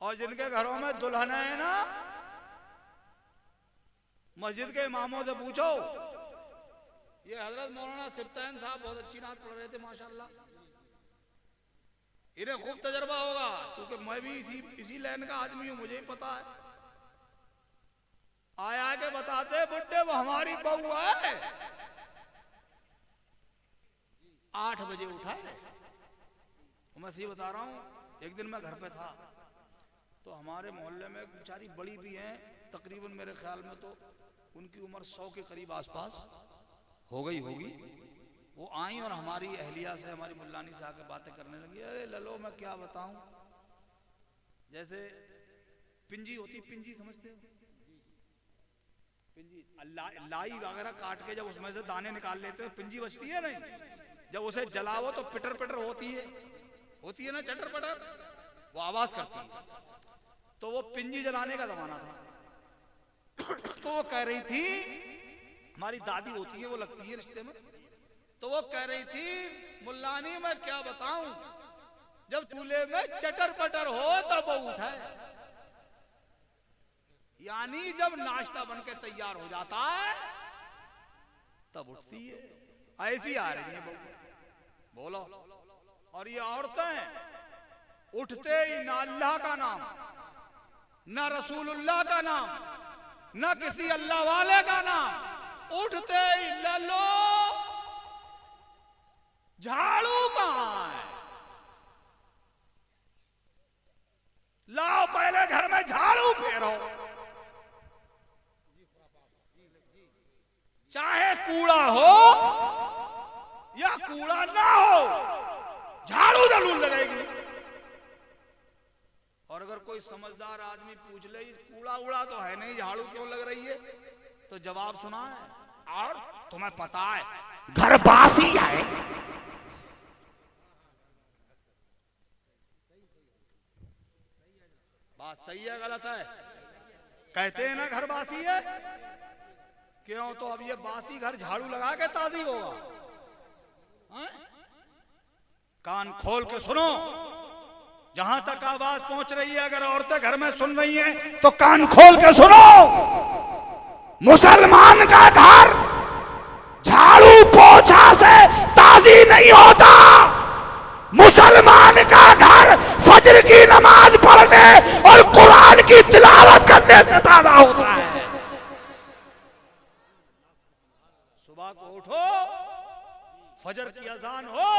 और जिनके घरों में दुल्हन है ना, मस्जिद के इमामों से पूछो। ये हजरत मौलाना सिफ्तैन साहब बहुत अच्छी नात पढ़ रहे थे माशाल्लाह, इन्हें खूब तजर्बा होगा क्योंकि मैं भी इसी लाइन का आदमी हूं, मुझे ही पता है। आया के बताते बुड्ढे वो हमारी बहू है। 8 बजे उठा, मैं सही बता रहा हूं। एक दिन मैं घर पे था तो हमारे मोहल्ले में बेचारी बड़ी भी हैं, तकरीबन मेरे ख्याल में तो उनकी उम्र 100 के करीब आसपास हो गई होगी। वो आई और हमारी अहलिया से, हमारी मुल्लानी से आके बातें करने लगी। अरे ललो मैं क्या बताऊं, जैसे पिंजी होती, पिंजी समझते हो? पिंजी लाई वगैरह काट के जब उसमें से दाने निकाल लेते हो, पिंजी बचती है नहीं? जब उसे जलाओ तो पिटर पिटर होती है ना, चटर पटर, वो आवाज करती है। तो वो पिंजी जलाने का जमाना था। तो वो कह रही थी, हमारी दादी होती है, वो लगती है रिश्ते में, तो वो कह रही थी मुल्लानी मैं क्या बताऊं, जब चूल्हे में चटर पटर हो तब वो उठाए, यानी जब नाश्ता बनके तैयार हो जाता है तब उठती है। ऐसी आ रही है बोलो। और ये औरतें उठते ही ना अल्लाह का नाम, ना रसूलुल्लाह का नाम, ना किसी अल्लाह वाले का नाम, उठते ही ललो झाड़ू कहां है, लाओ पहले घर में झाड़ू फेरो, चाहे कूड़ा हो या कूड़ा ना हो, झाड़ू जरूर लगेगी। और अगर कोई समझदार आदमी पूछ ले कूड़ा उड़ा तो है नहीं, झाड़ू क्यों लग रही है, तो जवाब सुना है, और तुम्हें पता है घर बासी है। बात सही है गलत है? कहते हैं ना घर बासी है, क्यों? तो अब ये बासी घर झाड़ू लगा के ताज़ी होगा। कान खोल के सुनो, जहां तक आवाज पहुंच रही है, अगर औरतें घर में सुन रही हैं तो कान खोल के सुनो। मुसलमान का घर झाड़ू पोछा से ताजी नहीं होता। मुसलमान का घर फजर की नमाज पढ़ने और कुरान की तिलावत करने से ताजा होता है। सुबह को उठो, फजर की अजान हो,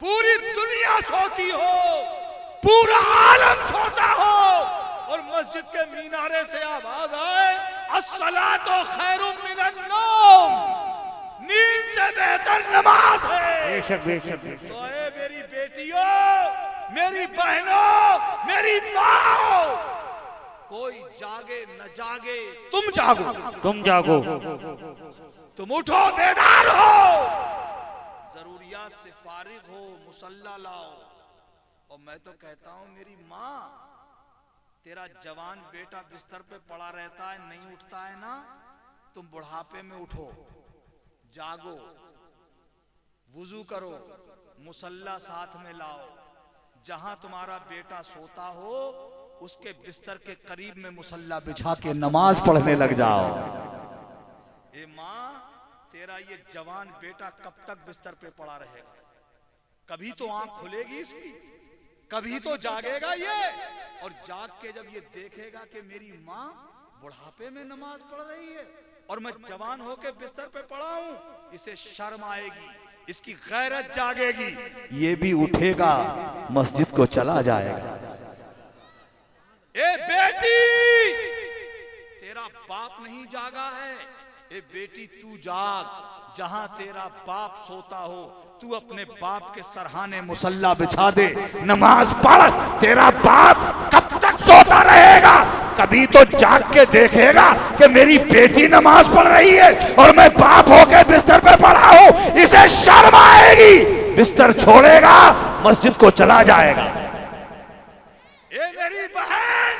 पूरी दुनिया सोती हो, पूरा आलम सोता हो और मस्जिद के मीनारे से आवाज आए अस्सलातु खैरुम मिनन नौम, नींद से बेहतर नमाज है। बेशक बेशक बेशक। तो ए मेरी बेटियों, मेरी बहनों, मेरी माँ, कोई जागे न जागे, तुम जागो, तुम जागो, तुम उठो, बेदार हो, जरूरियात से फारिग हो, मुसल्ला लाओ। और मैं तो कहता हूं मेरी माँ, तेरा जवान बेटा बिस्तर पे पड़ा रहता है, नहीं उठता है ना, तुम बुढ़ापे में उठो, जागो, वुजू करो, मुसल्ला साथ में लाओ, जहां तुम्हारा बेटा सोता हो उसके बिस्तर के करीब में मुसल्ला बिछा के नमाज पढ़ने लग जाओ। ए माँ, तेरा ये जवान बेटा कब तक बिस्तर पे पड़ा रहेगा? कभी तो आंख खुलेगी इसकी, कभी तो जागेगा ये, और जाग के जब ये देखेगा कि मेरी माँ बुढ़ापे में नमाज पढ़ रही है और मैं जवान होके बिस्तर पे पड़ा हूं, इसे शर्म आएगी, इसकी गैरत जागेगी, ये भी उठेगा, मस्जिद को चला जाएगा। ए बेटी, तेरा बाप नहीं जागा है, ए बेटी तू जाग, जहां तेरा बाप सोता हो तू अपने बाप के सरहाने मुसल्ला बिछा दे, नमाज पढ़। तेरा बाप कब तक सोता रहेगा? कभी तो जाग के देखेगा कि मेरी बेटी नमाज पढ़ रही है और मैं बाप होके बिस्तर पे पड़ा हूं, इसे शर्म आएगी, बिस्तर छोड़ेगा, मस्जिद को चला जाएगा। ए मेरी बहन,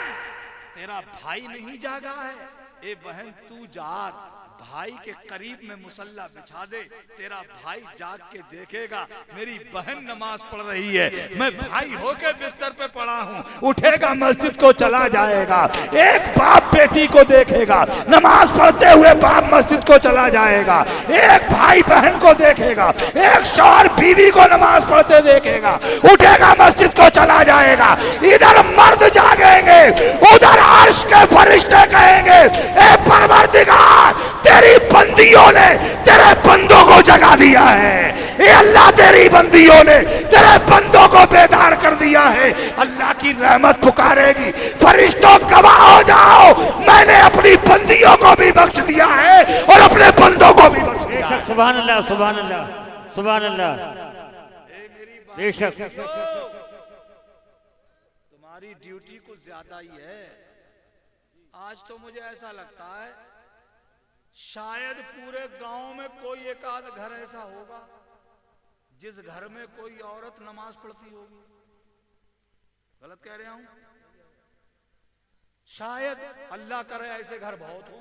तेरा भाई नहीं जागा है, ए बहन तू जाग, भाई के करीब में मुसल्ला बिछा दे, तेरा भाई जाग के देखेगा मेरी बहन नमाज पढ़ रही है, मैं भाई होके बिस्तर पे पड़ा हूं, उठेगा, मस्जिद को चला जाएगा। एक बाप बेटी को देखेगा, नमाज पढ़ते हुए बाप मस्जिद को चला जाएगा, एक भाई बहन को देखेगा, एक शौहर बीवी को नमाज पढ़ते देखेगा, उठेगा, मस्जिद को चला जाएगा। इधर मर्द जागेंगे, उधर अर्श के फरिश्ते कहेंगे ए परवरदिगार, तेरी बंदियों ने तेरे बंदों को जगा दिया है, ए अल्लाह तेरी बंदियों ने तेरे बंदों को बेदार कर दिया है। अल्लाह की रहमत पुकारेगी, फरिश्तों गवाह हो जाओ, मैंने अपनी बंदियों को भी बख्श दिया है और अपने बंदों को भी बख्श दिया है। सुभान अल्लाह, सुभान अल्लाह, सुभान अल्लाह। बेशक तुम्हारी ड्यूटी कुछ ज्यादा ही है। आज तो मुझे ऐसा लगता है शायद पूरे गांव में कोई एक आध घर ऐसा होगा जिस घर में कोई औरत नमाज पढ़ती होगी। गलत कह रहा हूं? शायद, अल्लाह करे ऐसे घर बहुत हो,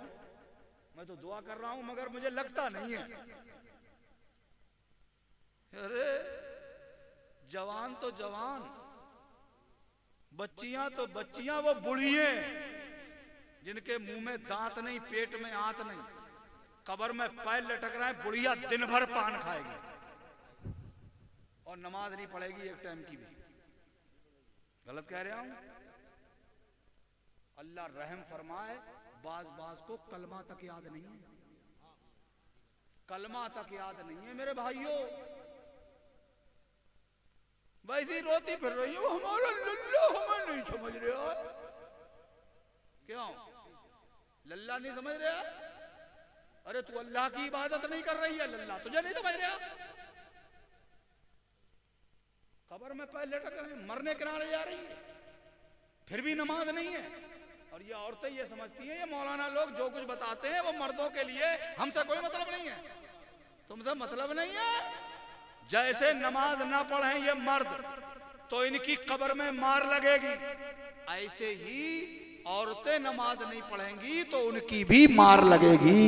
मैं तो दुआ कर रहा हूं, मगर मुझे लगता नहीं है। अरे जवान तो जवान, बच्चियां तो बच्चियां, वो बुढ़िए जिनके मुंह में दांत नहीं, पेट में आंत नहीं, कब्र में पैर लटक रहा है, बुढ़िया दिन भर पान खाएगी और नमाज नहीं पढ़ेगी एक टाइम की भी। गलत कह रहा हूं? अल्लाह रहम फरमाए, बाज को कलमा तक याद नहीं है, कलमा तक याद नहीं है मेरे भाइयों। वैसी रोती फिर रही है, हमारा लल्ला हमें नहीं समझ रहा। क्यों लल्ला नहीं समझ रहा? अरे तू अल्लाह की इबादत नहीं कर रही है, लल्ला तुझे नहीं समझ रहा। कब्र में पैर लटक रहे, मरने किनारे जा रही है, फिर भी नमाज नहीं है। और ये औरतें ये समझती हैं ये मौलाना लोग जो कुछ बताते हैं वो मर्दों के लिए, हमसे कोई मतलब नहीं है, तुमसे मतलब नहीं है। जैसे नमाज ना पढ़े ये मर्द तो इनकी कब्र में मार लगेगी, ऐसे ही औरतें नमाज नहीं पढ़ेंगी तो उनकी भी मार लगेगी।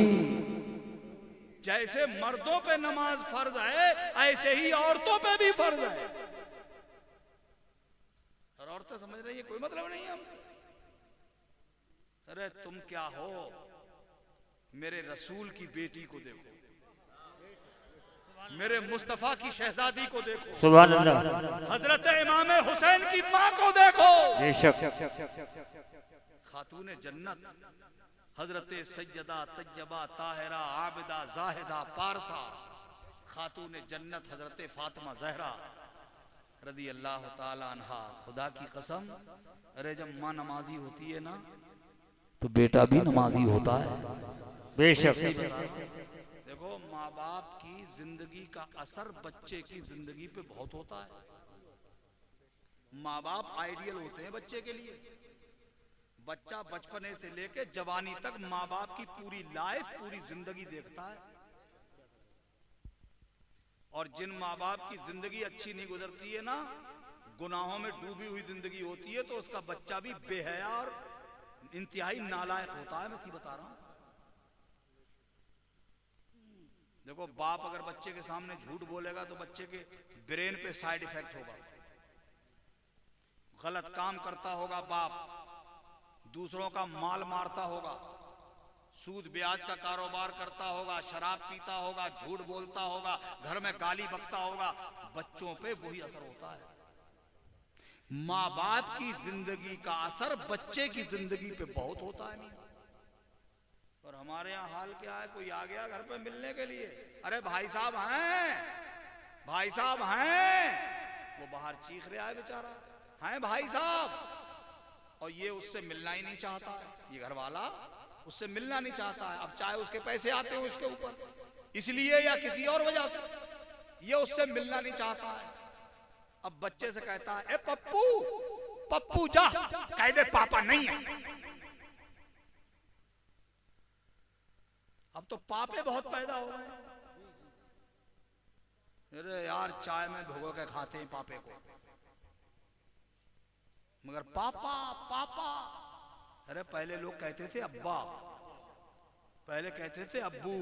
जैसे मर्दों पे नमाज फर्ज है, ऐसे ही औरतों पे भी फर्ज है। और औरतें समझ रही है कोई मतलब नहीं है हमसे। अरे तुम क्या हो, मेरे रसूल की बेटी को देखो, मेरे मुस्तफा की शहजादी को देखो, सुभान अल्लाह। हजरत इमाम हुसैन की माँ को देखो, बेशक खातून जन्नत हजरत सैयदा तैयबा ताहिरा आबिदा जाहिदा पारसा खातून जन्नत हजरत फातिमा जहरा रदी अल्लाह ताला अन्हा। खुदा की कसम, अरे जब माँ नमाजी होती है ना तो बेटा भी नमाजी होता है। बेशक देखो, माँ बाप की जिंदगी का असर बच्चे की जिंदगी पे बहुत होता है। माँ बाप आइडियल होते हैं बच्चे के लिए। बच्चा बचपने से लेकर जवानी तक माँ बाप की पूरी लाइफ, पूरी जिंदगी देखता है। और जिन माँ बाप की जिंदगी अच्छी नहीं गुजरती है ना, गुनाहों में डूबी हुई जिंदगी होती है, तो उसका बच्चा भी बेहया और इंतहाई नालायक होता है। मैं सी बता रहा हूं। देखो, बाप अगर बच्चे के सामने झूठ बोलेगा तो बच्चे के ब्रेन पे साइड इफेक्ट होगा। गलत काम करता होगा बाप, दूसरों का माल मारता होगा, सूद ब्याज का कारोबार करता होगा, शराब पीता होगा, झूठ बोलता होगा, घर में गाली बकता होगा, बच्चों पे वही असर होता है। माँ बाप की जिंदगी का असर बच्चे की जिंदगी पे बहुत होता है। और हमारे यहाँ हाल क्या है, कोई आ गया घर पे मिलने के लिए, अरे भाई साहब हैं, भाई साहब हैं, वो बाहर चीख रहा है बेचारा, हैं भाई साहब, और ये उससे मिलना ही नहीं चाहता है। ये घर वाला उससे मिलना नहीं चाहता है। अब चाहे उसके पैसे आते हो उसके ऊपर, इसलिए या किसी और वजह से, ये उससे मिलना नहीं चाहता है। अब बच्चे से कहता है, ए पप्पू, पप्पू जा, कह दे पापा नहीं है। अब तो पापे बहुत पैदा हो गए। अरे यार, चाय में भिगो के खाते हैं पापे को, मगर पापा पापा। अरे पहले लोग कहते थे अब्बा, पहले कहते थे अब्बू,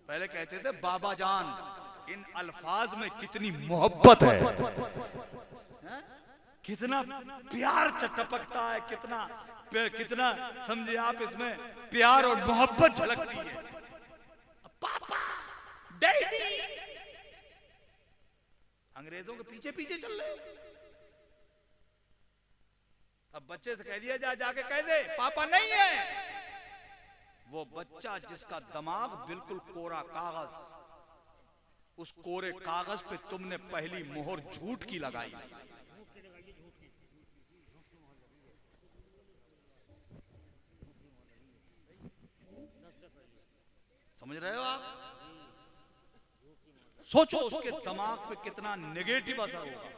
पहले कहते थे बाबा जान। इन अल्फाज में कितनी मोहब्बत है, कितना प्यार टपकता है, कितना समझे आप, इसमें प्यार और मोहब्बत झलकती है। पापा, डैडी, अंग्रेजों के पीछे पीछे चल रहे हो। अब बच्चे से कह दिया जाके कह दे पापा नहीं है। वो बच्चा जिसका दिमाग बिल्कुल कोरा कागज, उस कोरे कागज पे तुमने पहली मोहर झूठ की लगाई। समझ रहे हो आप? सोचो उसके दिमाग पे कितना नेगेटिव असर होगा,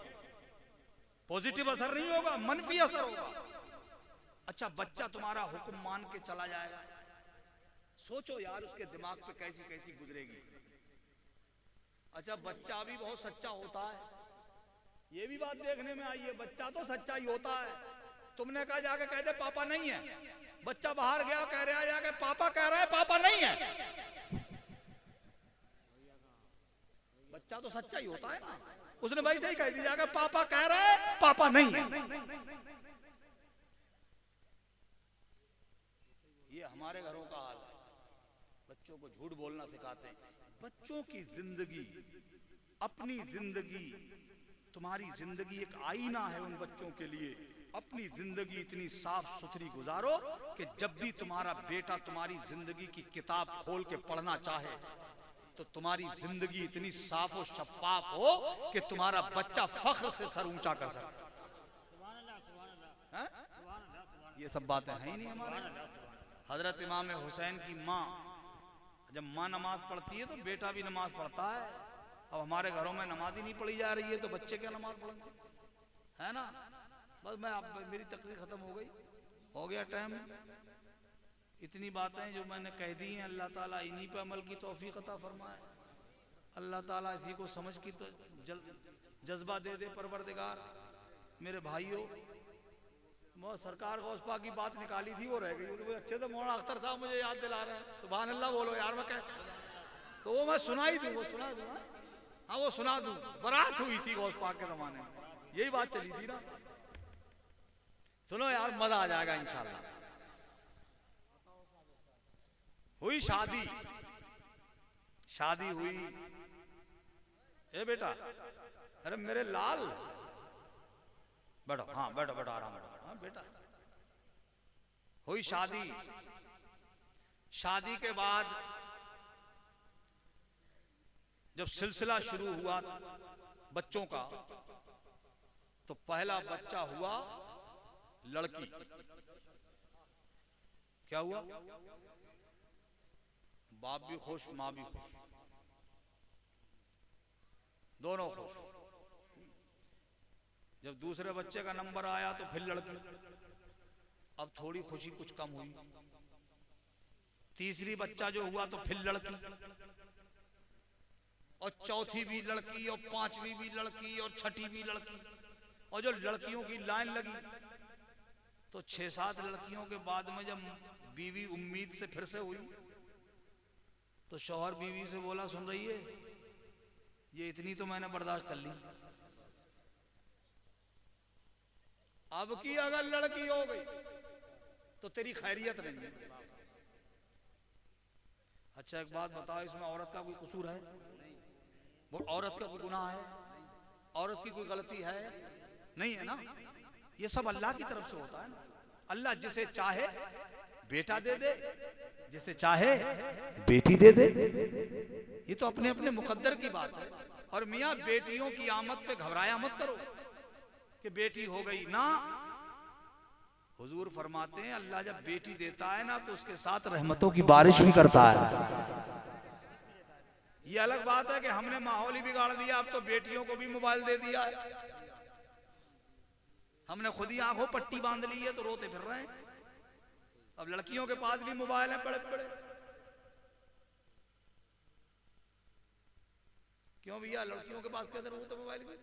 पॉजिटिव असर नहीं होगा, मनफी असर होगा। अच्छा, बच्चा तुम्हारा हुक्म मान के चला जाएगा, सोचो यार उसके दिमाग पे कैसी कैसी गुजरेगी। अच्छा, बच्चा भी बहुत सच्चा होता है, ये भी बात देखने में आई है, बच्चा तो सच्चा ही होता है। तुमने कहा जाके कह दे पापा नहीं है, बच्चा बाहर गया कह रहा है जाके पापा कह रहा है पापा नहीं है। बच्चा तो सच्चा ही होता है ना, उसने भाई सही कह दिया कि पापा कह रहा है पापा नहीं है। ये हमारे घरों का हाल है, बच्चों को झूठ बोलना सिखाते हैं। बच्चों की जिंदगी, अपनी जिंदगी, तुम्हारी जिंदगी एक आईना है उन बच्चों के लिए। अपनी जिंदगी इतनी साफ सुथरी गुजारो कि जब भी तुम्हारा बेटा तुम्हारी जिंदगी की किताब खोल के पढ़ना चाहे तो तुम्हारी जिंदगी इतनी साफ और शफाफ हो कि तुम्हारा बच्चा फख्र से सर ऊंचा कर सके। ये सब बातें हैं ही नहीं हमारे। हजरत इमाम हुसैन की माँ, जब माँ नमाज पढ़ती है तो बेटा भी नमाज पढ़ता है। अब हमारे घरों में नमाज ही नहीं पढ़ी जा रही है तो बच्चे क्या नमाज पढ़ेंगे, है ना? बस मैं, अब मेरी तकरीर खत्म हो गई, हो गया टाइम। इतनी बातें जो मैंने कह दी हैं, अल्लाह ताला इन्हीं पे अमल की तौफीक अता फरमाए। अल्लाह ताला इसी को समझ की तो जज्बा दे दे परवरदिगार। मेरे भाइयों, वो सरकार गौसपा की बात निकाली थी, वो रह गई। वो अच्छे से मौलाना अख्तर साहब मुझे याद दिला रहे हैं। सुभान अल्लाह बोलो यार, मैं तो वो मैं सुनाई दूं, वो सुना दूं। हाँ, वो सुना दूं। बारात हुई थी गौसपा के जमाने में, यही बात चली थी ना। सुनो यार, मजा आ जाएगा इंशाल्लाह। हुई शादी, शादी हुई, ए बेटा, अरे मेरे लाल, बैठो, हाँ बैठो बैठो, आराम करो, हाँ बेटा। हुई शादी, शादी के बाद जब सिलसिला शुरू हुआ बच्चों का, तो पहला बच्चा हुआ लड़की। क्या हुआ? बाप भी खुश, मां भी खुश, दोनों खुश। जब दूसरे बच्चे का नंबर आया तो फिर लड़की, अब थोड़ी खुशी कुछ कम हुई। तीसरी बच्चा जो हुआ तो फिर लड़की, और चौथी भी लड़की, और पांचवी भी लड़की, और छठी भी लड़की। और जो लड़कियों की लाइन लगी तो 6-7 लड़कियों के बाद में जब बीवी उम्मीद से फिर से हुई तो शौहर बीवी से बोला, सुन रही है, ये इतनी तो मैंने बर्दाश्त कर ली, अब की अगर लड़की हो गई तो तेरी खैरियत नहीं है। अच्छा एक बात बताओ, इसमें औरत का कोई कसूर है? वो औरत का कोई गुनाह है? औरत की कोई गलती है? नहीं है ना। ये सब अल्लाह की तरफ से होता है ना। अल्लाह जिसे चाहे बेटा दे दे, जिसे चाहे बेटी दे दे, ये तो अपने अपने मुकद्दर की बात है। और मियाँ बेटियों की आमद पे घबराया मत करो कि बेटी हो गई ना। हुजूर फरमाते हैं अल्लाह जब बेटी देता है ना तो उसके साथ रहमतों की बारिश भी करता है। ये अलग बात है कि हमने माहौल ही बिगाड़ दिया, अब तो बेटियों को भी मोबाइल दे दिया है, हमने खुद ही आंखों पट्टी बांध ली है तो रोते फिर रहे हैं। अब लड़कियों के पास भी मोबाइल है बड़े बड़े। क्यों भैया, लड़कियों के पास क्या जरूरत है मोबाइल की?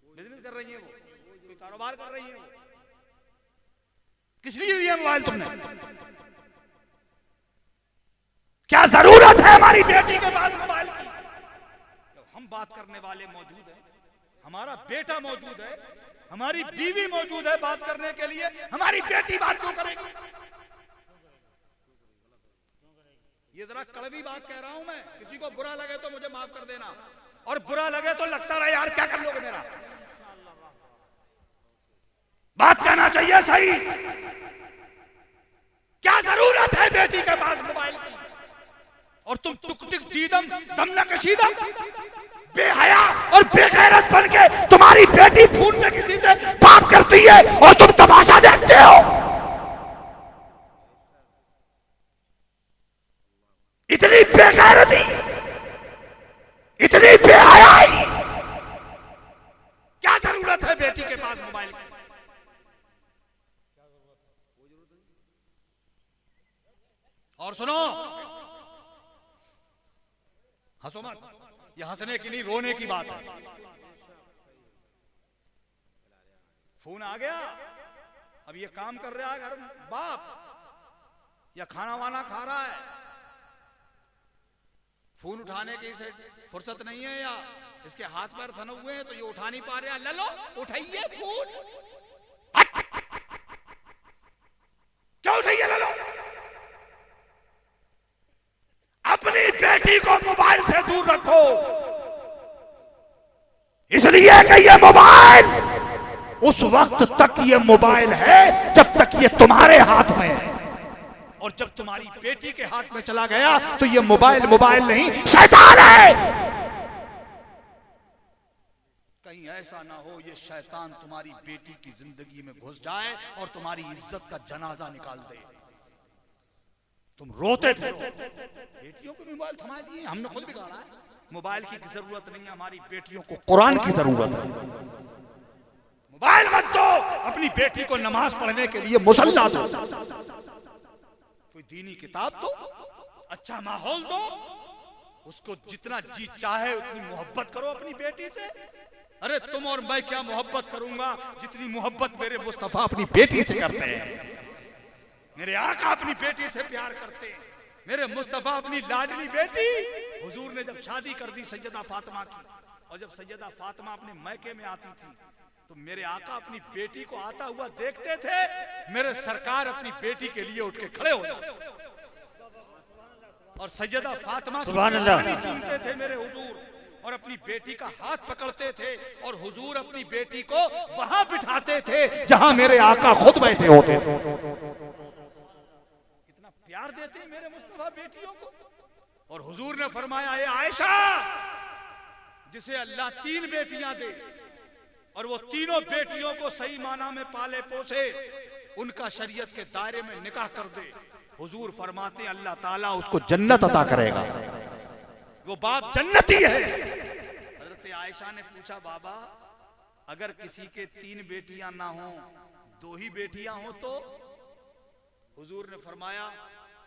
बिजनेस कर रही है वो, कोई कारोबार कर रही है वो, किस लिए दिया मोबाइल तुमने? क्या जरूरत है हमारी बेटी के पास मोबाइल की? हम बात करने वाले मौजूद हैं, हमारा बेटा मौजूद है, हमारी बीवी मौजूद है बात करने के लिए, हमारी बेटी बात क्यों करेगी? ये जरा कड़वी बात कह रहा हूं मैं, किसी को बुरा लगे तो मुझे माफ कर देना, और बुरा लगे तो लगता रहे यार क्या कर लोगे मेरा। बात कहना चाहिए सही। क्या जरूरत है बेटी के पास मोबाइल की? और तुम टुकटिक दीदम दम न कशीदम बेहया और बेगैरत बन के तुम्हारी बेटी फोन में किसी से बात करती है और तुम तमाशा देखते हो। इतनी बेगैरती, इतनी बेहयाई, क्या जरूरत है बेटी के पास मोबाइल की? और सुनो, हंसो मत, ये हंसने की नहीं रोने की बात है। फोन आ गया, अब ये काम कर रहा है घर में बाप, या खाना वाना खा रहा है, फोन उठाने की इसे फुर्सत नहीं है, या इसके हाथ पैर थने हुए हैं तो ये उठा नहीं पा रहे हैं। ले लो, उठाइए फोन। क्या उठाइए? ले लो। अपनी बेटी को मोबाइल से दूर रखो, इसलिए कि ये मोबाइल उस वक्त तक ये मोबाइल है जब तक ये तुम्हारे हाथ में है, और जब तुम्हारी बेटी के हाथ में चला गया तो ये मोबाइल मोबाइल नहीं शैतान है। कहीं ऐसा ना हो ये शैतान तुम्हारी बेटी की जिंदगी में घुस जाए और तुम्हारी इज्जत का जनाजा निकाल दे, तुम रोते फिरो। बेटियों को मोबाइल थमा दिए, हमने खुद बिगाड़ा है। मोबाइल की जरूरत नहीं है, हमारी बेटियों को कुरान की जरूरत है। मोबाइल मत दो, अपनी बेटी को नमाज पढ़ने के लिए मुसल्ला दो, कोई दीनी किताब दो, अच्छा माहौल दो, उसको जितना जी चाहे उतनी मोहब्बत करो अपनी बेटी से। अरे तुम और मैं क्या मोहब्बत करूंगा जितनी मोहब्बत मेरे मुस्तफा अपनी बेटी से करते हैं। मेरे आका अपनी बेटी से प्यार करते हैं, मेरे मुस्तफा अपनी लाडली बेटी। हुजूर ने जब शादी कर दी सैयदा फातिमा की, और जब सैयदा फातिमा अपने मैके में आती थी तो मेरे आका अपनी बेटी को आता हुआ देखते थे, मेरे सरकार अपनी बेटी के लिए उठ के खड़े हो जाते और सैयदा फातिमा की निशानी चूमते थे मेरे हुजूर। और अपनी बेटी का हाथ पकड़ते थे और हुजूर अपनी बेटी को वहां बिठाते थे जहां मेरे आका खुद बैठे होते थे। इतना प्यार देते हैं मेरे मुस्तफा बेटियों को। और हुजूर ने फरमाया, ए आयशा, जिसे अल्लाह 3 बेटियां दे और वो तीनों बेटियों को सही माना में पाले पोसे, उनका शरीयत के दायरे में निकाह कर दे, हुजूर फरमाते हैं अल्लाह ताला उसको जन्नत अता करेगा, वो बाप जन्नती है। हजरत आयशा ने पूछा, बाबा अगर किसी के 3 बेटियां ना हो, 2 ही बेटियां हो तो? हुजूर ने फरमाया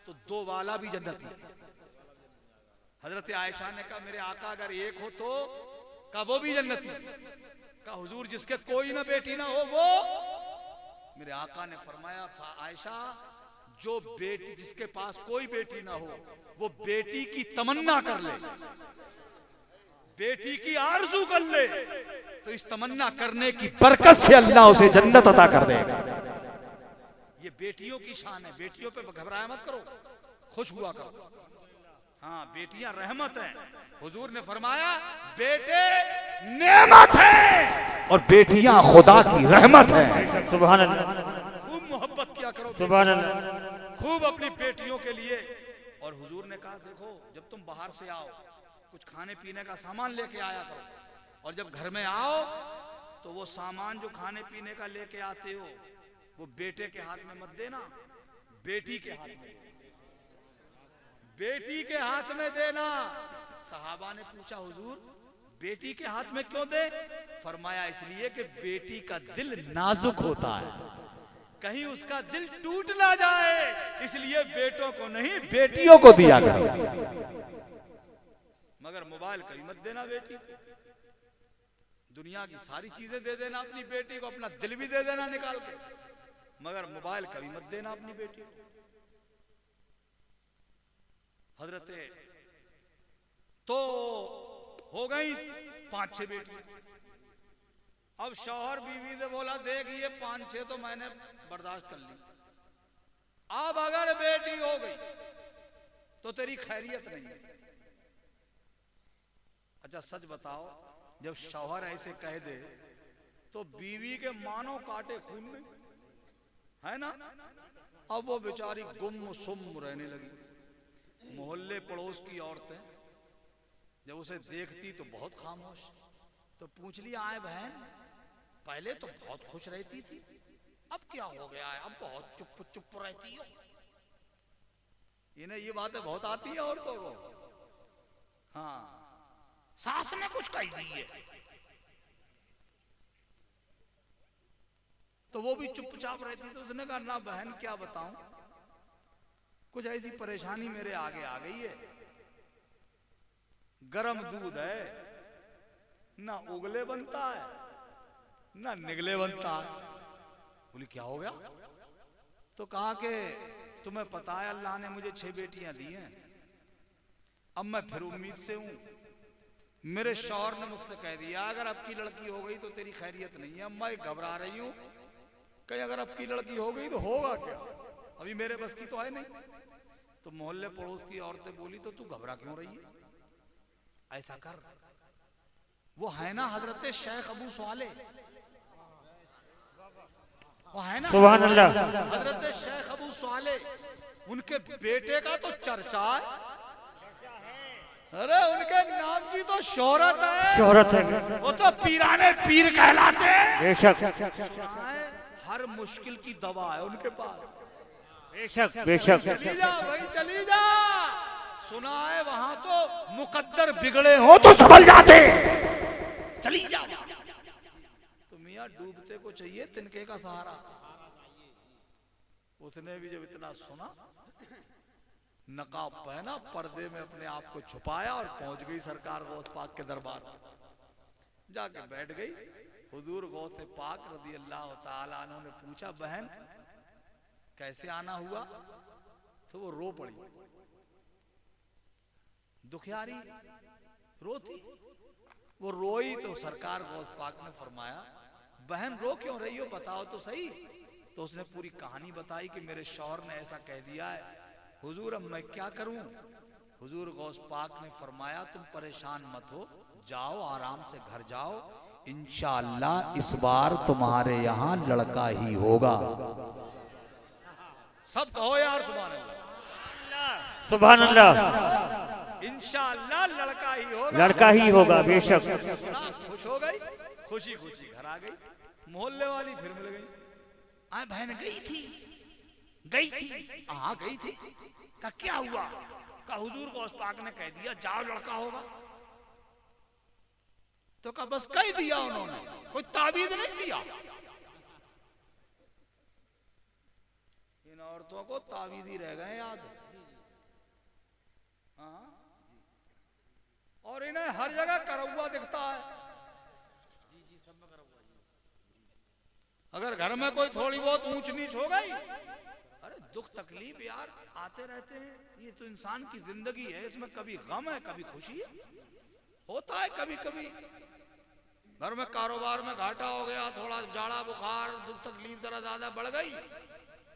तो 2 वाला भी जन्नती है। हजरत आयशा ने कहा, मेरे आका अगर 1 हो तो? कहा वो भी जन्नती है। कहा हुजूर जिसके कोई ना बेटी ना हो वो? मेरे आका ने फरमाया, आयशा जो बेटी, जिसके पास कोई बेटी ना हो, वो बेटी की तमन्ना कर ले, बेटी की आरजू कर ले, तो इस तमन्ना करने की बरकत से अल्लाह उसे जन्नत अता कर देगा। ये बेटियों की शान है। बेटियों पे घबराया मत करो, खुश हुआ करो। हाँ, बेटियां रहमत हैं। हुजूर ने फरमाया बेटे नेमत है और बेटियां खुदा की रहमत है। सुभान अल्लाह। खूब मोहब्बत किया करो, सुभान अल्लाह। खूब अपनी बेटियों के लिए। और हुजूर ने कहा, देखो जब तुम बाहर से आओ कुछ खाने पीने का सामान लेके आया करो, और जब घर में आओ तो वो सामान जो खाने पीने का लेके आते हो वो बेटे के हाथ में मत देना, बेटी के हाथ में, बेटी के हाथ में देना। सहाबा ने पूछा, हुजूर बेटी के हाथ में क्यों दे? फरमाया इसलिए कि बेटी का दिल नाजुक होता है, कहीं उसका दिल टूट ना जाए, इसलिए बेटों को नहीं बेटियों को दिया करो। मगर मोबाइल कभी मत देना बेटी को, दुनिया की सारी चीजें दे देना अपनी बेटी को, अपना दिल भी दे देना निकाल के, मगर मोबाइल कभी मत देना अपनी बेटी को। हजरते तो हो गई 5-6 बेटी। अब शौहर बीवी से बोला, देख ये 5-6 तो मैंने बर्दाश्त कर ली, अब अगर बेटी हो गई तो तेरी खैरियत नहीं है। अच्छा सच बताओ, जब शौहर ऐसे कह दे तो बीवी के मानो काटे खून में, है ना? अब वो बेचारी गुम सुम रहने लगी। मोहल्ले पड़ोस की औरतें जब उसे देखती तो बहुत खामोश, तो पूछ लिया, आए बहन पहले तो बहुत खुश रहती थी, अब क्या हो गया है? अब बहुत चुप चुप रहती हो। इन्हें ये बातें बहुत आती है औरतों को। हाँ, सास ने कुछ कही दी है तो वो भी चुपचाप रहती। तो उसने कहा, ना बहन क्या बताऊं, कुछ ऐसी परेशानी मेरे आगे आ गई है, गरम दूध है, ना उगले बनता है ना निगले बनता है। बोली क्या हो गया? तो कहा कि तुम्हें पता है अल्लाह ने मुझे 6 बेटियां दी हैं, अब मैं फिर उम्मीद से हूं। मेरे शौहर ने मुझसे कह दिया अगर अब की लड़की हो गई तो तेरी खैरियत नहीं है। अब मैं घबरा रही हूं कहीं अगर अब की लड़की हो गई तो होगा क्या, अभी मेरे बस की तो है नहीं। तो मोहल्ले पड़ोस की औरतें बोली, तो तू घबरा क्यों रही है? ऐसा कर, वो है ना हजरत शेख अबू स्वाले, वो है ना सुभान अल्लाह। हजरत शेख अबू स्वाले, उनके बेटे का तो चर्चा है, अरे उनके नाम की तो शोहरत है, शोहरत है, वो तो पीराने पीर कहलाते हैं। बेशक हर मुश्किल की दवा है उनके पास। बेशक बेशक। चली जा भाई चली जा, सुना है वहां तो मुकद्दर बिगड़े हो तो संभल जाते, चली जा। तो मियां डूबते को चाहिए तिनके का सहारा। उसने भी जब इतना सुना, नकाब पहना, पर्दे में अपने आप को छुपाया और पहुंच गई सरकार गौस पाक के दरबार। जाके बैठ गई। हुजूर गौस पाक रज़ी अल्लाह ताला अन्हु ने पूछा, बहन कैसे आना हुआ? तो वो रो पड़ी, दुखियारी रोती। वो रोई तो सरकार गौस पाक ने फरमाया, बहन रो क्यों रही हो, बताओ तो सही। तो उसने पूरी कहानी बताई कि मेरे शौहर ने ऐसा कह दिया है हुजूर, अब मैं क्या करूं, हुजूर गौस पाक ने फरमाया तुम परेशान मत हो, जाओ आराम से घर जाओ, इंशाअल्लाह इस बार तुम्हारे यहाँ लड़का ही होगा। सब कहो यार सुभान अल्लाह। सुभान अल्लाह। इंशाअल्लाह लड़का ही होगा। लड़का ही होगा बेशक। खुश हो गई, खुशी खुशी घर आ गई। मोहल्ले वाली फिर मिल गई। आए बहन गई थी हाँ गई थी। का क्या हुआ? का हुजूर गौस पाक ने कह दिया जाओ लड़का होगा। तो का बस कह दिया उन्होंने, कोई ताबीज नहीं दिया। इन औरतों को ताबीज ही रह गए याद। हाँ, और इन्हें हर जगह करौआ दिखता है। अगर घर में कोई थोड़ी बहुत ऊंच नीच हो गई, अरे दुख तकलीफ यार आते रहते हैं, ये तो इंसान की जिंदगी है, इसमें कभी गम है कभी खुशी है, होता है कभी कभी। घर में कारोबार में घाटा हो गया, थोड़ा जाड़ा बुखार दुख तकलीफ जरा ज्यादा बढ़ गई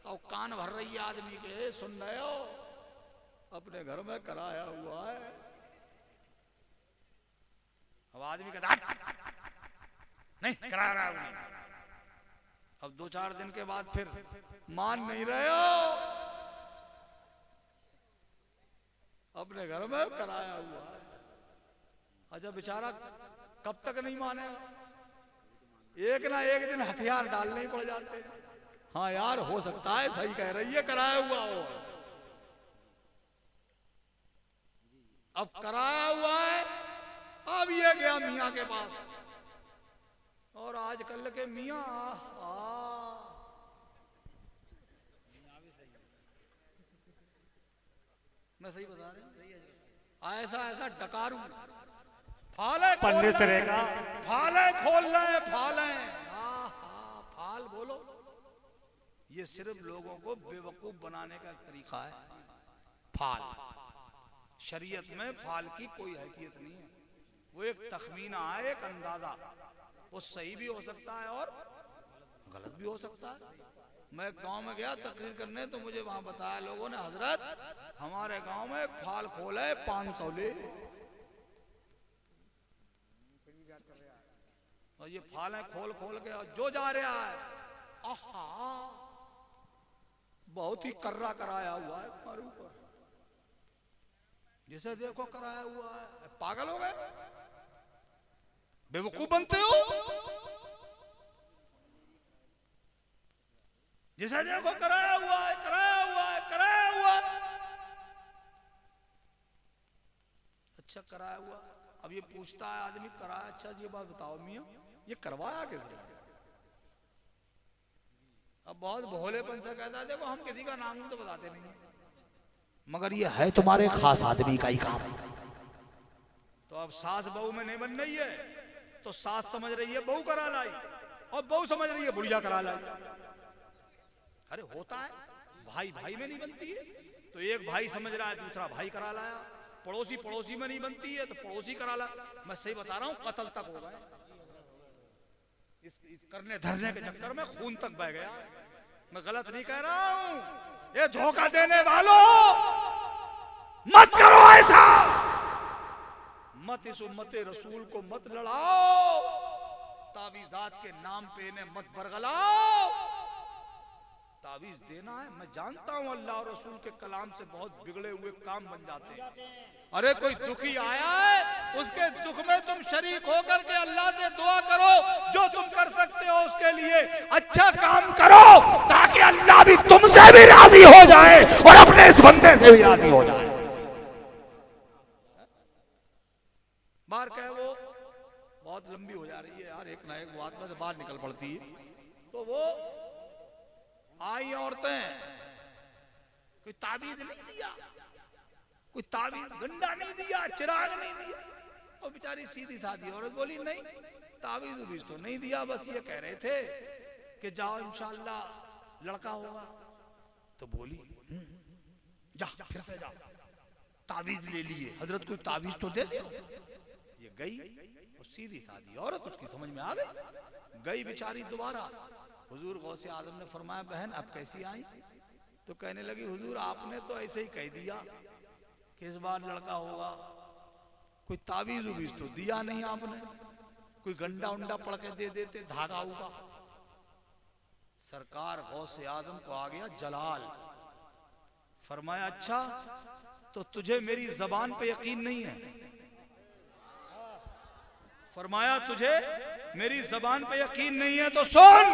तो कान भर रही है आदमी के, सुन रहे हो अपने घर में कराया हुआ है। अब आदमी कहता नहीं करा रहा हूं। अब 2-4 दिन के बाद फिर मान नहीं रहे हो, अपने घर में कराया हुआ है। अच्छा बेचारा कब तक नहीं माने, एक ना एक दिन हथियार डालने ही पड़ जाते हैं। हाँ यार हो सकता है सही कह रही है कराया हुआ हो। अब कराया हुआ है, अब ये गया मियाँ के पास, और आजकल के मियाँ मैं सही बता रहा, ऐसा डकारू फाले पंडित रहेगा, फाले खोल रहे फाले। फाल बोलो, ये सिर्फ लोगों को बेवकूफ बनाने का तरीका है। फाल शरीयत में फाल की कोई हैसियत नहीं है, वो एक तखमीना है, एक अंदाजा। वो सही भी हो सकता है और गलत भी हो सकता है। मैं गांव में गया तकरीर करने तो मुझे वहां बताया लोगों ने, हजरत हमारे गांव में एक फाल खोला है 500 ले, और ये फाल है खोल खोल के और जो जा रहा है आहा बहुत ही कर्रा कराया हुआ है हमारे ऊपर, जिसे देखो कराया हुआ है। पागल हो गए, बेवकूफ बनते हो। जिसे देखो कराया हुआ है, कराया हुआ है, कराया हुआ है। अच्छा कराया हुआ, अब ये पूछता है आदमी कराया, अच्छा ये बात बताओ मियां ये करवाया किसने? अब बहुत भोलेपन से कहता है देखो हम किसी का नाम तो बताते नहीं, मगर ये है तुम्हारे खास आदमी का ही काम। तो अब सास बहू में नहीं बन रही है, तो सास समझ रही है बहू करा लाई, और बहू समझ रही है बुढ़िया करा लाई। अरे होता है, भाई भाई में नहीं बनती है तो एक भाई समझ रहा है दूसरा भाई करा लाया, पड़ोसी पड़ोसी में नहीं बनती है तो पड़ोसी करा ला। मैं सही बता रहा हूं, कत्ल तक हो गए, इस करने धरने के चक्कर में खून तक बह गया। मैं गलत नहीं कह रहा हूं, ये धोखा देने वालों मत करो ऐसा, मत इस उम्मते रसूल को मत लड़ाओ, तावीज़ात के नाम पे इन्हें मत बरगलाओ। तावीज देना है, मैं जानता हूं अल्लाह और रसूल के कलाम से बहुत बिगड़े हुए काम बन जाते हैं। अरे कोई दुखी आया है, उसके दुख में तुम शरीक होकर के अल्लाह से दुआ करो, जो तुम कर सकते हो उसके लिए अच्छा काम करो, ताकि अल्लाह भी तुमसे भी राजी हो जाए और अपने इस बंदे से भी राजी हो जाए। बार कहे वो बहुत लंबी हो जा रही है यार, एक ना एक बात में से बाहर निकल पड़ती है। तो वो आई औरतें, कोई ताबीज नहीं दिया, कोई ताबीज गंडा नहीं दिया, चिराग नहीं दिया, और बेचारी सीधी साधी औरत बोली नहीं ताबीज उबीज तो नहीं दिया, बस ये कह रहे थे कि जाओ इंशाअल्लाह लड़का होगा। तो बोली जा फिर से जाओ, ताबीज ले लिए, हजरत कोई ताबीज तो दे दे। ये गई और सीधी साधी औरत, उसकी समझ में आ गई, गई बेचारी दोबारा। हुजूर गौसे आजम ने फरमाया बहन अब कैसी आई? तो कहने लगी हुजूर आपने तो ऐसे ही कह दिया किस बार लड़का होगा? कोई तावीज उवीज तो दिया नहीं आपने, कोई गंडा उंडा पड़ के दे देते, धागा होगा। सरकार गौसे आजम को आ गया जलाल, फरमाया अच्छा तो तुझे मेरी जबान पे यकीन नहीं है? फरमाया तुझे मेरी जबान पे यकीन नहीं है तो सुन,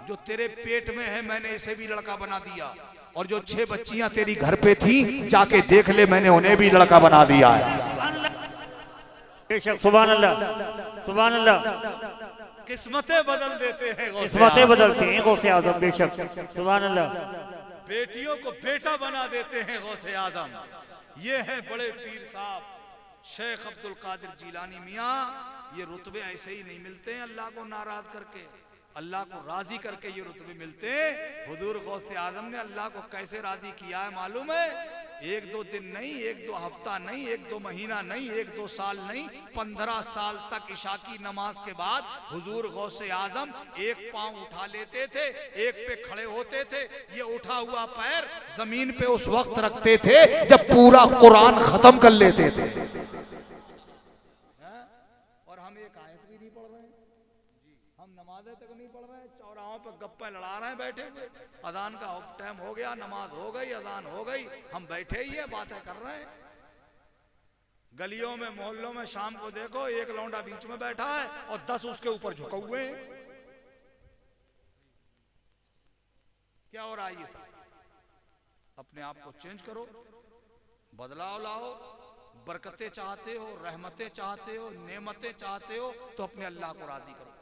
जो तेरे पेट में है मैंने इसे भी लड़का बना दिया, और जो 6 बच्चियां तेरी घर पे थी जाके देख ले, मैंने उन्हें भी लड़का बना दिया है। बेशक, सुभान अल्लाह, सुभान अल्लाह। किस्मतें बदल देते हैं, किस्मतें बदलते हैं गौसे आजम, बेशक, सुभान अल्लाह। बेटियों को बेटा बना देते हैं गौसे आजम। ये है बड़े पीर साहब शेख अब्दुल कादिर जिलानी मियाँ। ये रुतबे ऐसे ही नहीं मिलते हैं अल्लाह को नाराज करके, अल्लाह को राजी करके ये रुतबे मिलते हैं। हुजूर गौसे आजम ने अल्लाह को कैसे राजी किया है मालूम है? 1-2 दिन नहीं, 1-2 हफ्ता नहीं, 1-2 महीना नहीं, 1-2 साल नहीं, 15 साल तक इशा की नमाज के बाद हुजूर गौसे आजम एक पांव उठा लेते थे, एक पे खड़े होते थे। ये उठा हुआ पैर जमीन पे उस वक्त रखते थे जब पूरा कुरान खत्म कर लेते थे। और हम एक आयत भी नहीं पढ़ रहे हैं, हम नमाजें तक नहीं पढ़ रहे हैं, चौराहों पे गप्पे लड़ा रहे हैं बैठे हुए। अजान का टाइम हो गया, नमाज हो गई, अजान हो गई, हम बैठे ही है बातें कर रहे हैं। गलियों में मोहल्लों में शाम को देखो, एक लौंडा बीच में बैठा है और 10 उसके ऊपर झुके हुए हैं। क्या हो रहा है? ये सब अपने आप को चेंज करो, बदलाव लाओ। बरकतें चाहते हो, रहमतें चाहते हो, नेमतें चाहते हो तो अपने अल्लाह को राजी करो,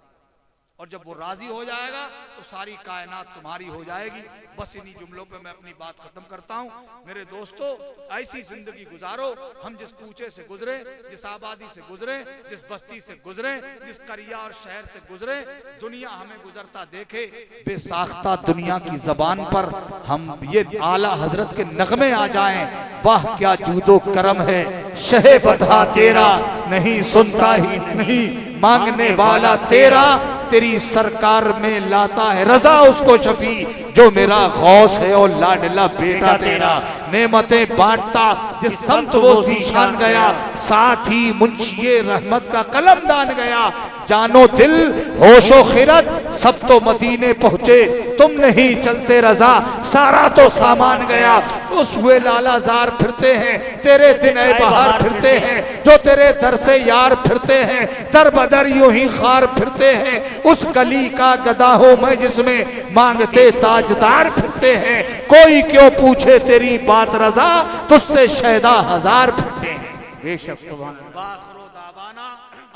और जब वो राजी हो जाएगा तो सारी कायनात तुम्हारी हो जाएगी। बस इन्हीं जुमलों पे मैं अपनी बात खत्म करता हूँ। मेरे दोस्तों, ऐसी जिंदगी गुजारो, हम जिस कूचे से गुजरे, जिस आबादी से गुजरे, जिस बस्ती से गुजरे, जिस करिया और शहर से गुजरे, दुनिया हमें गुजरता देखे। बेसाख्ता दुनिया की जबान पर हम ये आला हजरत के नगमे आ जाएं, वाह क्या जूदो करम है शहे बता तेरा, नहीं सुनता ही नहीं मांगने वाला तेरा, तेरी सरकार में लाता है रजा उसको शफी, जो मेरा गौस है और लाडला बेटा तेरा। नेमतें बांटता जिस संत वो ज़ीशान गया, साथ ही मुंशिए रहमत का कलम दान गया। जानो दिल होशो खिरत सब तो मदीने पहुंचे, तुम नहीं चलते रजा सारा तो सामान गया। उस हुए लालाजार फिरते हैं, तेरे दिन ए बहार फिरते हैं, जो तेरे दर से यार फिरते हैं, दर बदर यूं ही खार फिरते हैं। उस कली का गदा हो मैं जिसमें मांगते ताजदार फिरते हैं। कोई क्यों पूछे तेरी बात रजा, तुझसे शैदा हजार फिरते हैं। बेशक, सुभान अल्लाह।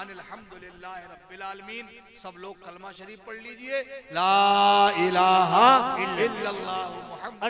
अनिल्हम्दुलिल्लाहि रब्बिल आलमीन। सब लोग कलमा शरीफ पढ़ लीजिए, ला इलाहा इल्लल्लाहु मुहम्मद।